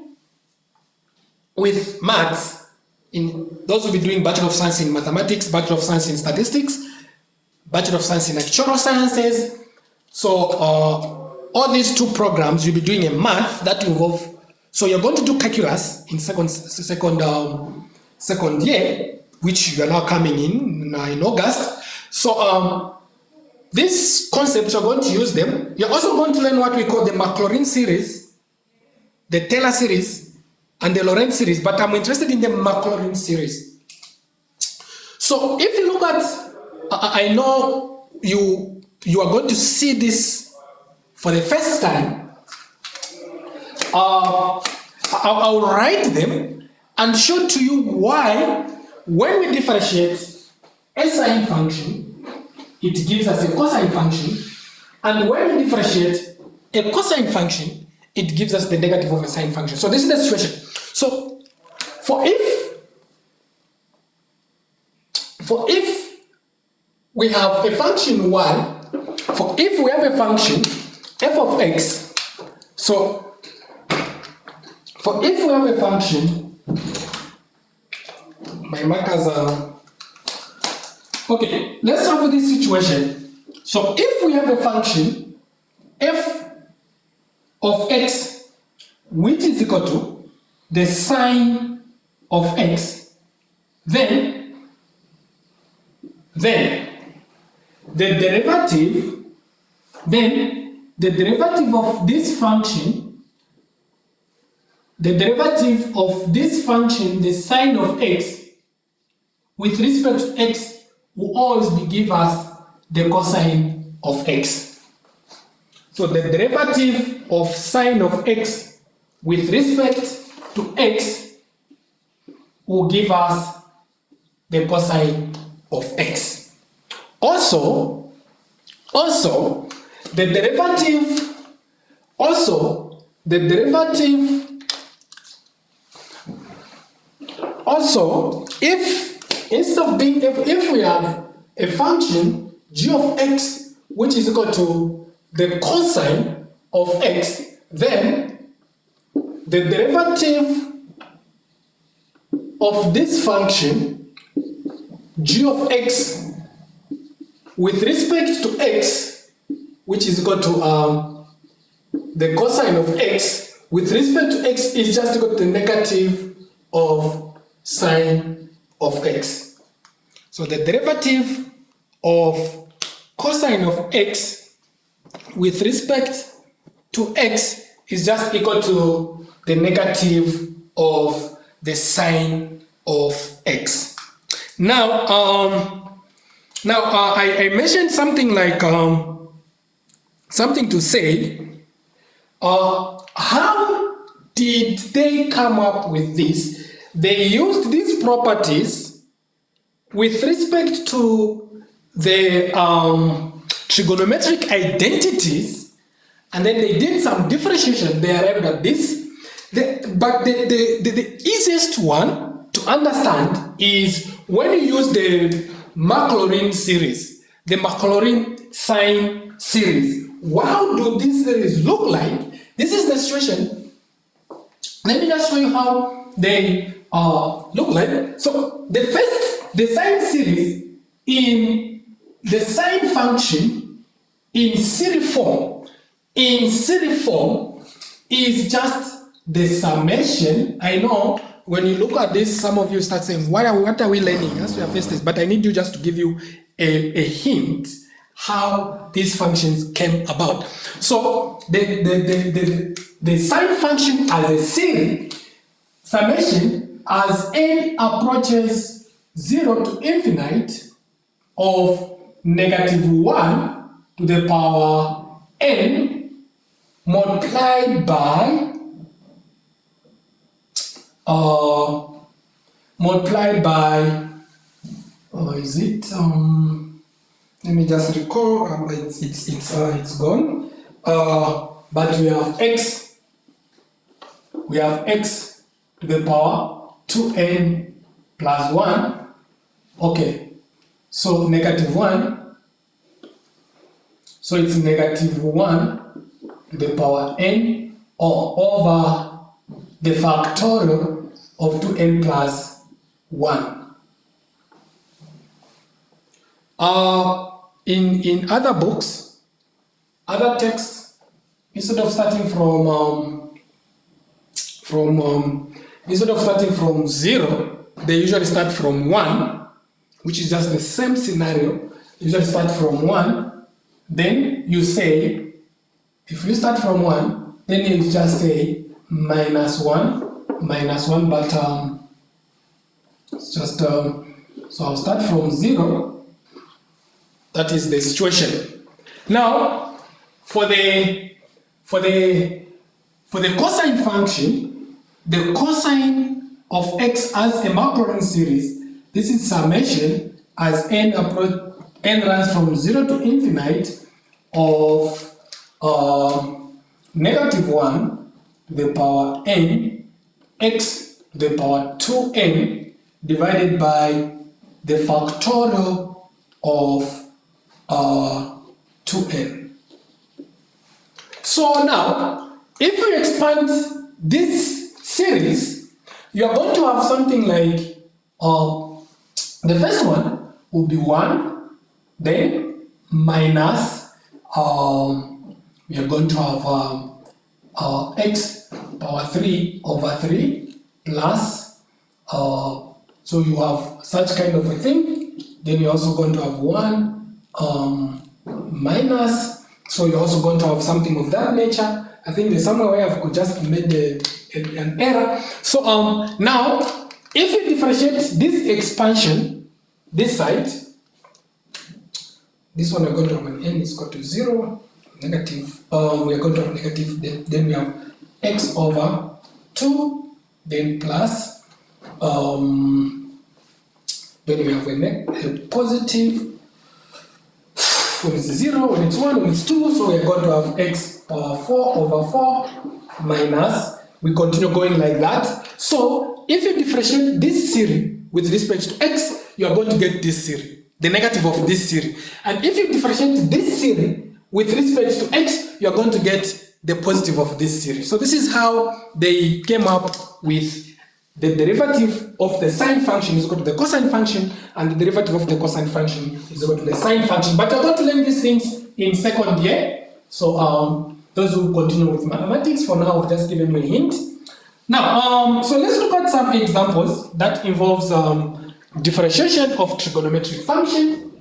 Speaker 3: with maths, those who will be doing Bachelor of Science in Mathematics, Bachelor of Science in Statistics, Bachelor of Science in Natural Sciences. So all these two programs, you'll be doing a math that involve, so you're going to do calculus in second year, which you are now coming in August. So these concepts, you're going to use them. You're also going to learn what we call the Mclaren Series, the Taylor Series, and the Lorentz Series, but I'm interested in the Mclaren Series. So if you look at, I know you are going to see this for the first time. I'll write them and show to you why, when we differentiate a sine function, it gives us a cosine function, and when we differentiate a cosine function, it gives us the negative of a sine function. So this is the situation. So for if we have a function 1, for if we have a function f of x, so for if we have a function, my markers are, okay, let's have this situation. So if we have a function f of x, which is equal to the sine of x, then the derivative of this function, the sine of x, with respect to x, will always give us the cosine of x. So the derivative of sine of x with respect to x will give us the cosine of x. Also, the derivative, if instead of being, if we have a function g of x which is equal to the cosine of x, then the derivative of this function g of x with respect to x, which is equal to the cosine of x with respect to x, is just equal to the negative of sine of x. So the derivative of cosine of x with respect to x is just equal to the negative of the sine of x. Now, I mentioned something like something to say how did they come up with this? They used these properties with respect to the trigonometric identities, and then they did some differentiation. They arrived at this. But the easiest one to understand is when you use the Mclaren series, the Mclaren Sine series. How do these series look like? This is the situation. Let me just show you how they look like. So the sine series in the sine function in series form is just the summation. I know when you look at this, some of you start saying, what are we learning? That's your first test. But I need you just to give you a hint how these functions came about. So the sine function as a series, summation as n approaches 0 to infinite of -1 to the power n multiplied by let me just recall, it's gone, but we have x to the power 2n plus 1. Okay, so -1, so it's -1 to the power n or over the factorial of 2n plus 1. In other books, other texts, instead of starting from 0, they usually start from 1, which is just the same scenario. You usually start from 1, then you say, if you start from 1, then you just say -1, but it's just so I'll start from 0. That is the situation. Now, for the cosine function, the cosine of x as a Mclaren series, this is summation as n runs from 0 to infinite of -1 to the power n x to the power 2n divided by the factorial of 2n. So now, if we expand this series, you are going to have something like the first one will be 1, then minus we are going to have x power 3 over 3 plus so you have such kind of a thing. Then you're also going to have 1 minus, so you're also going to have something of that nature. I think there's somewhere where I've just made an error. So now, if you differentiate this expansion, this side, this one we're going to have an n is equal to 0, negative, we are going to have negative, then we have x over 2, then plus, then we have a positive, when it's 0, when it's 1, when it's 2, so we're going to have x power 4 over 4 minus, we continue going like that. So if you differentiate this series with respect to x, you are going to get this series, the negative of this series. And if you differentiate this series with respect to x, you are going to get the positive of this series. So this is how they came up with the derivative of the sine function is equal to the cosine function, and the derivative of the cosine function is equal to the sine function. But you're going to learn these things in second year. So those who continue with mathematics, for now I've just given you a hint. Now, so let's look at some examples that involves differentiation of trigonometric function.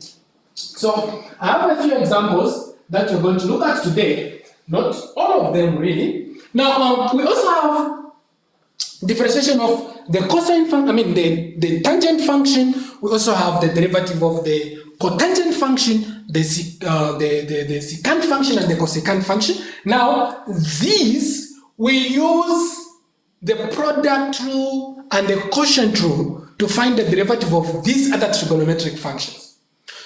Speaker 3: So I have a few examples that we're going to look at today. Not all of them really. Now, we also have differentiation of the cosine function, the tangent function. We also have the derivative of the cotangent function, the secant function and the cosecant function. Now, these we use the product rule and the quotient rule to find the derivative of these other trigonometric functions.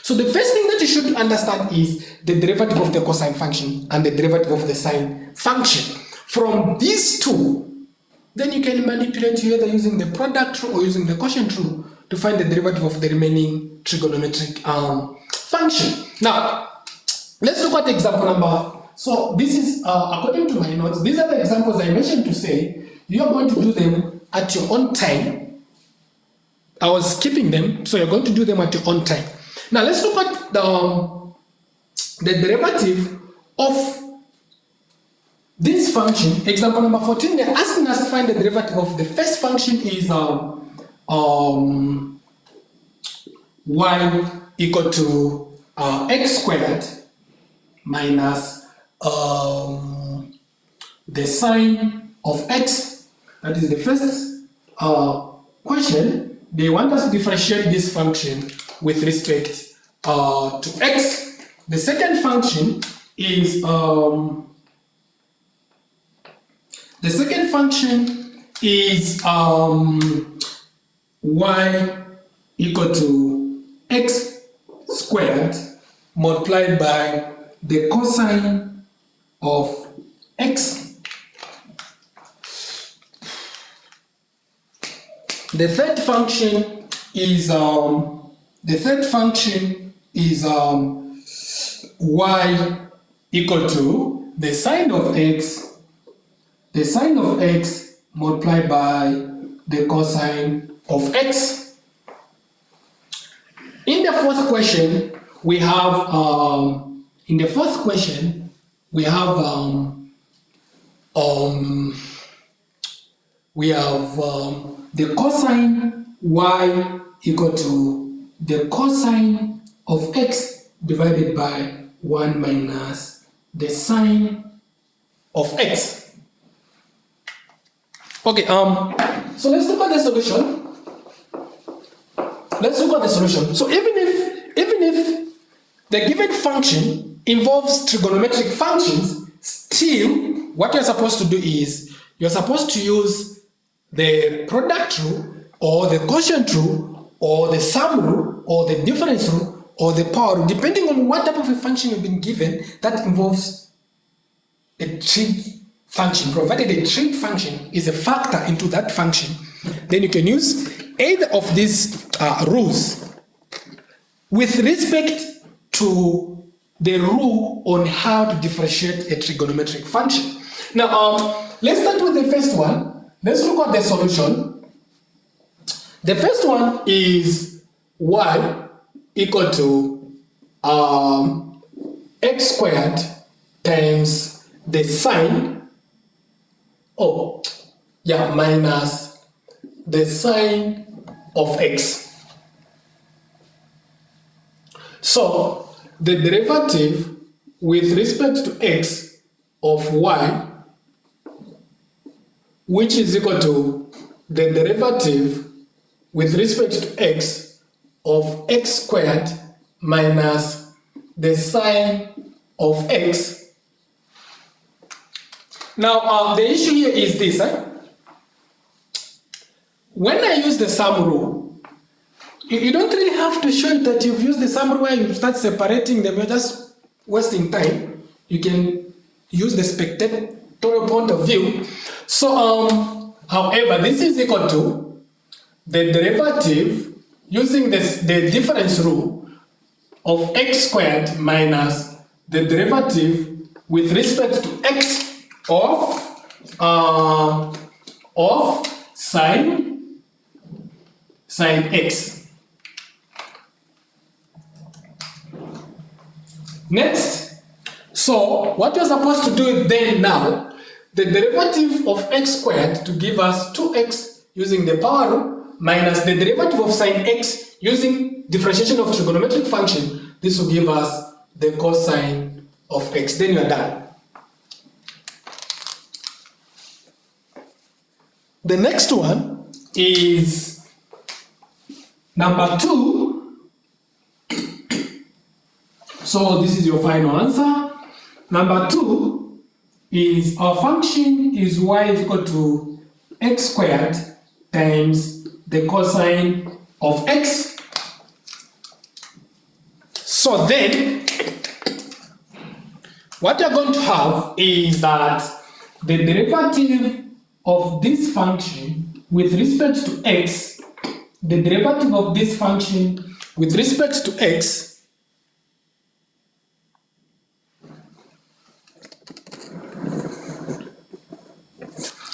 Speaker 3: So the first thing that you should understand is the derivative of the cosine function and the derivative of the sine function. From these two, then you can manipulate either using the product rule or using the quotient rule to find the derivative of the remaining trigonometric function. Now, let's look at example number. So this is, according to my notes, these are the examples I mentioned to say, you are going to do them at your own time. I was skipping them, so you're going to do them at your own time. Now let's look at the derivative of this function. Example number 14, they're asking us to find the derivative of the first function is y equal to x squared minus the sine of x. That is the first question. They want us to differentiate this function with respect to x. The second function is y equal to x squared multiplied by the cosine of x. The third function is y equal to the sine of x multiplied by the cosine of x. In the fourth question, we have the cosine y equal to the cosine of x divided by 1 minus the sine of x. Okay, so let's look at the solution. So even if the given function involves trigonometric functions, still what you're supposed to do is you're supposed to use the product rule or the quotient rule or the sum rule or the difference rule or the power rule, depending on what type of a function you've been given that involves a trig function. Provided a trig function is a factor into that function, then you can use either of these rules with respect to the rule on how to differentiate a trigonometric function. Now, let's start with the first one. Let's look at the solution. The first one is y equal to x squared times the sine, minus the sine of x. So the derivative with respect to x of y, which is equal to the derivative with respect to x of x squared minus the sine of x. Now the issue here is this, when I use the sum rule, you don't really have to show it that you've used the sum rule where you start separating them. You're just wasting time. You can use the spectatorial point of view. So, however, this is equal to the derivative using the difference rule of x squared minus the derivative with respect to x of sine x. Next, so what you're supposed to do then now, the derivative of x squared to give us 2x using the power rule minus the derivative of sine x using differentiation of trigonometric function. This will give us the cosine of x. Then you're done. The next one is number 2. So this is your final answer. Number 2 is our function is y is equal to
Speaker 1: x squared times the cosine of x.
Speaker 3: So then, what you're going to have is that
Speaker 1: The derivative of this function with respect to x, the derivative of this function
Speaker 3: with respect to x,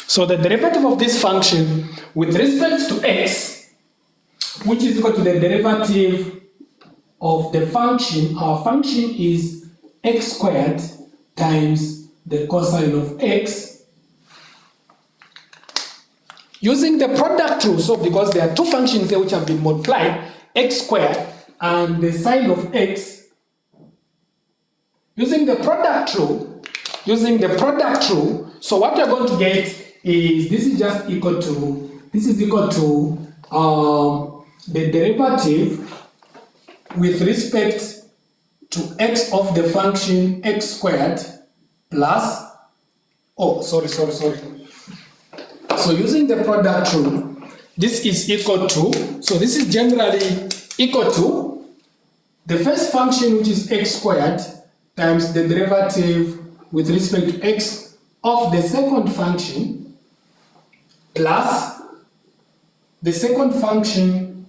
Speaker 3: so the derivative of this function
Speaker 1: with respect to x, which is equal to the derivative of the function, our function is x squared times the cosine of x,
Speaker 3: using the product rule. So because there are two functions there which have been multiplied, x squared
Speaker 1: and the sine of x,
Speaker 3: using the product rule, so what you're going to get
Speaker 1: is this is just equal to, this is equal to the derivative with respect to x of the function x squared plus,
Speaker 3: so using the product rule, this is equal to, so this is generally equal to
Speaker 1: the first function, which is x squared, times the derivative with respect to x of the second function plus the second function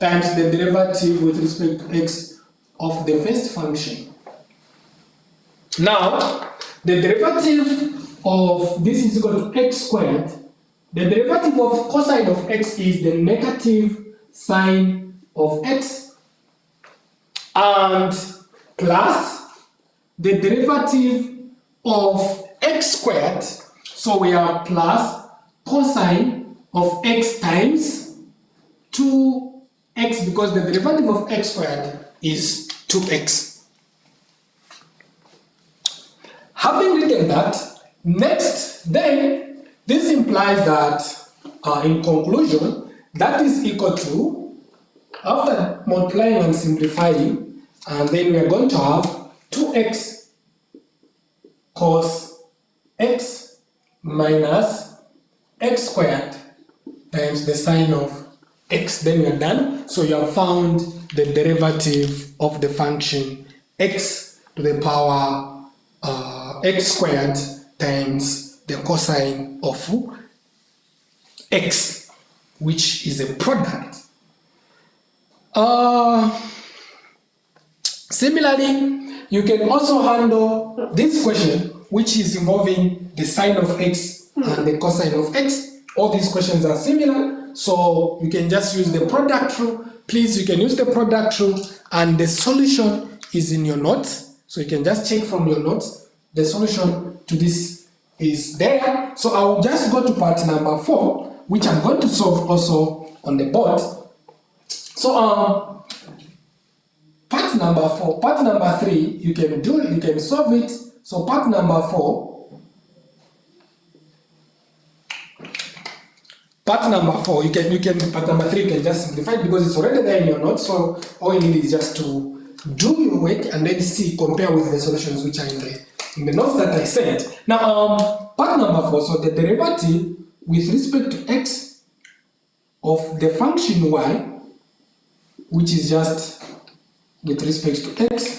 Speaker 1: times the derivative with respect to x of the first function. Now, the derivative of this is equal to x squared. The derivative of cosine of x is the negative sine of x, and plus the derivative of x squared, so we have plus cosine of x times 2x, because the derivative of x squared is 2x. Having written that, next, then this implies that in conclusion, that is equal to, after multiplying and simplifying, and then we are going to have 2x cos x minus x squared times the sine of x. Then we are done. So you have found the derivative of the function x to the power x squared times the cosine of x, which is a product. Similarly, you can also handle this question, which is involving the sine of x and the cosine of x. All these questions are similar, so you can just use the product rule. Please, you can use the product rule, and the solution is in your notes. So you can just check from your notes. The solution to this is there. So I will just go to part number 4, which I'm going to solve also on the board. So part number 4, part number 3, you can solve it. So part number 4, part number 3 you can just simplify it because it's already there in your notes. So all you need is just to do your work and then compare with the solutions which are in the notes that I sent. Now part number 4, so the derivative with respect to x of the function y, which is just with respect to x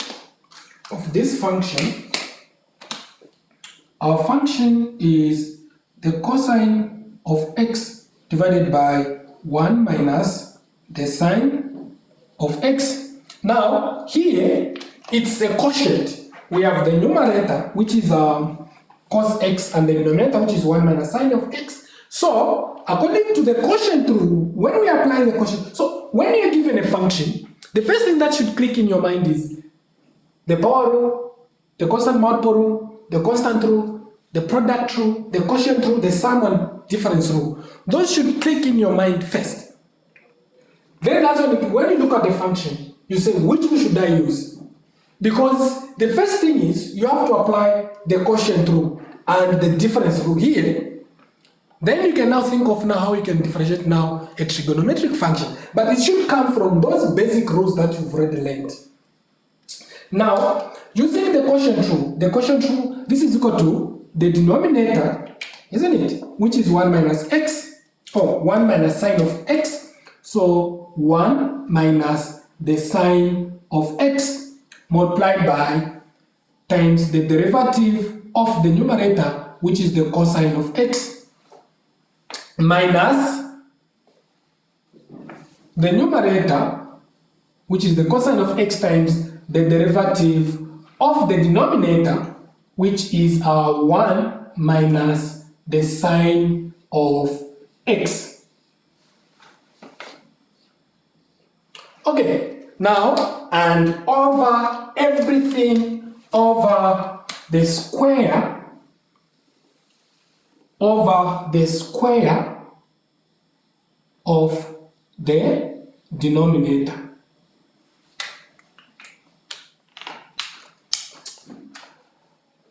Speaker 1: of this function, our function is the cosine of x divided by 1 minus the sine of x. Now here it's a quotient. We have the numerator, which is cos x, and the denominator, which is 1 minus sine of x. So according to the quotient rule, when we apply the quotient, so when you're given a function, the first thing that should click in your mind is the power rule, the constant multiple rule, the constant rule, the product rule, the quotient rule, the sum and difference rule. Those should click in your mind first. Then that's when you look at the function, you say, which rule should I use? Because the first thing is you have to apply the quotient rule and the difference rule here. Then you can now think of how you can differentiate now a trigonometric function. But it should come from those basic rules that you've already learned. Now, using the quotient rule, this is equal to the denominator
Speaker 3: isn't it? Which is 1 minus x, or 1 minus sine of x. So 1 minus the sine of x multiplied by times the derivative of the numerator, which is the cosine of x, minus the numerator, which is the cosine of x, times the derivative of the denominator, which is 1 minus the sine of x. Okay, now, and over everything over the square of the denominator.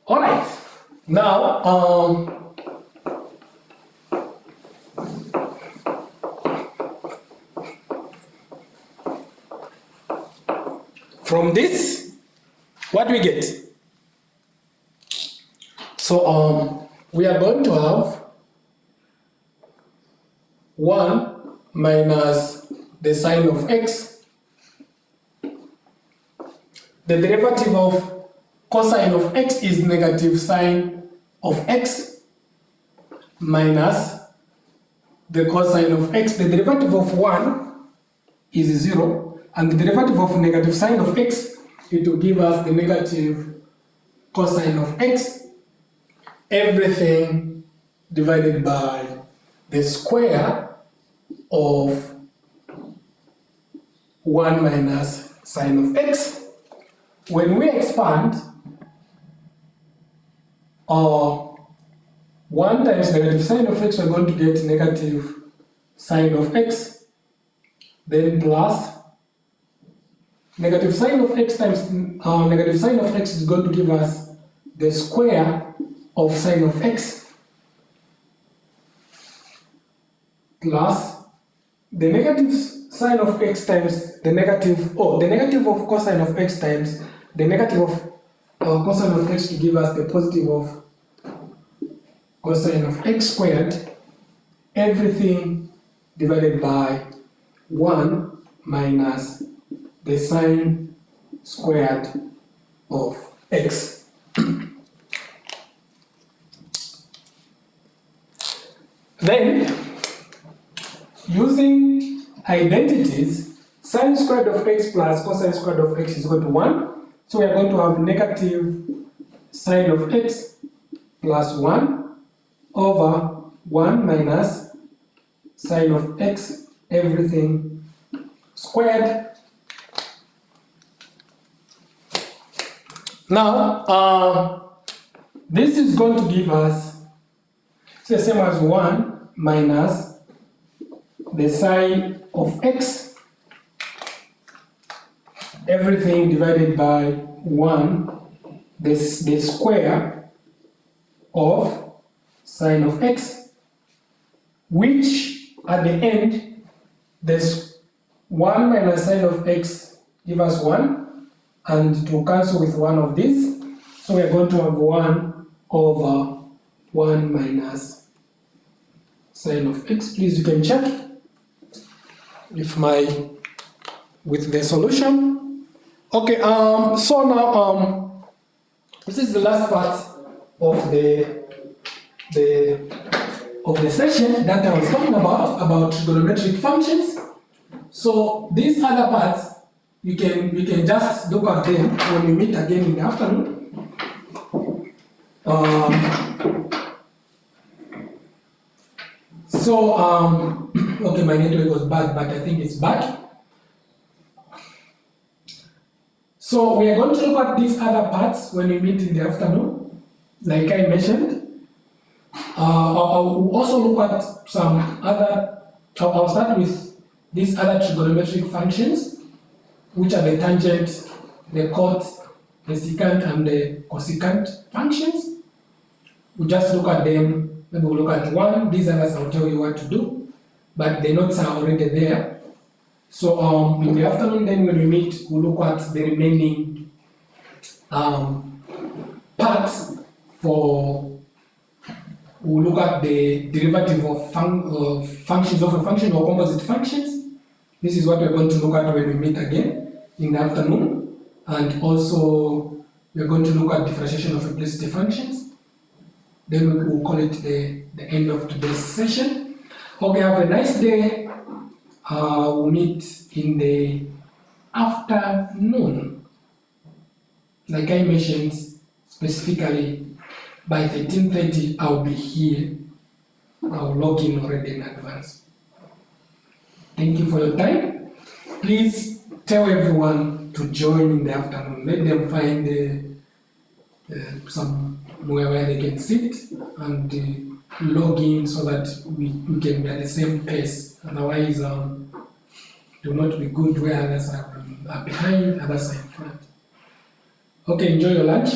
Speaker 3: All right, now from this, what do we get? So we are going to have 1 minus the sine of x. The derivative of cosine of x is negative sine of x, minus the cosine of x. The derivative of 1 is 0, and the derivative of negative sine of x, it will give us the negative cosine of x, everything divided by the square of 1 minus sine of x. When we expand, 1 times negative sine of x, we're going to get negative sine of x, then plus negative sine of x times negative sine of x is going to give us the square of sine of x, plus the negative sine of x times the negative of cosine of x times the negative of cosine of x to give us the positive of cosine of x squared, everything divided by 1 minus the sine squared of x. Then, using identities, sine squared of x plus cosine squared of x is equal to 1. So we are going to have negative sine of x plus 1 over 1 minus sine of x, everything squared. Now, this is going to give us the same as 1 minus the sine of x, everything divided by 1, the square of sine of x, which at the end, this 1 minus sine of x give us 1, and to cancel with one of these, so we are going to have 1 over 1 minus sine of x. Please, you can check if with the solution. Okay, so now this is the last part of the session that I was talking about trigonometric functions. So these other parts, we can just look at them when we meet again in the afternoon. Okay, my network was bad, but I think it's back. So we are going to look at these other parts when we meet in the afternoon, like I mentioned. I'll also look at some other, I'll start with these other trigonometric functions, which are the tangent, the cot, the secant, and the cosecant functions. We'll just look at them. Maybe we'll look at one. These others I'll tell you what to do, but the notes are already there. So in the afternoon, then when we meet, we'll look at the remaining parts for
Speaker 1: we'll look at the derivative of functions of a function or composite functions. This is what we're going to look at when we meet again in the afternoon. And also, we're going to look at differentiation of implicit functions. Then we'll call it the end of today's session. Hope you have a nice day. We'll meet in the afternoon. Like I mentioned, specifically by 13:30, I'll be here. I'll log in already in advance. Thank you for your time. Please tell everyone to join in the afternoon. Let them find somewhere where they can sit and log in so that we can be at the same pace. Otherwise, do not be good where others are behind, others are in front. Okay, enjoy your lunch.